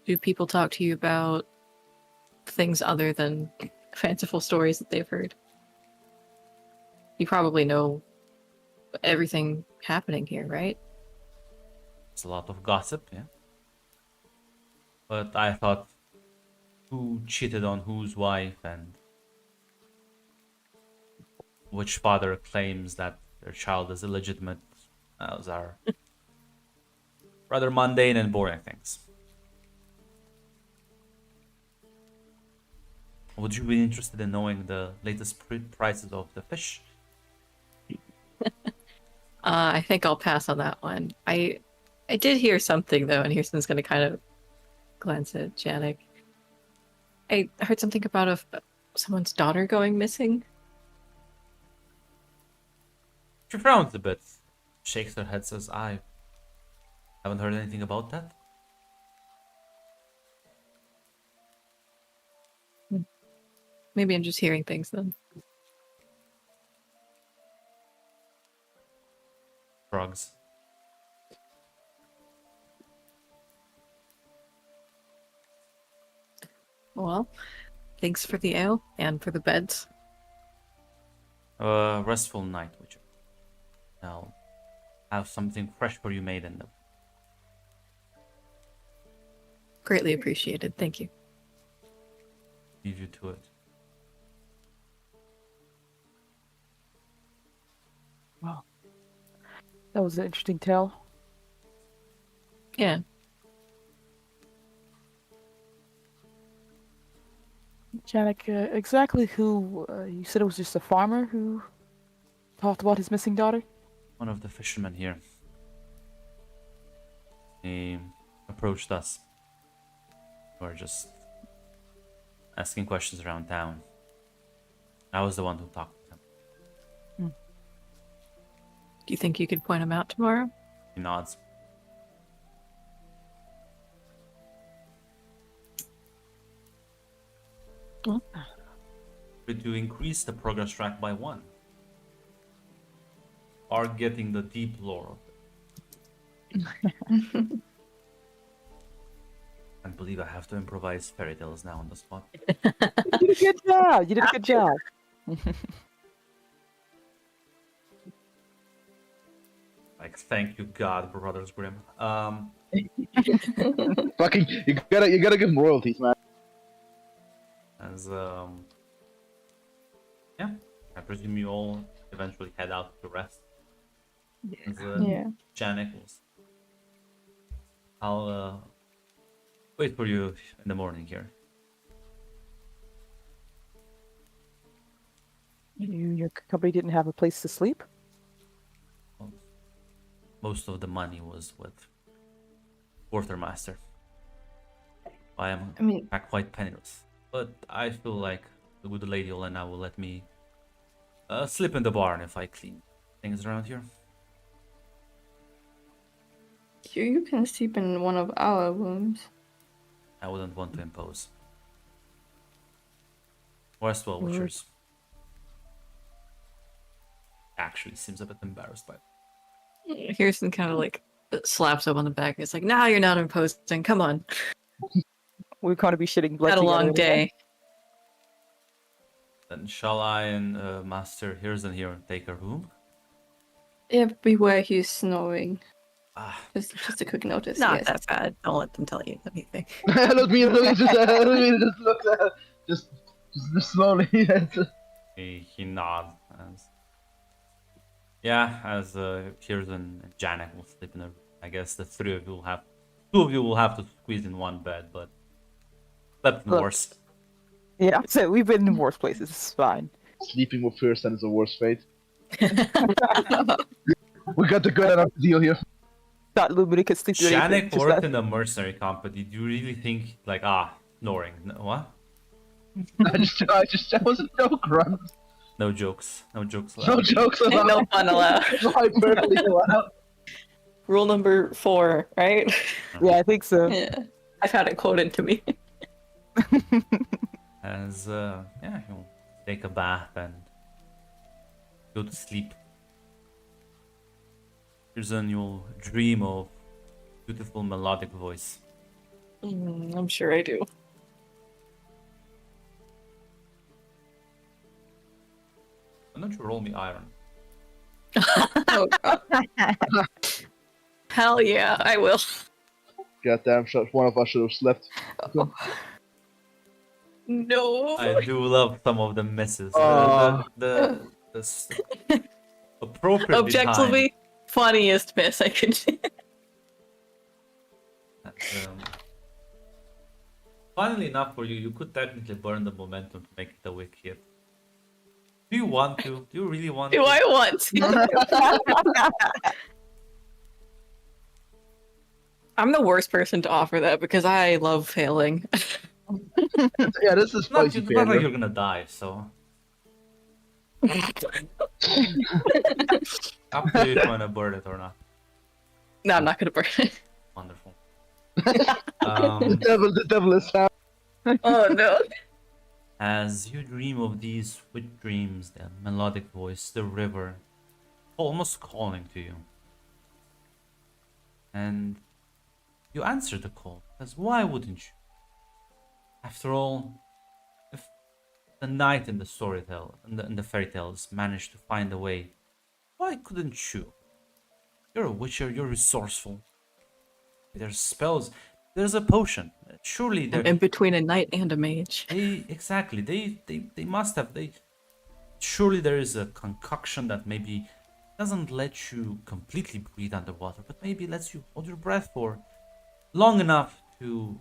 Do people talk to you about things other than fanciful stories that they've heard? You probably know everything happening here, right? It's a lot of gossip, yeah. But I thought who cheated on whose wife and which father claims that their child is illegitimate. Those are rather mundane and boring things. Would you be interested in knowing the latest prices of the fish? I think I'll pass on that one. I did hear something though, and Houston's gonna kind of glance at Janek. I heard something about someone's daughter going missing. She frowns a bit, shakes her head, says, "I haven't heard anything about that." Maybe I'm just hearing things then. Shrugs. Well, thanks for the ale and for the beds. Restful night, Witcher. I'll have something fresh for you made and Greatly appreciated. Thank you. leave you to it. Wow. That was an interesting tale. Yeah. Janek, exactly who, you said it was just a farmer who talked about his missing daughter? One of the fishermen here. He approached us. We were just asking questions around town. I was the one who talked to him. Do you think you could point him out tomorrow? He nods. Well. To increase the progress track by 1. Are getting the deep lore of it. I believe I have to improvise fairy tales now on the spot. You did a good job. You did a good job. Like, thank you, God, Brothers Grimm. Fucking, you gotta give him royalties, man. As yeah, I presume you all eventually head out to rest. As, Yeah. Janek will. I'll wait for you in the morning here. Your company didn't have a place to sleep? Most of the money was with Quartermaster. I am I mean, quite penniless, but I feel like the good lady Olena will let me sleep in the barn if I clean things around here. you can sleep in one of our rooms. I wouldn't want to impose. Westwell Word. Witchers actually seems a bit embarrassed by it. Harrison kind of like slaps him on the back. It's like, now you're not imposing. Come on. We're going to be shitting blood Had a together long anyway. day. Then shall I and Master Hirzen here take a room? Yeah, beware he's snoring. Ah, Just a quick notice. Not yes. that bad. Don't let them tell you anything. Look me, just looks at, just slowly. he nods as as Hirzen and Janek will sleep in a room. I guess the two of you will have to squeeze in one bed, but slept in Look. worse. Yeah, so we've been in worse places. It's fine. Sleeping with Firsten is the worst fate. We got the good enough deal here. Thought Lumini could sleep with anything. Janek Just worked that. in a mercenary company. Do you really think snoring? No, what? That was a joke, run. No jokes. No jokes allowed. No jokes allowed. No fun allowed. Hyperbole allowed. Rule number 4, right? Yeah, I think so. Yeah. I've had it quoted to me. As he'll take a bath and go to sleep. Hirzen, you'll dream of beautiful melodic voice. I'm sure I do. Why don't you roll me iron? Oh, God. Hell yeah, I will. Goddamn, one of us should have slept. No. I do love some of the misses. Oh. Appropriately Objectively, funniest miss I could do. timed. Funnily enough for you, you could technically burn the momentum to make it a wick hit. Do you want to? Do you really want Do to? I want to? I'm the worst person to offer that because I love failing. Yeah, this is It's not, spicy it's not like failure. you're gonna die, so up to you if you wanna burn it or not. No, I'm not gonna burn it. Wonderful. The devil is out. Oh no. As you dream of these sweet dreams, the melodic voice, the river, almost calling to you. And you answer the call, because why wouldn't you? After all, if the knight in the storytale in the fairy tales managed to find a way, why couldn't you? You're a witcher, you're resourceful. There's spells, there's a potion. Surely I'm in between a knight and a mage. they must have surely there is a concoction that maybe doesn't let you completely breathe underwater, but maybe lets you hold your breath for long enough to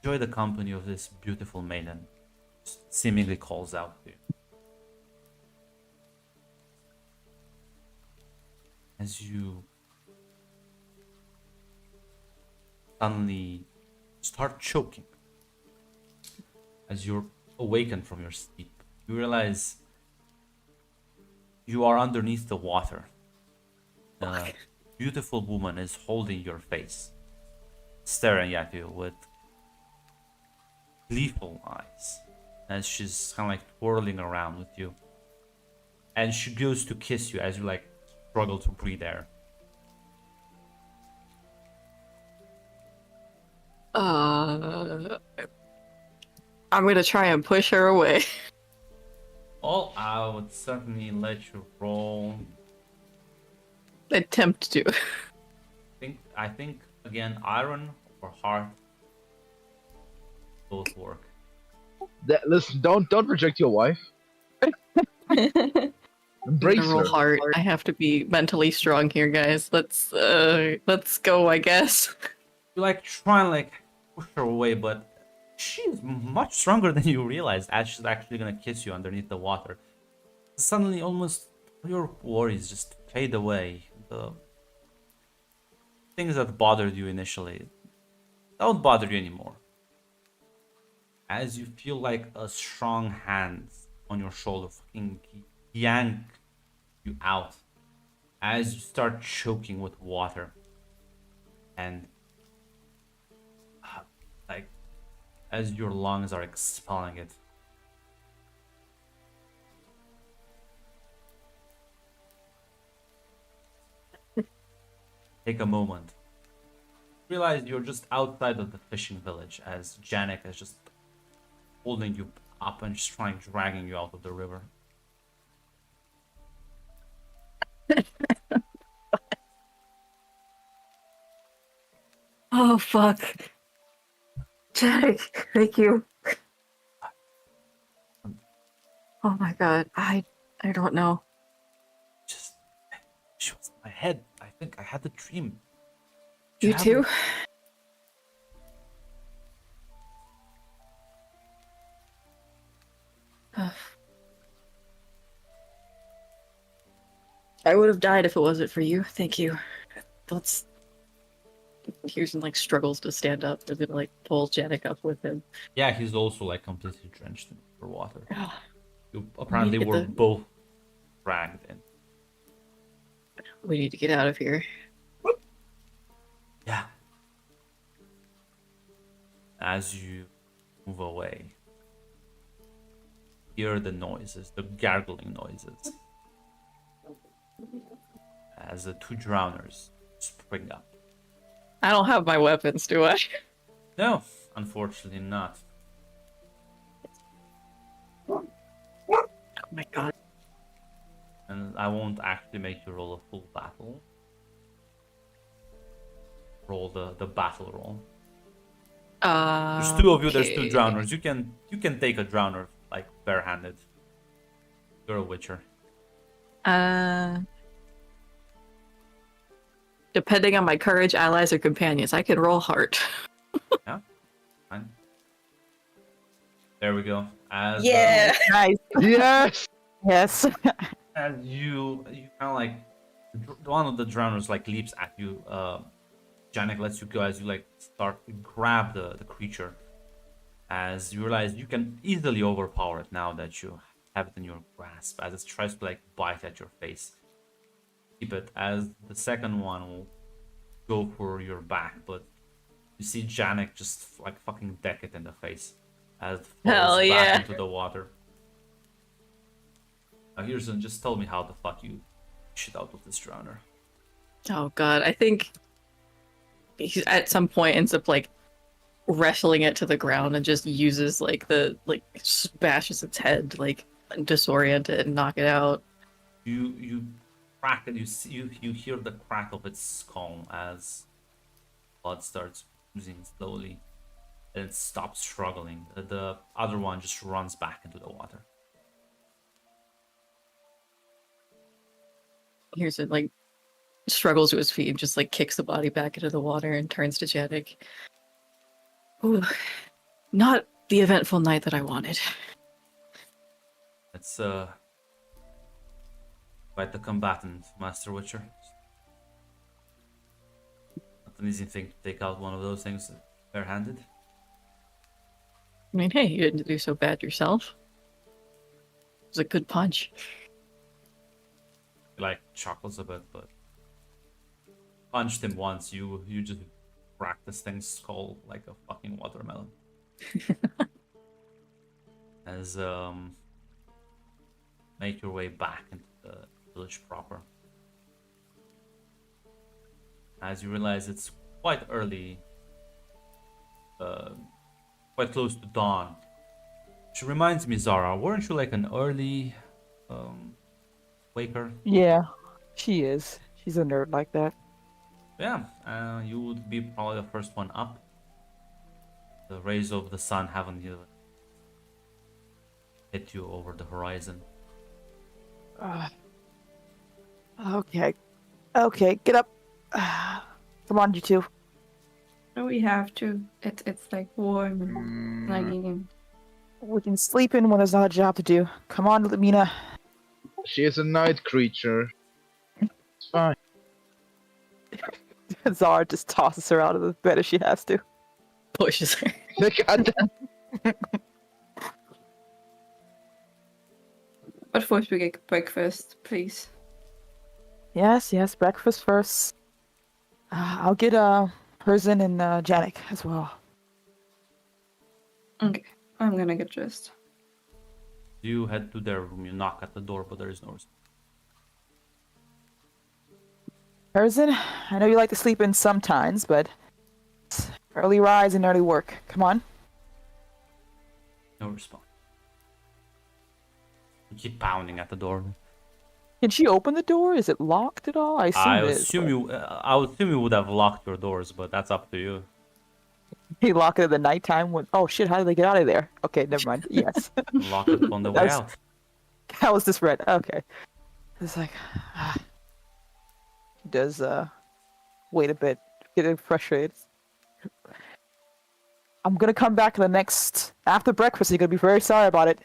enjoy the company of this beautiful maiden. Seemingly calls out to you. As you suddenly start choking, as you're awakened from your sleep, you realize you are underneath the water. A beautiful woman is holding your face, staring at you with gleeful eyes, as she's kind of like twirling around with you. And she goes to kiss you as you like struggle to breathe air. I'm gonna try and push her away. Well, I would certainly let you roll. Attempt to. I think again, iron or heart both work. Listen, don't reject your wife. Embrace Roll her. hard. I have to be mentally strong here, guys. Let's go, I guess. You like try and like push her away, but she's much stronger than you realize as she's actually gonna kiss you underneath the water. Suddenly almost your worries just fade away. The things that bothered you initially don't bother you anymore. As you feel like a strong hand on your shoulder fucking yank you out as you start choking with water. And like as your lungs are expelling it. Take a moment. Realize you're just outside of the fishing village as Janek is just holding you up and just dragging you out of the river. Oh fuck. Jack, thank you. Oh my god, I don't know. Just she was in my head. I think I had the dream. You have too? it? I would have died if it wasn't for you. Thank you. Let's. Kirsten like struggles to stand up. They're gonna like pull Janek up with him. Yeah, he's also like completely drenched in water. Ah, You apparently Get were the- both dragged in. we need to get out of here. Yeah. As you move away, hear the noises, the gargling noises, as the two drowners spring up. I don't have my weapons, do I? No, unfortunately not. Oh my god. And I won't actually make you roll a full battle. Roll the battle roll. There's two of you, there's two Okay. drowners. You can take a drowner like barehanded. You're a witcher. Depending on my courage, allies, or companions, I can roll heart. Fine. There we go. As Nice. Yes. Yes. as you kind of like one of the drowners like leaps at you. Janek lets you go as you like start to grab the creature. As you realize you can easily overpower it now that you have it in your grasp. As it tries to like bite at your face. Keep it as the second one will go for your back, but you see Janek just like fucking deck it in the face as it falls Hell back yeah. into the water. Now Hirsun, just tell me how the fuck you shit out of this drowner. Oh god, I think he at some point ends up like wrestling it to the ground and just uses like bashes its head, like disorient it and knock it out. You crack it. You hear the crack of its skull as blood starts oozing slowly, and it stops struggling. The other one just runs back into the water. Here's it, like, struggles to his feet and just like kicks the body back into the water and turns to Janik. Ooh, not the eventful night that I wanted. It's quite the combatant, Master Witcher. Not an easy thing to take out one of those things barehanded. I mean, hey, you didn't do so bad yourself. It was a good punch. He like chuckles a bit, but punched him once. You just cracked this thing's skull like a fucking watermelon. As make your way back into the village proper. As you realize it's quite early, quite close to dawn. Which reminds me, Zara, weren't you like an early waker? Yeah, she is. She's a nerd like that. Yeah, you would be probably the first one up. The rays of the sun haven't even hit you over the horizon. Okay. Okay, get up. Come on, you two. No, we have to. It's like warm and nagging. We can sleep in when there's not a job to do. Come on, Lamina. She is a night creature. It's fine. Zara just tosses her out of the bed if she has to. Pushes her. Goddamn. But first we get breakfast, please. Yes, yes, breakfast first. I'll get Herzen and Janik as well. Okay, I'm gonna get dressed. You head to their room, you knock at the door, but there is no response. Herzen, I know you like to sleep in sometimes, but it's early rise and early work. Come on. No response. You keep pounding at the door. Can she open the door? Is it locked at all? I assume it is, but I would assume you would have locked your doors, but that's up to you. They lock it at the nighttime when... Oh shit, how did they get out of there? Okay, never mind. Yes. Lock it on the way That's- out. How was this read? Okay. It's like... He does, wait a bit. Getting frustrated. I'm gonna come back to the next... After breakfast, you're gonna be very sorry about it.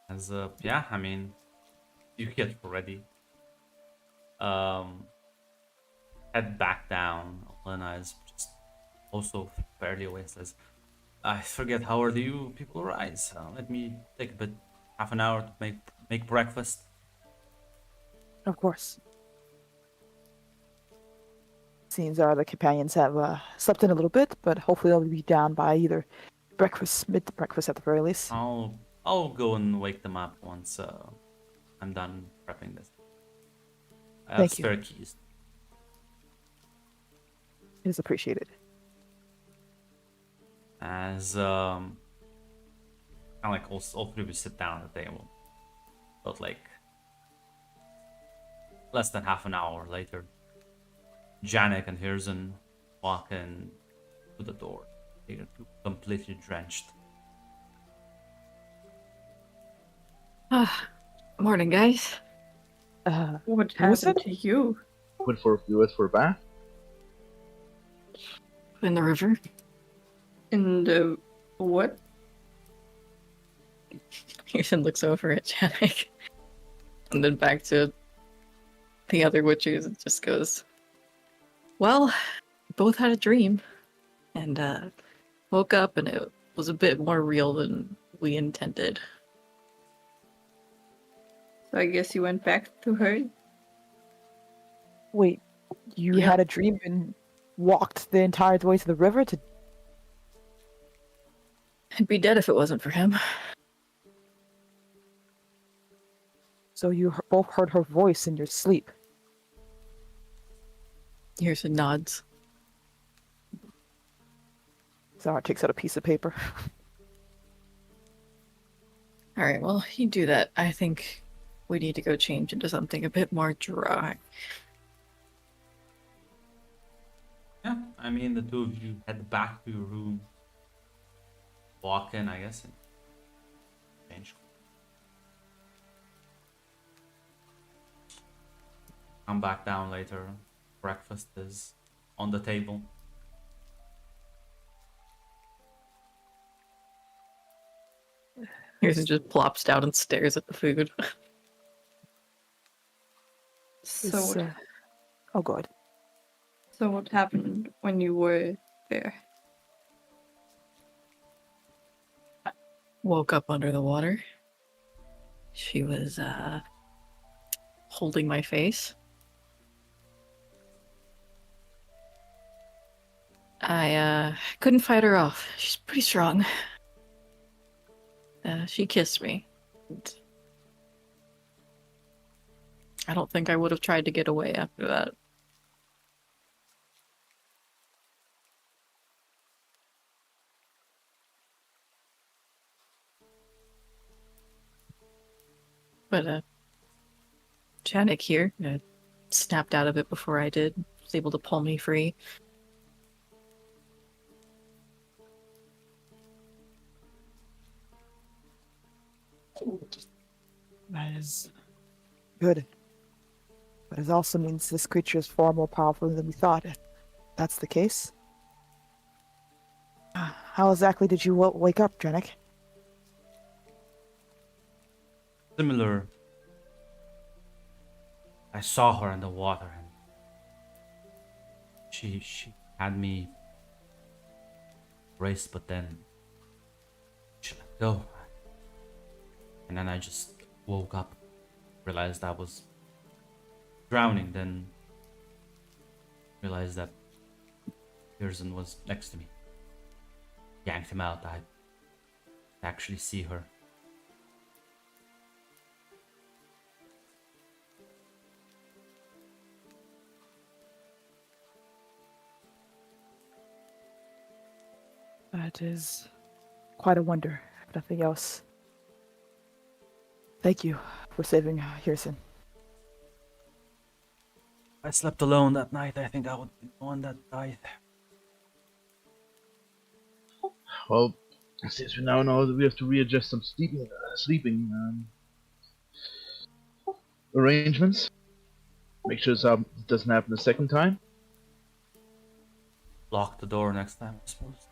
As yeah, I mean, you get ready. Head back down. Lena is just also fairly awake. Says, "I forget how early you people rise. Let me take a bit, half an hour to make breakfast." Of course. Seems our other companions have slept in a little bit, but hopefully they'll be down by either breakfast, mid-breakfast at the very least. I'll go and wake them up once I'm done prepping this. I have Thank you. spare keys. It is appreciated. As kind of like all three of you sit down at the table, but like less than half an hour later, Janik and Hirzen walk in to the door. They are completely drenched. Morning, guys. What Who was happened it? to you? Went for a bath. In the river. In the what? Ethan looks over at Janik. And then back to the other witches and just goes, well, we both had a dream. And woke up and it was a bit more real than we intended. So I guess you went back to her. Wait, you Yeah. had a dream and walked the entire way to the river to... I'd be dead if it wasn't for him. So you both heard her voice in your sleep. Here's a nods. Zara takes out a piece of paper. All right, well, you do that. I think we need to go change into something a bit more dry. Yeah, I mean, the two of you head back to your room. Walk in, I guess, and change. Come back down later. Breakfast is on the table. Here's just plops down and stares at the food. So, It's, oh, God. so what happened when you were there? Woke up under the water. She was holding my face. I couldn't fight her off. She's pretty strong. She kissed me. And I don't think I would have tried to get away after that. But Janik here snapped out of it before I did. Was able to pull me free. That is good. But it also means this creature is far more powerful than we thought. If that's the case. How exactly did you wake up, Janik? Similar. I saw her in the water and she had me raised, but then she let go. And then I just woke up, realized I was drowning, then realized that Pearson was next to me. Yanked him out. I actually see her. That is quite a wonder, if nothing else. Thank you for saving Hirson. If I slept alone that night, I think I would be the one that died. Well, since we now know that we have to readjust some sleeping arrangements, make sure it doesn't happen a second time. Lock the door next time, I suppose.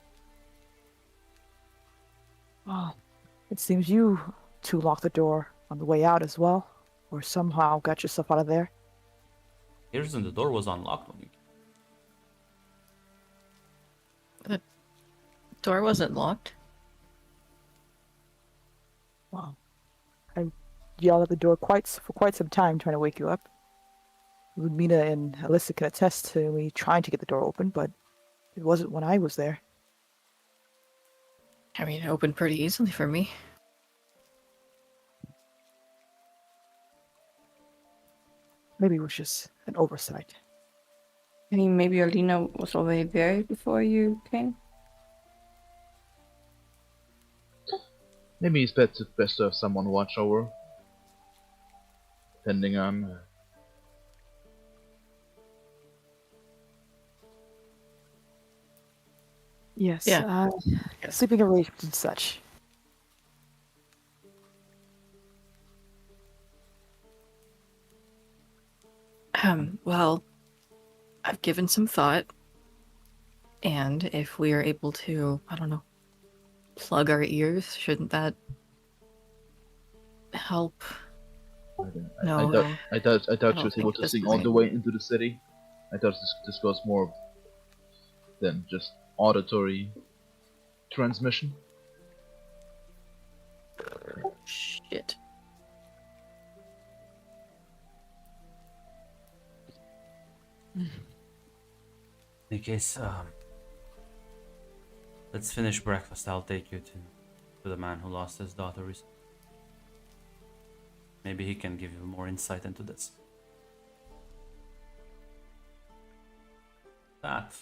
Well, it seems you two locked the door on the way out as well, or somehow got yourself out of there. Pearson, the door was unlocked when you Door wasn't locked. Wow. I yelled at the door for quite some time trying to wake you up. Ludmina and Alyssa can attest to me trying to get the door open, but it wasn't when I was there. I mean, it opened pretty easily for me. Maybe it was just an oversight. I mean, maybe Alina was already there before you came? Maybe it's best to have someone watch over, depending on. Yes. Yeah. Sleeping arrangements and such. Well, I've given some thought, and if we are able to, I don't know, plug our ears, shouldn't that help? No, I doubt she don't was able think to this sing is all the right. way into the city. I thought this was more than just auditory transmission. Shit. In any case, let's finish breakfast. I'll take you to the man who lost his daughter recently. Maybe he can give you more insight into this. that.